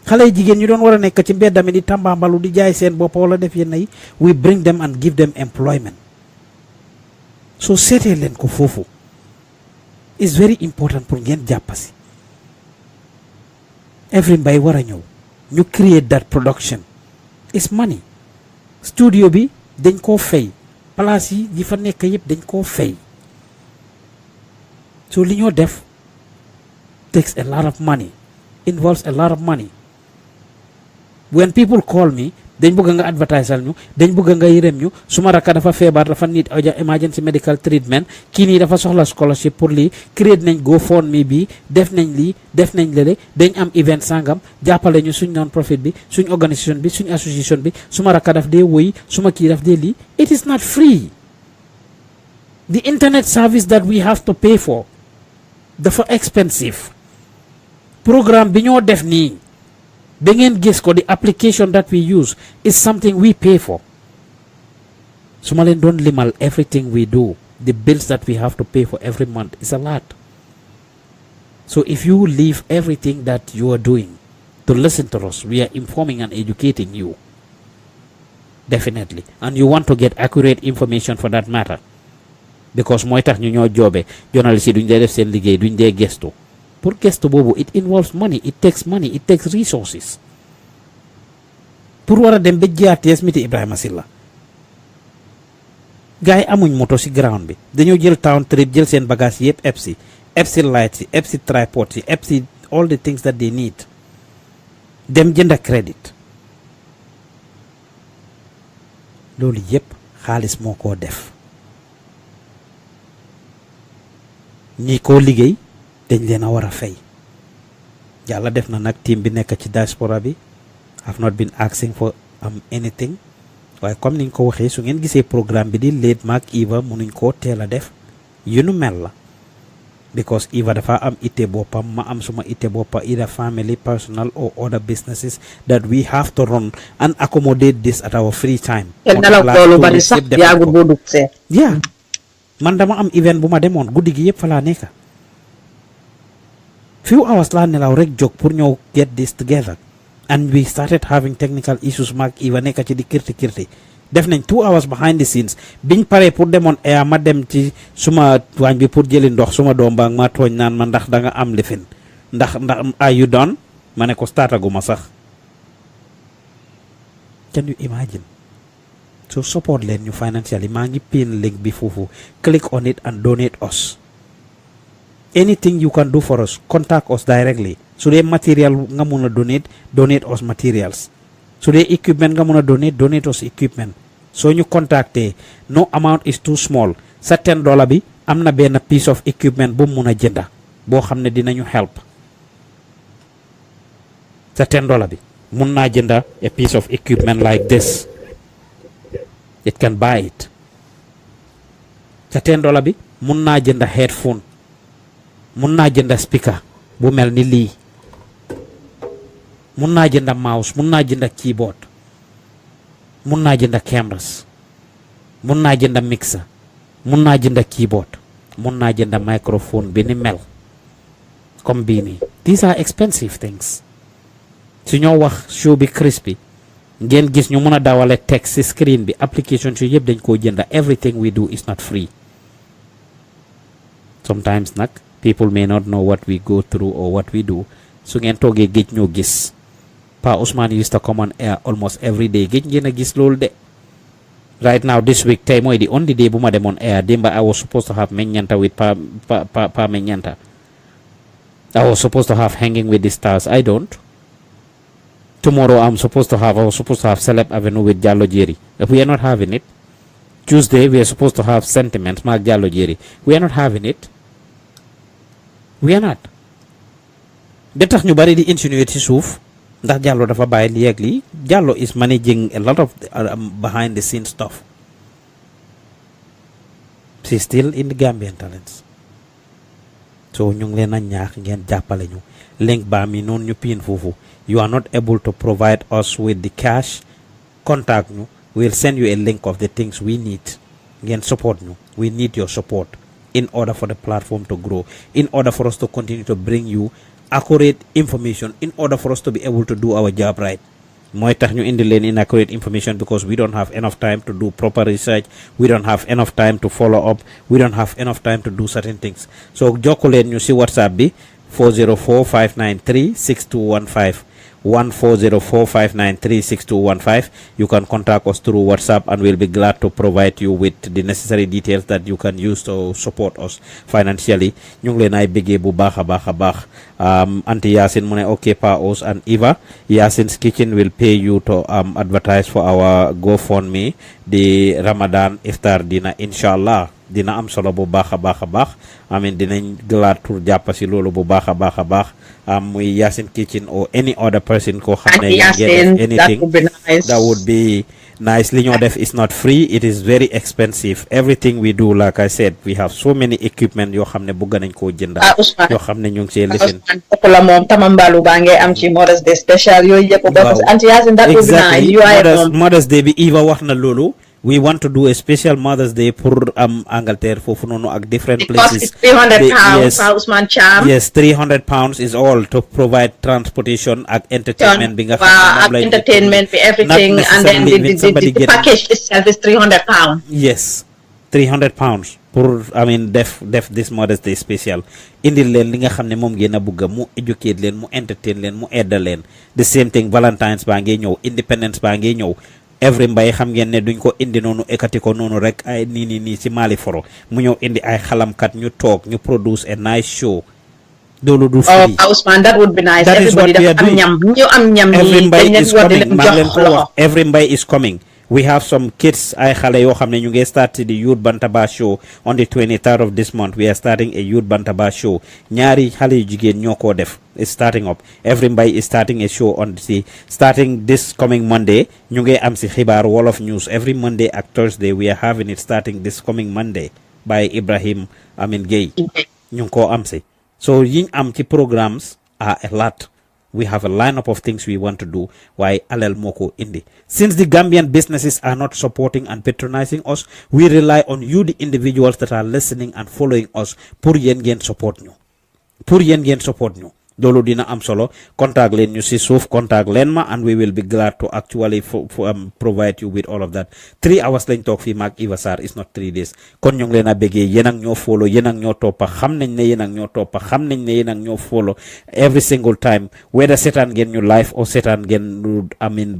[SPEAKER 3] xale yi jigéen ñu doon war a nekk ci mbedd mi di tambambalu di jaay seen bopp wala def yenn yi we bring them and give them employment so seetee leen ko foofu is very important pour ngeen jàppasi every mbay war a ñëw ñu create that production is money studio bi dañ koo fay place yi fa nekk yëpp dañ koo fay so li ñoo def takes a lot of money involves a lot of money when people call me dañ bëgg nga advertisal ñu dañ bëgg nga yërëm ñu suma rakka dafa feebar dafa need emergency medical treatment kii nii dafa soxla scholarship pour lii create nañ GoFundMe bi def nañ lii def nañ lële dañ am event sangam jàppale ñu suñ non profit bi suñ organisation bi suñ association bi suma rakka daf dee woy suma kii daf dee lii it is not free the internet service that we have to pay for dafa expensive programme bi ñoo def nii ba ngeen gis ko the application that we use is something we pay for su ma leen doon limal everything we do the bills that we have to pay for every month is a lot so if you leave everything that you are doing to listen to us we are informing and educating you definitely and you want to get accurate information for that matter because mooy tax ñu ñoo joobe journaliste yi duñ dee def seen liggéey duñ dee gestu pour gestu boobu it involves money it takes resources pour war a dem ba GRTS miti Ibrahima Silla gars yi amuñ moto si ground bi dañoo jël town trip jël seen bagage yëpp eb si lights yi eb si tripod yi eb si all the things that they need dem jënda crédit loolu yëpp xaalis moo koo def ñi koo liggéey dañ leen a war a fay yàlla def na nag team bi nekk ci diaspora bi have not been asking for anything waaye comme niñ ko waxee su ngeen gisee programme bi di late maak Eva munuñ koo teel a def yu nu mel la because Eva dafa am ite boppam ma am suma ite boppa either family personal or other businesses that we have to run and accommodate this at our free time yeah man dama am event bu ma demoon guddi gi yëpp fa laa nekka few hours laa nelaw rek jóg pour ñëw get this together and we started having technical issues maak Eva nekka ci di kirti def nañ 2 hours behind the scenes biñ paree pour demoon air ma dem ci suma waañ bi pour jëli ndox suma doom ba ma tooñ naan ma ndax da nga am lifin ndax are you done ma ne ko startaguma sax can you imagine so support leen ñu financially maa ngi pin link bi foofu click on it and donate us anything you can do for us contact us directly su dee material nga mun a donate us materials su dee equipment nga mun a donate us equipment soo ñu contacté no amount is too small sa $10 bi am na benn piece of equipment bu mun a jënda boo xam ne dinañu help sa $10 bi mun naa jënda a piece of equipment like this it can buy it sa $10 bi mun naa jënda headphone mun naa jënda speaker bu mel ni lii mun naa jënda mouse mun naa jënda keyboard mun naa jënda cameras mun naa jënda mixer mun naa jënda keyboard mun naa jënda microphone bi ni mel comme bii nii these are expensive things su ñoo wax show bi crispy ngeen gis ñu mun a dawale text ci screen bi application su yëpp dañ koo jënda everything we do is not free sometimes nag people may not know what we go through or what we do su ngeen toogee géej ñoo gis Pa Ousmane used to come on air almost every day géej ngeen a gis loolu de right now this week tey mooy the only day bu ma dem on air démba I was supposed to have meññanta with pa meññanta I was supposed to have hanging with the stars I don't tomorrow I was supposed to have Celeb Avenue with Jallo Jerry we are not having it Tuesday we are supposed to have Sentiments maak Jallo Jerry we are not having it we are not da tax ñu bari di insinuate ci suuf ndax Jallo dafa bàyyi lii ak lii Jallo is managing a lot of behind the scenes stuff she's still in the Gambian Talents so ñu ngi leen a ñaax ngeen jàppale ñu link baa mi noonu ñu piin foofu you are not able to provide us with the cash contact ñu we'll send you a link of the things we need ngeen support ñu we need your support in order for the platform to grow in order for us to continue to bring you accurate information in order for us to be able to do our job right mooy tax ñu indi leen inaccurate information because we don't have enough time to do proper research we don't have enough time to follow up we don't have enough time to do certain things so jokku leen ñu si WhatsApp bi 404-593-6215 1-404-593-6215 you can contact us through WhatsApp and we'll be glad to provide you with the necessary details that you can use to support us financially ñu ngi leen ay bëggee bu baax a baax Auntie Yasin mu ne okay Pa Ous and Eva Yasin's Kitchen will pay you to advertise for our GoFundMe the Ramadan iftar dina inshallah dina am solo bu baax a baax amin dinañ glad pour jàpp si loolu bu baax a baax muy Yasin Kitchen or any other person ko xam ne anything that would be nice li ñoo def is not free it is very expensive everything we do like I said we have so many equipment yoo xam ne bëgg nañ koo jënda yoo xam ne ñu ngi see lifin
[SPEAKER 8] la moom tamambalu baa ngay am ci Mother's Day special yooyu yëpp because Auntie Yasin that would be nice
[SPEAKER 3] Mother's Day bi Eva wax na loolu we want to do a special Mother's Day pour Angleterre foofu noonu ak different places.
[SPEAKER 8] £300 Ousmane Cham.
[SPEAKER 3] Yes, £300 is all to provide transportation ak entertainment bi nga xam
[SPEAKER 8] ne entertainment bi everything and then the package itself is £300.
[SPEAKER 3] Yes. 300 pounds pour def this Mother's Day special indil leen li nga xam ne moom ngeen a bugg mu educate leen mu entertain leen mu edda leen the same thing Valentine's baa ngi ñëw Independence baa ngi ñëw every mbay xam ngeen ne duñ ko indi noonu ekati ko noonu rek ay nii ci Mali foro mu ñëw indi ay xalamkat ñu toog ñu produce a nice show loolu du free.
[SPEAKER 8] Ousmane, that would be nice. That everybody is what we are doing.
[SPEAKER 3] Every mbay is coming. Every mbay is coming. We have some kids ay xale yoo xam ne ñu ngi start the Youth Bantaba show on the 23rd of this month. We are starting a Youth Bantaba show. Ñaari xale yu jigéen ñoo ko def is starting up. Every mbay is starting a show on the starting this coming Monday. ñu ngi am si xibaar Wolof News every Monday ak Thursday. We are having it starting this coming Monday by Ibrahim Gueye. ñu ngi ko am si. So yiñ am ci programs are a lot. We have a lineup of things we want to do. Why alel moko indi. Since the Gambian businesses are not supporting and patronizing us, we rely on you, the individuals that are listening and following us. Pour yen gen support ñu. Pour yen gen support ñu. Dolo dina am solo. Contact len ñu si suuf, contact len ma, and we will be glad to actually provide you with all of that. 3 hours lañ talk fi mag Eva Sarr is not 3 days. Kon ñu ngi leen a bëggee yéen ak ñoo follow, yéen ak ñoo toppa, xam nañ ne yéen ak ñoo toppa, xam nañ ne yéen ak ñoo follow every single time. Whether seetaan ngeen ñu live or seetaan ngeen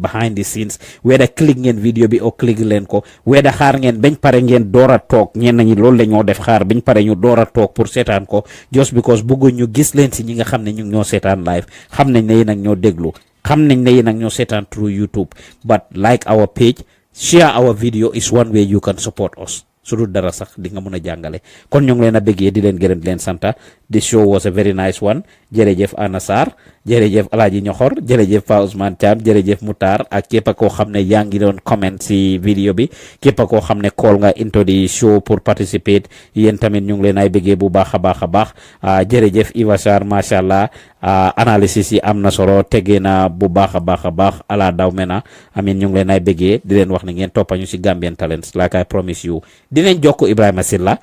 [SPEAKER 3] behind the scenes, whether click ngeen video bi or click leen ko, whether xaar ngeen bañ pare ngeen door a toog, ñenn ñi loolu la ñoo def xaar bañ pare ñu door a toog pour seetaan ko just because bëggu ñu gis leen si ñi nga xam ne ñu ñoo seetaan live, xam nañ ne yéen ak ñoo déglu, xam nañ ne yéen ak ñoo seetaan through YouTube, but like our page, share our video is one way you can support us. Su dul dara sax di nga mën a jàngale. Kon ñu ngi leen a bëggee di leen gërëm di leen santa. This show was a very nice one. Jërëjëf Anna Sarr, jërëjëf Alaaji Ñoxor, jërëjëf Pa Ousmane Thiam, jërëjëf Moutar ak képp koo xam ne yaa ngi doon comment si vidéo bi, képp koo xam ne call nga into the show pour participate, yéen tamit ñu ngi leen ay bëggee bu baax a baax a baax. Jërëjëf Iva Sarr, macha allah, analysis yi am na solo, tegee na bu baax a baax a baax ala daw mena. Ñu ngi leen ay bëggee di leen wax ne ngeen toppañu si Gambian Talents like I promise you. Dinañ jokko Ibrahima Silla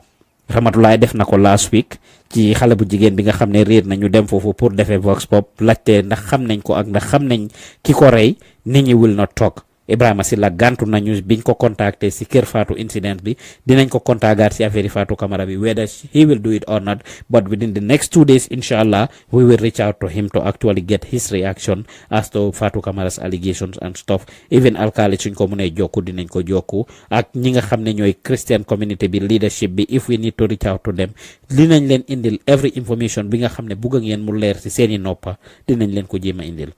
[SPEAKER 3] Ramatulaay def na ko last week ci xale bu jigéen bi nga xam ne réer nañu dem foofu pour defee vox pop laajte ndax xam nañ ko ak ndax xam nañ ki ko rey, nit ñi will not talk. Ibrahima Silla gantu nañu biñ ko contacté si kër Fatu incident bi, dinañ ko contactaat si affaire Fatu Camara bi, whether he will do it or not, but within the next 2 days inshallah we will reach out to him to actually get his reaction as to Fatu Camara's allegations and stuff. Even alkali suñ ko mënee jokku dinañ ko jokku ak ñi nga xam ne ñooy Christian community bi, leadership bi, if we need to reach out to them, dinañ leen indil every information bi nga xam ne bugg ngeen mu leer si seeni noppa, dinañ leen ko jéem a indil.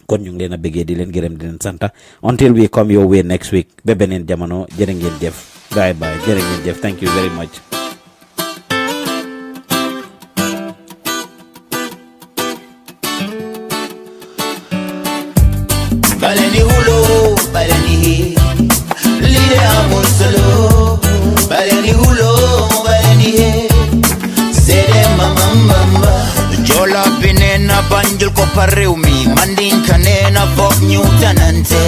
[SPEAKER 3] Kon ñu ngi leen a bëggee di leen gërëm di leen santa until we come your way next week. Ba beneen jamono, jërë ngeen jëf. Bye bye, jërë ngeen jëf. Thank you very much.
[SPEAKER 11] Baleni hulo, baleni lide amul solo. Baleni hulo, baleni sede mamamba. Jola binena banjul ko parewmi, mandin kanena fok nyutanante.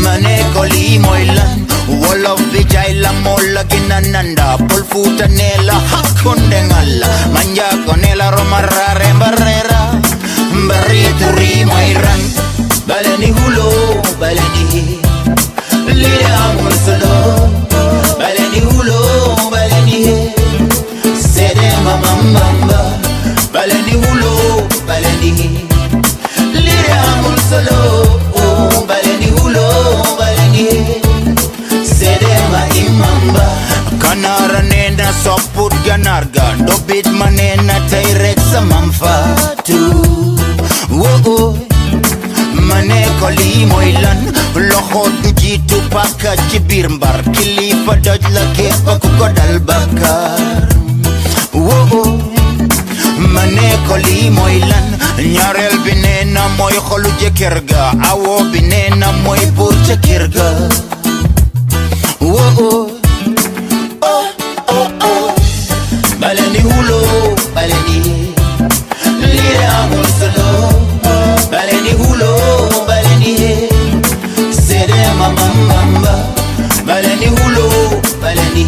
[SPEAKER 11] Mane koli moilan, wolof bijayla mola ginananda, polfuta nela hakunde ngala, manja konela romarare barrera, barrituri moiran. Baleni hulo, baleni lide amul solo. Baleni hulo, baleni sede mamamba. Baleni hulo, baleni lide amul solo. Baleni hulo, baleni sede ma imamba. Kanara nenda soput ganarga, dobit manena tayrek samamfatu. Mane koli moilan, loxo du jitu paka ci bir mbar, kilifa doj la kepa ku ko dal bakar. Mane koli moilan, ñaarel bi neena moy xolu jëkkër ga, awo bi neena moy buur ca kër ga. Baleni hulo, baleni lire amul solo. Baleni hulo, baleni sede mamamba. Baleni hulo, baleni